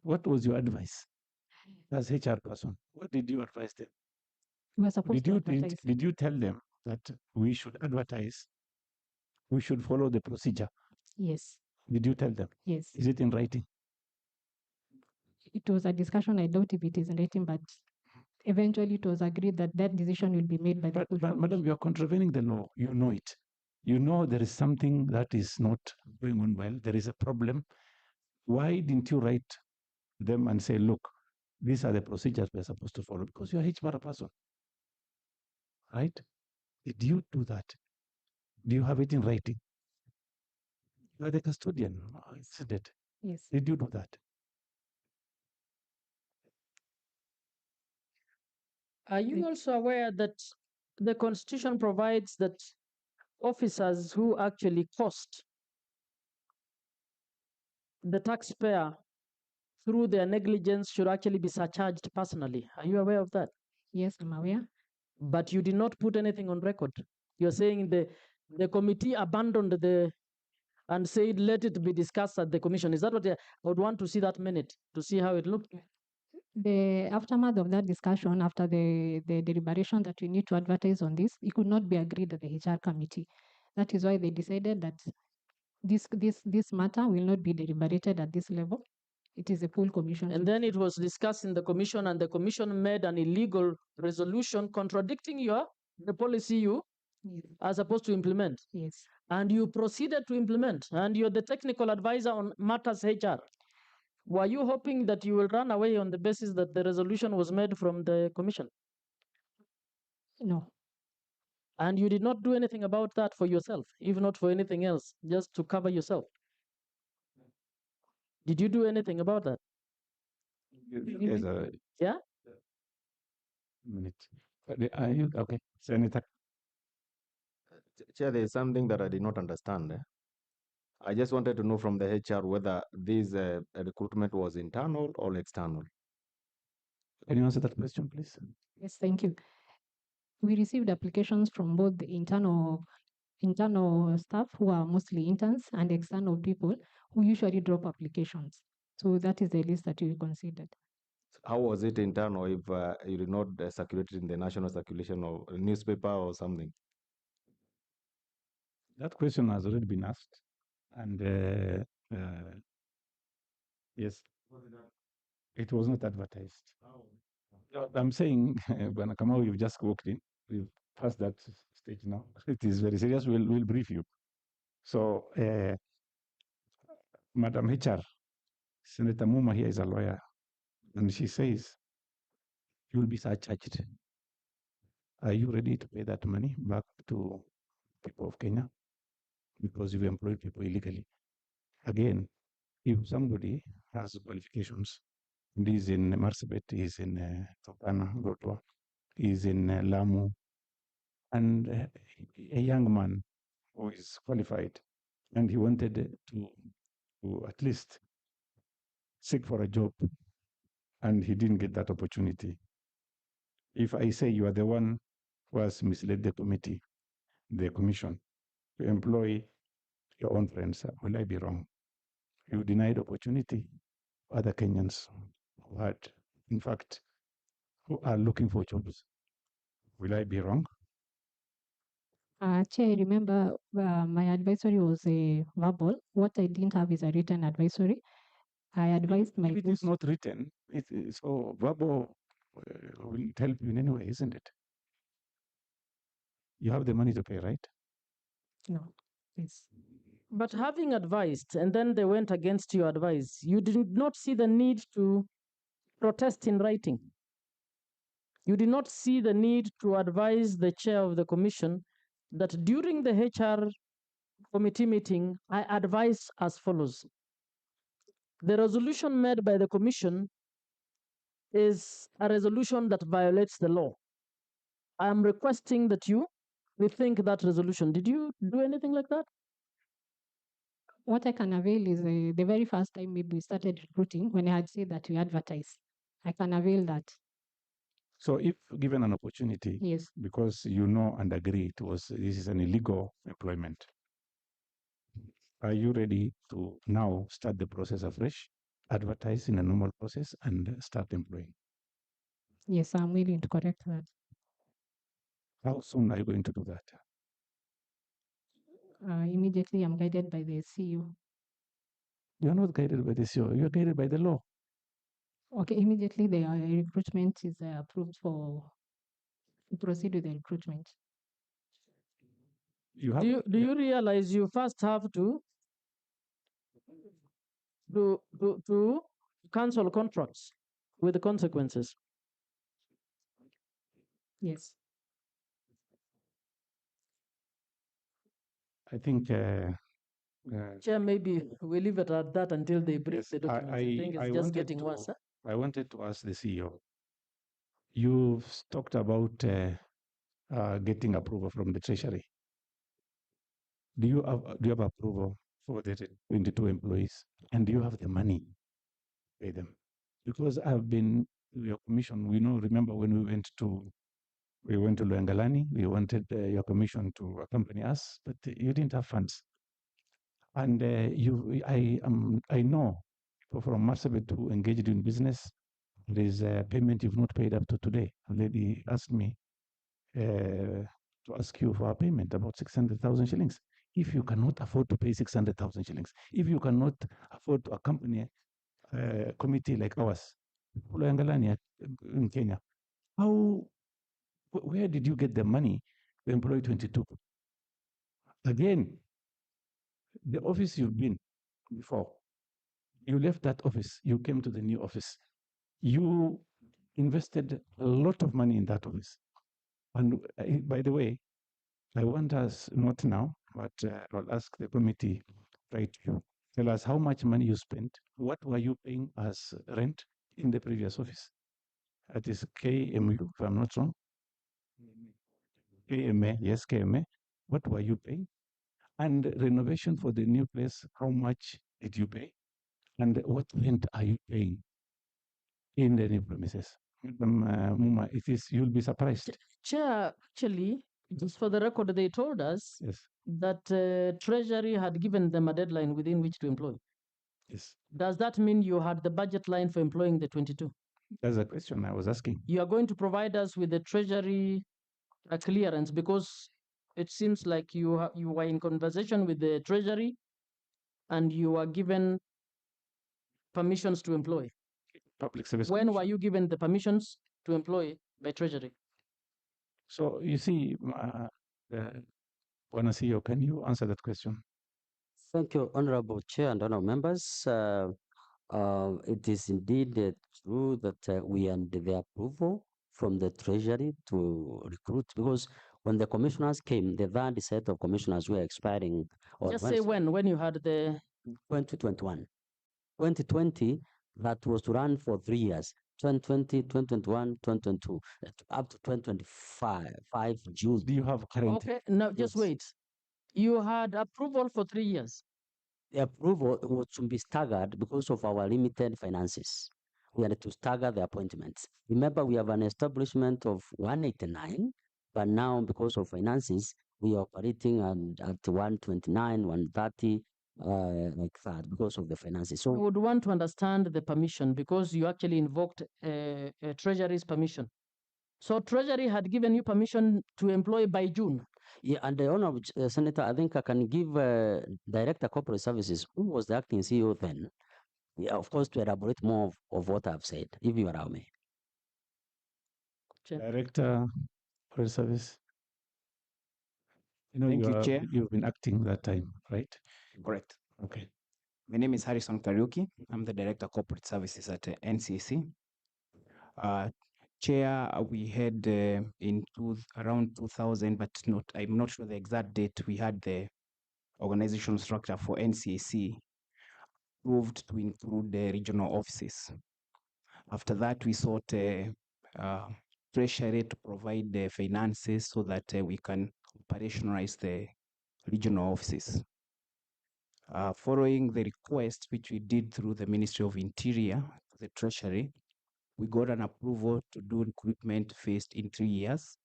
What was your advice as HR person? What did you advise them? We were supposed to advertise. Did you tell them that we should advertise? We should follow the procedure? Yes. Did you tell them? Yes. Is it in writing? It was a discussion. I doubt if it is in writing, but eventually it was agreed that that decision will be made by the full commission. Madam, you are contravening the law. You know it. You know there is something that is not going on well. There is a problem. Why didn't you write them and say, look, these are the procedures we're supposed to follow? Because you're a HR person, right? Did you do that? Do you have it in writing? You are the custodian, isn't it? Yes. Did you do that? Are you also aware that the Constitution provides that officers who actually cost the taxpayer through their negligence should actually be surcharged personally? Are you aware of that? Yes, I'm aware. But you did not put anything on record. You're saying the committee abandoned and said, let it be discussed at the commission. Is that what I would want to see that minute, to see how it looked? The aftermath of that discussion, after the deliberation that we need to advertise on this, it could not be agreed at the HR committee. That is why they decided that this matter will not be deliberated at this level. It is a full commission. And then it was discussed in the commission, and the commission made an illegal resolution contradicting the policy you are supposed to implement. Yes. And you proceeded to implement, and you're the technical advisor on matters HR. Were you hoping that you will run away on the basis that the resolution was made from the commission? No. And you did not do anything about that for yourself, if not for anything else, just to cover yourself. Did you do anything about that? Yes, yeah? Minute. Are you okay, Senator? Chair, there is something that I did not understand. I just wanted to know from the HR whether this recruitment was internal or external. Can you answer that question, please? Yes, thank you. We received applications from both the internal staff, who are mostly interns, and external people who usually drop applications. So that is the list that we considered. How was it internal if you did not circulate it in the national circulation or newspaper or something? That question has already been asked. And yes, it was not advertised. I'm saying, when Kamau, you've just walked in, we've passed that stage now. It is very serious. We'll brief you. So, Madam HR, Senator Muma here is a lawyer, and she says you'll be surcharged. Are you ready to pay that money back to people of Kenya? Because you've employed people illegally. Again, if somebody has qualifications, and he's in Marsabit, he's in Turkana, Lodwar, he's in Lamu, and a young man who is qualified, and he wanted to at least seek for a job, and he didn't get that opportunity. If I say you are the one who has misled the committee, the commission, to employ your own friends, will I be wrong? You denied opportunity to other Kenyans who had, in fact, who are looking for jobs. Will I be wrong? Chair, I remember my advisory was a verbal. What I didn't have is a written advisory. I advised my If it is not written, so verbal will help you in any way, isn't it? You have the money to pay, right? No, please. But having advised and then they went against your advice, you did not see the need to protest in writing. You did not see the need to advise the chair of the commission that during the HR committee meeting, I advised as follows. The resolution made by the commission is a resolution that violates the law. I am requesting that you rethink that resolution. Did you do anything like that? What I can avail is the very first time maybe we started recruiting, when I had said that we advertise. I can avail that. So if given an opportunity, yes, because you know and agree this is an illegal employment, are you ready to now start the process afresh, advertise in a normal process, and start employing? Yes, I'm willing to correct that. How soon are you going to do that? Immediately, I'm guided by the CEO. You are not guided by the CEO, you are guided by the law. Okay, immediately the recruitment is approved to proceed with the recruitment. Do you realize you first have to cancel contracts with the consequences? Yes. I think Chair, maybe we leave it at that until they bring the documents. I think it's just getting worse. Huh? I wanted to ask the CEO. You've talked about getting approval from the Treasury. Do you have approval for the 22 employees? And do you have the money to pay them? Because I've been your commission. Remember when we went to Luengalani, we wanted your commission to accompany us, but you didn't have funds. And I know people from Marsabit who engaged in business. There is a payment you've not paid up to today. A lady asked me to ask you for a payment about 600,000 shillings. If you cannot afford to pay 600,000 shillings, if you cannot afford to accompany a committee like ours, Luengalani in Kenya, where did you get the money to employ 22? Again, the office you've been before, you left that office, you came to the new office. You invested a lot of money in that office. And by the way, I want us, not now, but I'll ask the committee, right, to tell us how much money you spent, what were you paying as rent in the previous office? That is KMU, if I'm not wrong. KMA, yes, KMA. What were you paying? And renovation for the new place, how much did you pay? And what rent are you paying in the new premises? Muma, you'll be surprised. Chair, actually, just for the record, they told us that Treasury had given them a deadline within which to employ. Yes. Does that mean you had the budget line for employing the 22? That's a question I was asking. You are going to provide us with the Treasury clearance, because it seems like you were in conversation with the Treasury and you were given permissions to employ. Public Service When Commission. were you given the permissions to employ by Treasury? So you see, Bwana CEO, can you answer that question? Thank you, Honorable Chair and Honorable Members. It is indeed true that we are under the approval from the treasury to recruit? Because when the commissioners came, the third set of commissioners were expiring. Just say when you had the 2021. 2020, that was to run for 3 years. 2020, 2021, 2022, up to 2025, June. Do you have current? Okay, now just wait. You had approval for 3 years. The approval was to be staggered because of our limited finances. We had to stagger the appointments. Remember, we have an establishment of 189, but now because of finances, we are operating at 129, 130, like that, because of the finances. I So would want to understand the permission because you actually invoked Treasury's permission. So Treasury had given you permission to employ by June. yeah, and the Honorable Senator, I think I can give Director Corporate Services, who was the acting CEO then, yeah, of course, to elaborate more of what I've said, if you allow me. Director Corporate Service. Thank you, Chair. You've been acting that time, right? Correct. Okay. My name is Harrison Kariuki. I'm the Director of Corporate Services at NCIC. Chair, we had around 2000, but I'm not sure the exact date, we had the organizational structure for NCIC approved to include the regional offices. After that, we sought Treasury to provide the finances so that we can operationalize the regional offices. Following the request, which we did through the Ministry of Interior, the Treasury, we got an approval to do recruitment phased in 3 years,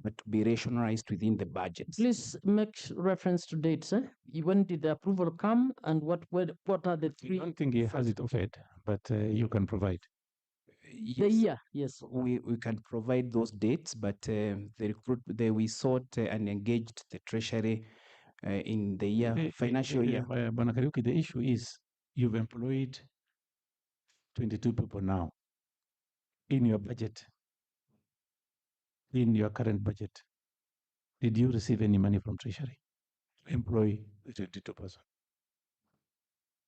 but to be rationalized within the budget. Please make reference to dates. When did the approval come, and what are the three? I don't think he has it offered, but you can provide. The year, yes. We can provide those dates, but we sought and engaged the Treasury in the year, financial year. Bwana Kariuki, the issue is you've employed 22 people now in your budget, in your current budget. Did you receive any money from Treasury to employ the 22 person?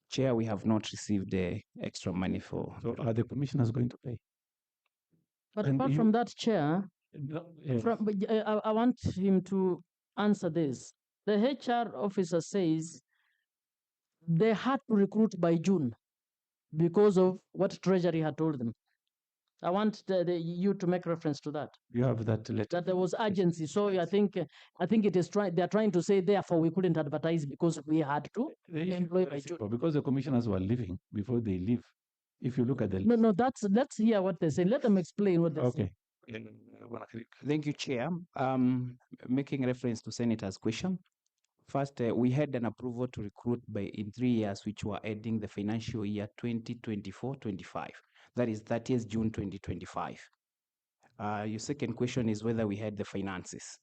Chair, we have not received the extra money for. So are the commissioners going to pay? But apart from that, Chair, yes. I want him to answer this. The HR officer says they had to recruit by June because of what Treasury had told them. I want you to make reference to that. You have that letter. That there was urgency. So I think it is they're trying to say therefore we couldn't advertise because we had to employ by June. Because the commissioners were leaving before they leave. If you look at the No, let's hear what they say. Let them explain what they say. Okay. Thank you, Chair. Making reference to Senator's question. First, we had an approval to recruit in 3 years, which were ending the financial year 2024-25. That is 30th June 2025. Your second question is whether we had the finances.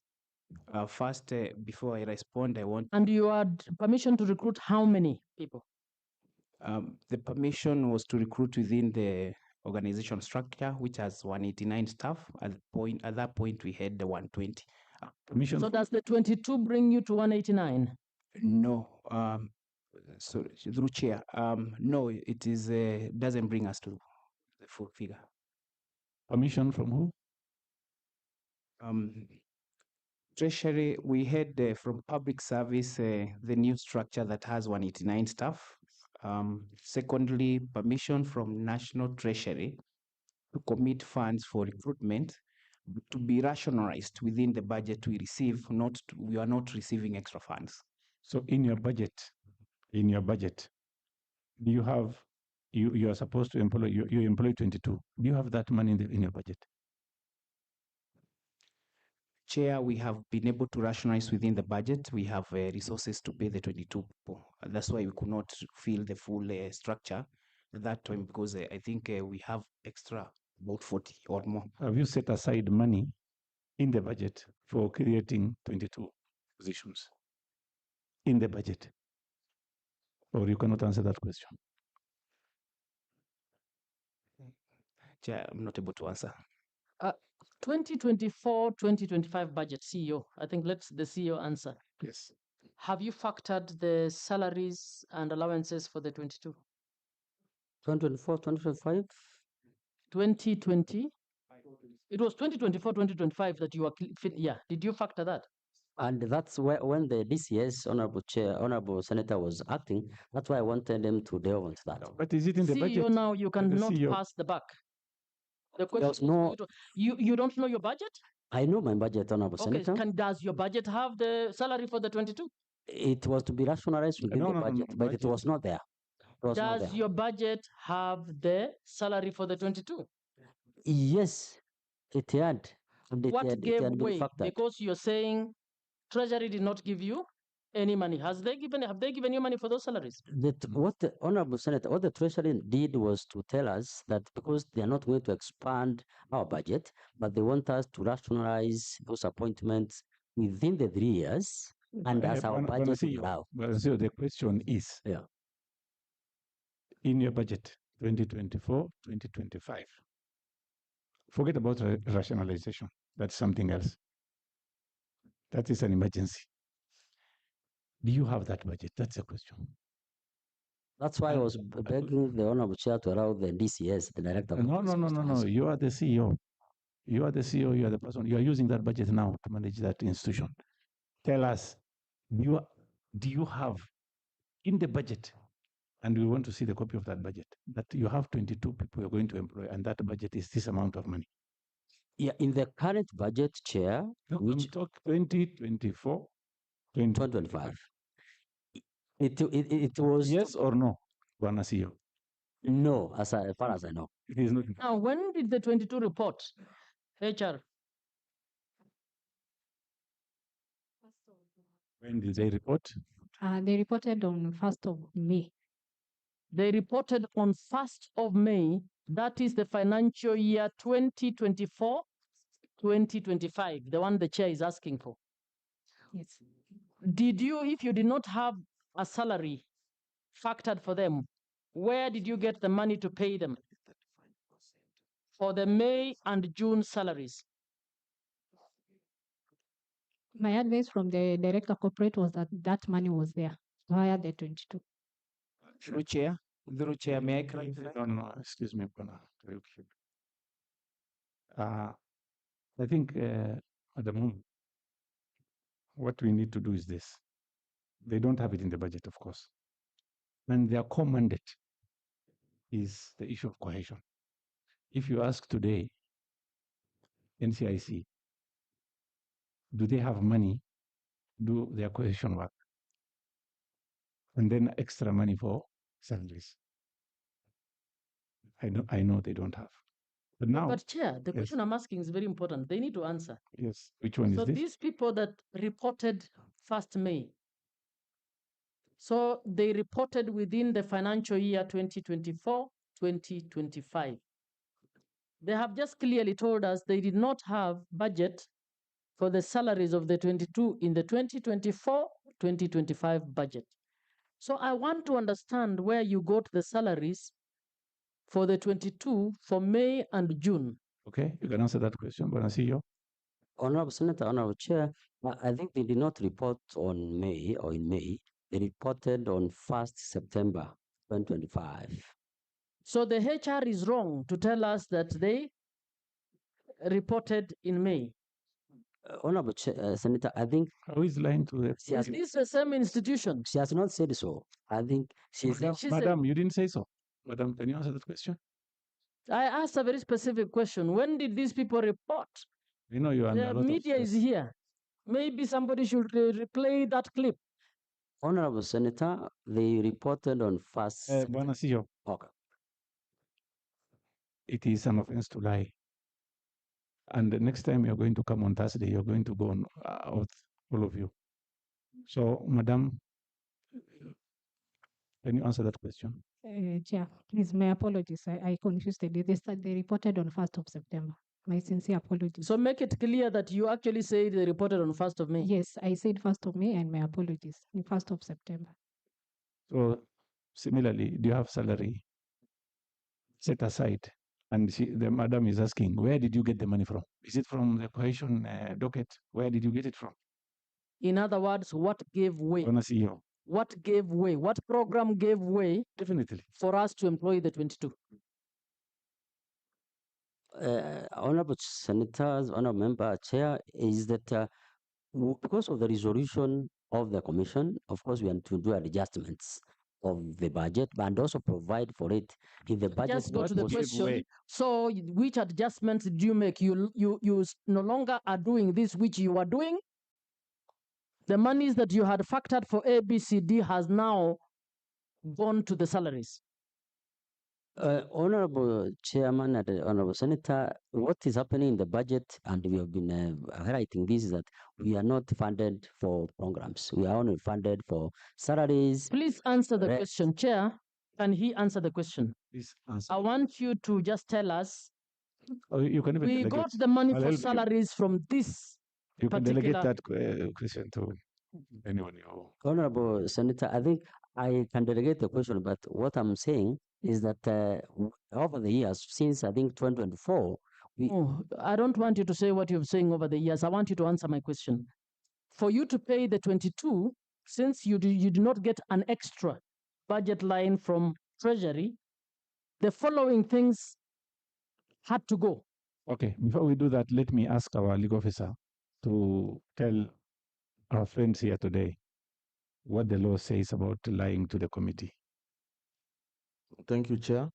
First, before I respond, I want. And you had permission to recruit how many people? The permission was to recruit within the organization structure, which has 189 staff. At that point, we had the 120. Permission. So does the 22 bring you to 189? No. So through chair, no, it is doesn't bring us to the full figure. Permission from who? Treasury, we had from public service the new structure that has 189 staff. Secondly, permission from National Treasury to commit funds for recruitment to be rationalized within the budget we receive. We are not receiving extra funds. So in your budget, do you have you are supposed to employ you employ 22? Do you have that money in your budget? Chair, we have been able to rationalize within the budget. We have resources to pay the 22 people. That's why we could not fill the full structure at that time, because I think we have extra about 40 or more. Have you set aside money in the budget for creating 22 positions in the budget? Or you cannot answer that question? Chair, I'm not able to answer. 2024-2025 budget, CEO. I think let the CEO answer. Yes. Have you factored the salaries and allowances for the 22? 2024-2025? 2020. It was 2024, 2025 that you were, yeah. Did you factor that? And that's where, when the DCS, Honorable Senator, was acting, that's why I wanted them to delve into that. But is it in the CEO budget? now, you cannot CEO. pass the buck. The question There's is no, you don't know your budget? I know my budget, Honorable Okay, Senator. does your budget have the salary for the 22? It was to be rationalized within the budget, but it was not there. Does your budget have the salary for the 22? Yes, it had. And What gave been way? factored. Because you're saying Treasury did not give you any money. Have they given you money for those salaries? What the Honorable Senator, what the Treasury did was to tell us that because they are not going to expand our budget, but they want us to rationalize those appointments within the 3 years, and as our budget will allow. So the question is, in your budget 2024, 2025, forget about rationalization. That's something else. That is an emergency. Do you have that budget? That's a question. That's why I was begging the Honorable Chair to allow the DCS, the Director. No. You are the CEO. You are the CEO. You are the person. You are using that budget now to manage that institution. Tell us, do you have in the budget, and we want to see the copy of that budget, that you have 22 people you're going to employ, and that budget is this amount of money? Yeah, in the current budget, Chair, which talk 2024, 2025. It was yes or no, Bwana CEO? No, as far as I know. It is not. Now, when did the 22 report, HR? When did they report? They reported on 1st of May. They reported on 1st of May. That is the financial year 2024-2025, the one the chair is asking for. Yes. Did you, if you did not have a salary factored for them, where did you get the money to pay them for the May and June salaries? My advice from the director corporate was that that money was there via the 22. Through chair, may I clarify? No, excuse me, I think at the moment, what we need to do is this. They don't have it in the budget, of course. And their core mandate is the issue of cohesion. If you ask today, NCIC, do they have money to do their cohesion work? And then extra money for salaries. I know they don't have. But now, but Chair, the question I'm asking is very important. They need to answer. Yes. Which one is so this? These people that reported 1st May, so they reported within the financial year 2024-2025. They have just clearly told us they did not have budget for the salaries of the 22 in the 2024-2025 budget. So I want to understand where you got the salaries for the 22 for May and June. Okay, you can answer that question, Bwana CEO. Honorable Senator, Honorable Chair, I think they did not report on May or in May. They reported on 1st September 2025. So the HR is wrong to tell us that they reported in May. Honorable Senator, I think... Who is lying to the... Is this the same institution? She has not said so. I think she's... Madam, you didn't say so. Madam, can you answer that question? I asked a very specific question. When did these people report? You know you are The media is here. Maybe somebody should replay that clip. Honorable Senator, they reported on 1st... Bwana CEO. Okay. It is an offense to lie. And the next time you're going to come on Thursday, you're going to go on out, all of you. So, Madam, can you answer that question? Chair, please, my apologies. I confused the date. They reported on 1st of September. My sincere apologies. So make it clear that you actually said they reported on 1st of May. Yes, I said 1st of May and my apologies. 1st of September. So, similarly, do you have salary set aside? And the madam is asking, where did you get the money from? Is it from the cohesion docket? Where did you get it from? In other words, what gave way? Bwana CEO. What gave way? What program gave way? Definitely. For us to employ the 22? Honorable Senators, Honorable Member, Chair, is that because of the resolution of the Commission, of course, we have to do adjustments of the budget and also provide for it in the budget. Just go to the question. So, which adjustments do you make? You no longer are doing this, which you are doing. The monies that you had factored for ABCD has now gone to the salaries. Honorable Chairman and Honorable Senator, what is happening in the budget, and we have been highlighting this, is that we are not funded for programs. We are only funded for salaries. Please answer the question, Chair. Can he answer the question? Please answer. I want you to just tell us. You can even we delegate. got the money I'll for help you. salaries from this You can particular. delegate that question to anyone you. Honorable Senator, I think I can delegate the question, but what I'm saying is that over the years, since I think 2024, I don't want you to say what you're saying over the years. I want you to answer my question. For you to pay the 22, since you do not get an extra budget line from Treasury, the following things had to go. Okay, before we do that, let me ask our legal officer to tell our friends here today what the law says about lying to the committee. Thank you, Chair.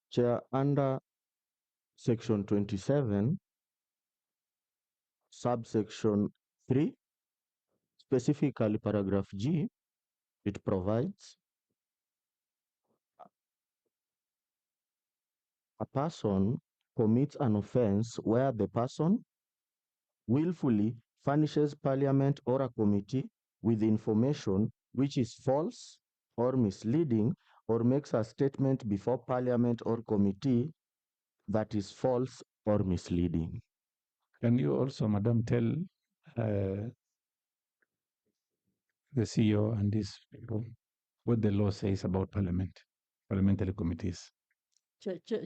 Chair, under Section 27, subsection 3, specifically paragraph G, it provides a person commits an offense where the person willfully furnishes Parliament or a committee with information which is false or misleading, or makes a statement before Parliament or committee that is false or misleading. Can you also, Madam, tell the CEO and these people what the law says about parliamentary committees?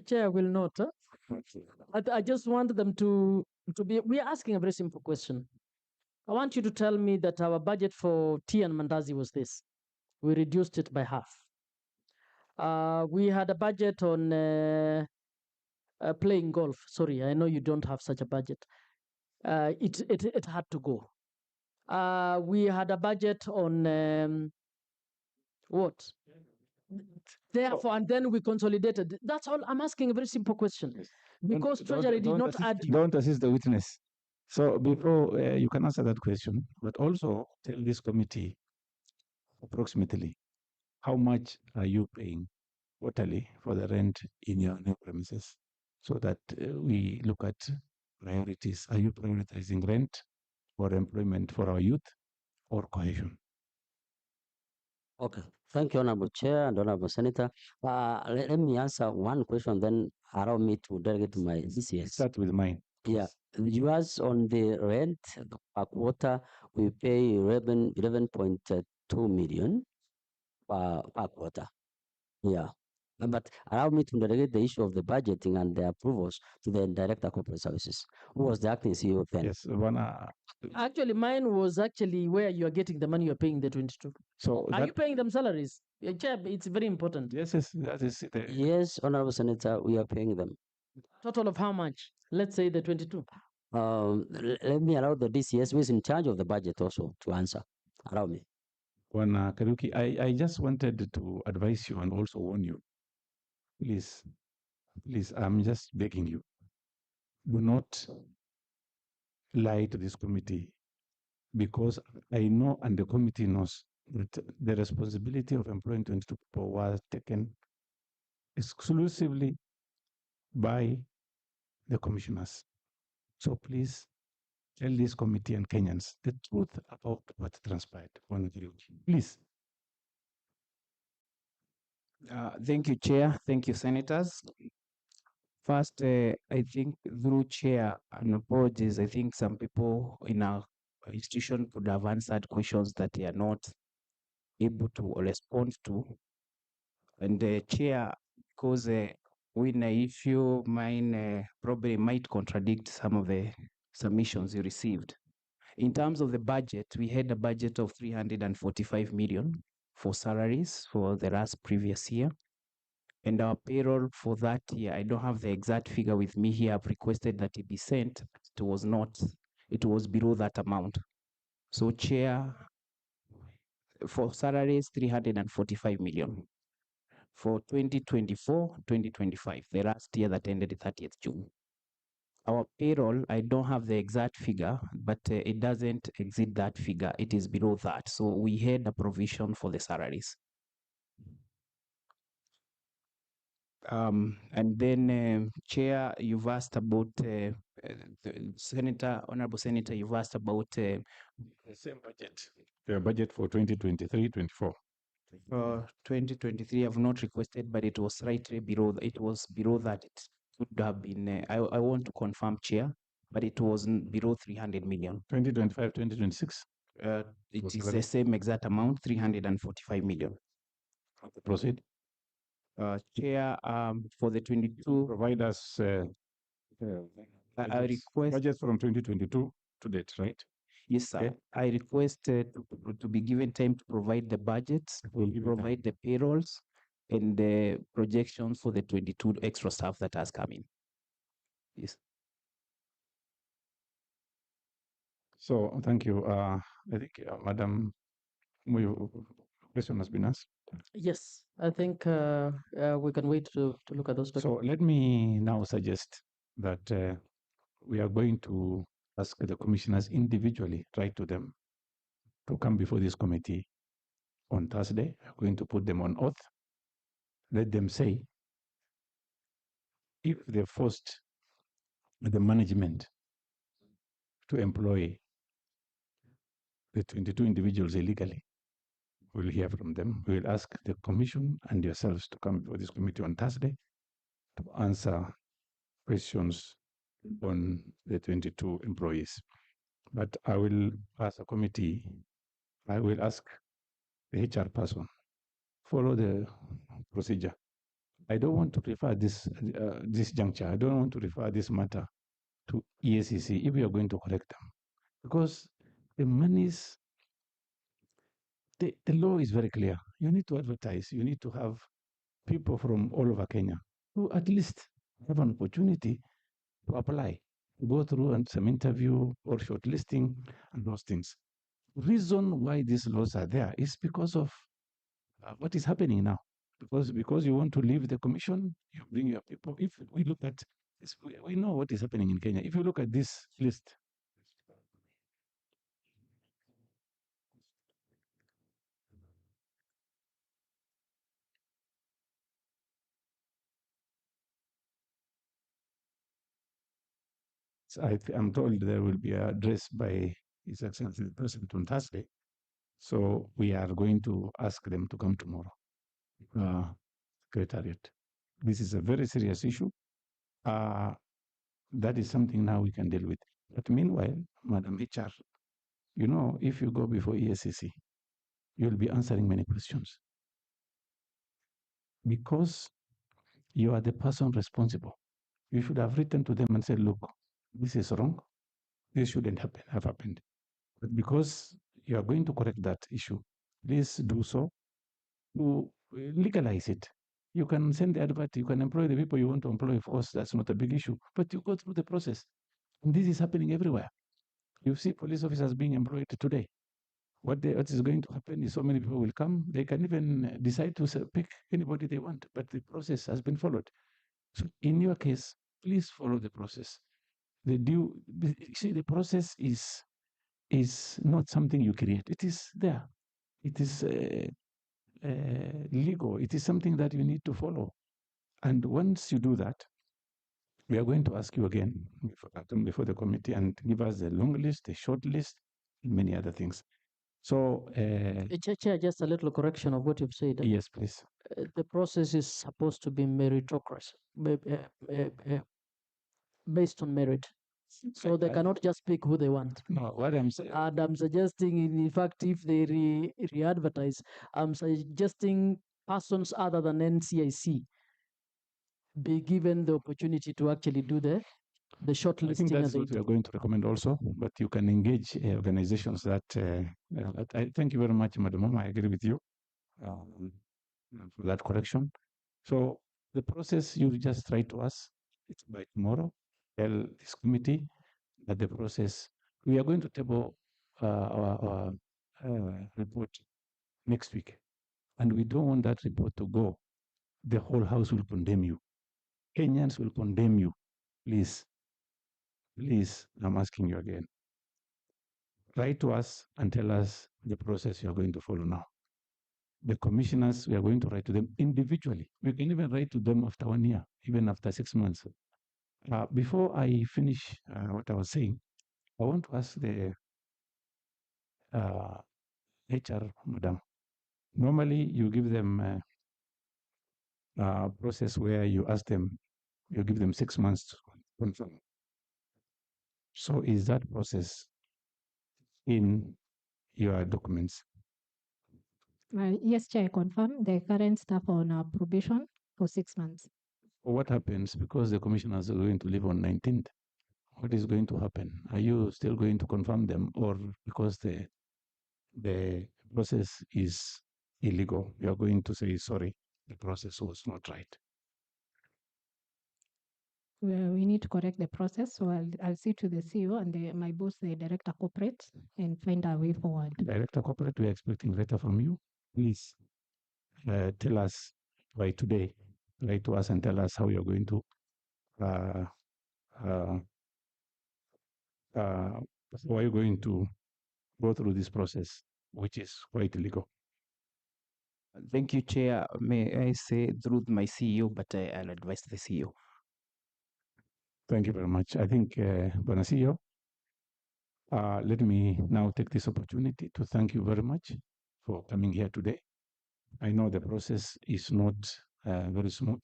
Chair will not. I just want them to be. We are asking a very simple question. I want you to tell me that our budget for tea and mandazi was this. We reduced it by half. We had a budget on playing golf. Sorry, I know you don't have such a budget. It had to go. We had a budget on what? Therefore, and then we consolidated. That's all. I'm asking a very simple question. Because Treasury did not add you. Don't assist the witness. So before you can answer that question, but also tell this committee approximately how much are you paying quarterly for the rent in your new premises, so that we look at priorities. Are you prioritizing rent or employment for our youth or cohesion? Okay, thank you, Honorable Chair and Honorable Senator. Let me answer one question, then allow me to delegate to my DCS. Start with mine. Yeah, yours on the rent per quarter, we pay 11.2 million per quarter. Yeah, but allow me to delegate the issue of the budgeting and the approvals to the Director of Corporate Services, who was the acting CEO then. Yes, actually, mine was actually where you are getting the money you're paying the 22. So are you paying them salaries? Chair, it's very important. Yes, that is it. Yes, Honorable Senator, we are paying them. Total of how much? Let's say the 22. Let me allow the DCS, who is in charge of the budget, also to answer. Allow me. Karuki, I just wanted to advise you and also warn you. Please, I'm just begging you. Do not lie to this committee, because I know and the committee knows that the responsibility of employing 22 people was taken exclusively by the commissioners. So please tell this committee and Kenyans the truth about what transpired. Please. Thank you, Chair. Thank you, Senators. First, I think through Chair and apologies, I think some people in our institution could have answered questions that they are not able to respond to. And the Chair, because when if you mine probably might contradict some of the submissions you received. In terms of the budget, we had a budget of 345 million for salaries for the last previous year. And our payroll for that year, I don't have the exact figure with me here. I've requested that it be sent. It was not, it was below that amount. So Chair, for salaries, 345 million. For 2024-2025, the last year that ended 30th June. Our payroll, I don't have the exact figure, but it doesn't exceed that figure. It is below that. So we had a provision for the salaries. And then, Chair, you've asked about the Senator, Honorable Senator, you've asked about the same budget. The budget for 2023-24. 2023. I've not requested, but it was slightly below. It was below that. It could have been. I want to confirm, Chair, but it was below 300 million. 2025, 2026. It is the same exact amount, 345 million. Proceed. Chair, for the 22, provide us I request budget from 2022 to date, right? Yes, sir. Okay. I request to be given time to provide the budgets, provide the payrolls, and the projections for the 22 extra staff that has come in. Yes. So thank you. I think, Madam, question has been asked. Yes, I think we can wait to look at those. So let me now suggest that we are going to ask the commissioners individually, write to them, to come before this committee on Thursday. We're going to put them on oath. Let them say if they forced the management to employ the 22 individuals illegally, we'll hear from them. We'll ask the commission and yourselves to come before this committee on Thursday to answer questions on the 22 employees. But I will, as a committee, I will ask the HR person, follow the procedure. I don't want to refer this juncture. I don't want to refer this matter to EACC if we are going to correct them, because the monies, the law is very clear. You need to advertise. You need to have people from all over Kenya who at least have an opportunity to apply, to go through some interview or shortlisting and those things. The reason why these laws are there is because of what is happening now. Because you want to leave the commission, you bring your people. If we look at this, we know what is happening in Kenya. If you look at this list, I'm told there will be a address by His Excellency the President on Thursday. So we are going to ask them to come tomorrow. Secretariat. This is a very serious issue. That is something now we can deal with. But meanwhile, Madam HR, you know, if you go before EACC, you'll be answering many questions. Because you are the person responsible. You should have written to them and said, look, this is wrong. This shouldn't have happened. But because you are going to correct that issue, please do so to legalize it. You can send the advert, you can employ the people you want to employ. Of course, that's not a big issue, but you go through the process. And this is happening everywhere. You see police officers being employed today. What is going to happen is so many people will come. They can even decide to pick anybody they want, but the process has been followed. So in your case, please follow the process. The process is not something you create. It is there. It is legal. It is something that you need to follow. And once you do that, we are going to ask you again before the committee and give us a long list, a short list, and many other things. So, Chair, just a little correction of what you've said. Yes, please. The process is supposed to be meritocracy, based on merit. So they cannot just pick who they want. No, what I'm saying. And I'm suggesting, in fact, if they re-advertise, I'm suggesting persons other than NCIC be given the opportunity to actually do the shortlisting. I think that's what we are going to recommend also, but you can engage organizations that, I thank you very much, Madam Mama, I agree with you for that correction. So The process, you just write to us. It's by tomorrow. Tell this committee that the process, we are going to table our report next week. And we don't want that report to go. The whole house will condemn you. Kenyans will condemn you. Please, please, I'm asking you again. Write to us and tell us the process you are going to follow now. The commissioners, we are going to write to them individually. We can even write to them after 1 year, even after 6 months. Before I finish what I was saying, I want to ask the HR madam. Normally, you give them a process where you ask them, you give them 6 months to confirm. So is that process in your documents? Yes, Chair, I confirm the current staff on probation for 6 months. What happens because the commissioners are going to leave on 19th? What is going to happen? Are you still going to confirm them, or because the process is illegal, you are going to say, sorry, the process was not right? We need to correct the process, so I'll see to the CEO and my boss, the director corporate, and find a way forward. Director corporate, we are expecting a letter from you. Please tell us by today, write to us and tell us how you're going to how are you going to go through this process, which is quite illegal. Thank you, Chair. May I say through my CEO, but I'll advise the CEO. Thank you very much. I think, Bwana CEO, let me now take this opportunity to thank you very much for coming here today. I know the process is not very smooth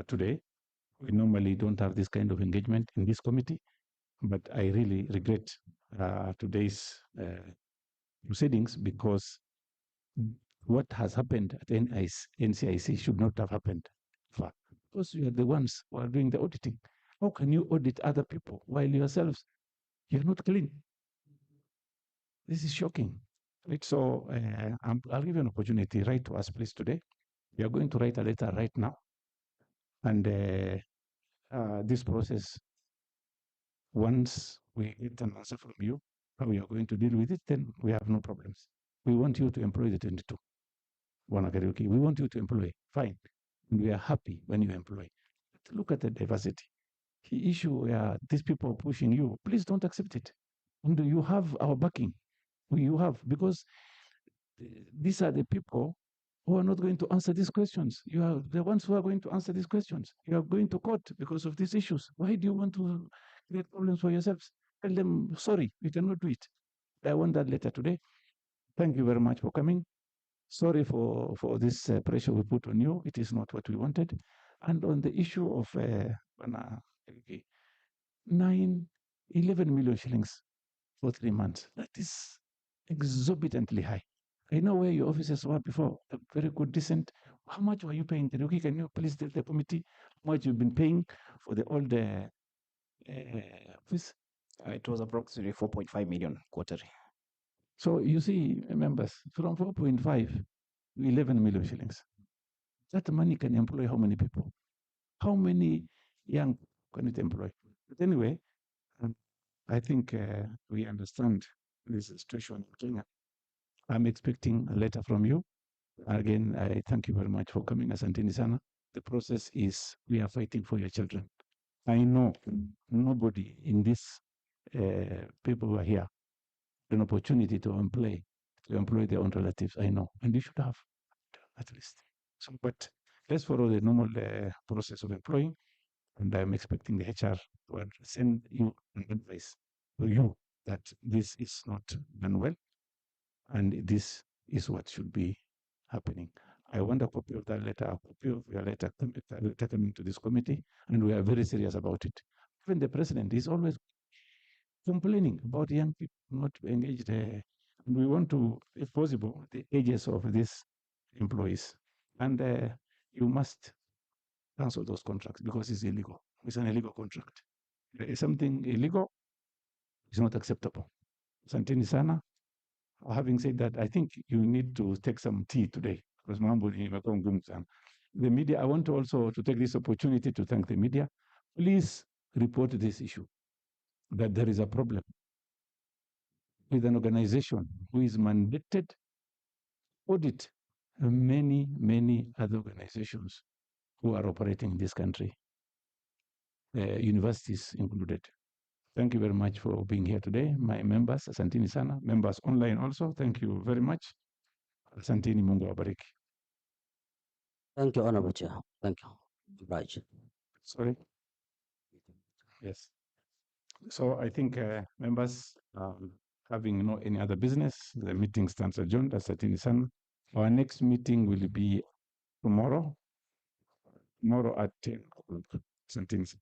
today. We normally don't have this kind of engagement in this committee, but I really regret today's proceedings because what has happened at NCIC should not have happened. Because you are the ones who are doing the auditing. How can you audit other people while yourselves, you're not clean? This is shocking. Right? So I'll give you an opportunity. Write to us, please, today. We are going to write a letter right now. And this process, once we get an answer from you, how we are going to deal with it, then we have no problems. We want you to employ the 22. We want you to employ. Fine. And we are happy when you employ. But look at the diversity. The issue where these people are pushing you, please don't accept it. And you have our backing. You have, because these are the people who are not going to answer these questions. You are the ones who are going to answer these questions. You are going to court because of these issues. Why do you want to create problems for yourselves? Tell them, sorry, we cannot do it. I want that letter today. Thank you very much for coming. Sorry for this pressure we put on you. It is not what we wanted. And on the issue of 11 million shillings for 3 months, that is exorbitantly high. I know where your offices were before, very good, decent. How much were you paying? Can you please tell the committee how much you've been paying for the old office? It was approximately 4.5 million quarterly. So you see, members, from 4.5 to 11 million shillings. That money can employ how many people? How many young can it employ? But anyway, I think we understand this situation in Kenya. I'm expecting a letter from you. Again, I thank you very much for coming, Asanteni sana. The process is, we are fighting for your children. I know nobody in this people who are here an opportunity to employ their own relatives. I know, and you should have at least. So, but let's follow the normal process of employing, and I'm expecting the HR to send you an advice to you that this is not done well, and this is what should be happening. I want a copy of that letter, a copy of your letter coming to this committee, and we are very serious about it. Even the president is always complaining about young people not engaged. And we want to, if possible, the ages of these employees. And you must cancel those contracts because it's illegal. It's an illegal contract. Something illegal is not acceptable. Santini sana. Having said that, I think you need to take some tea today because mambo imekuwa ngumu sana. the media, I want to also to take this opportunity to thank the media. Please report this issue, that there is a problem with an organization who is mandated audit many other organizations who are operating in this country, universities included. Thank you very much for being here today. My members, asantini sana. Members online also, thank you very much. Asantini, Mungu awabariki. Thank you, Honorable Chair. Thank you. Right. Sorry. Yes. So I think members, having no any other business, the meeting stands adjourned. Asantini sana. Our next meeting will be tomorrow at 10 o'clock. Asantini.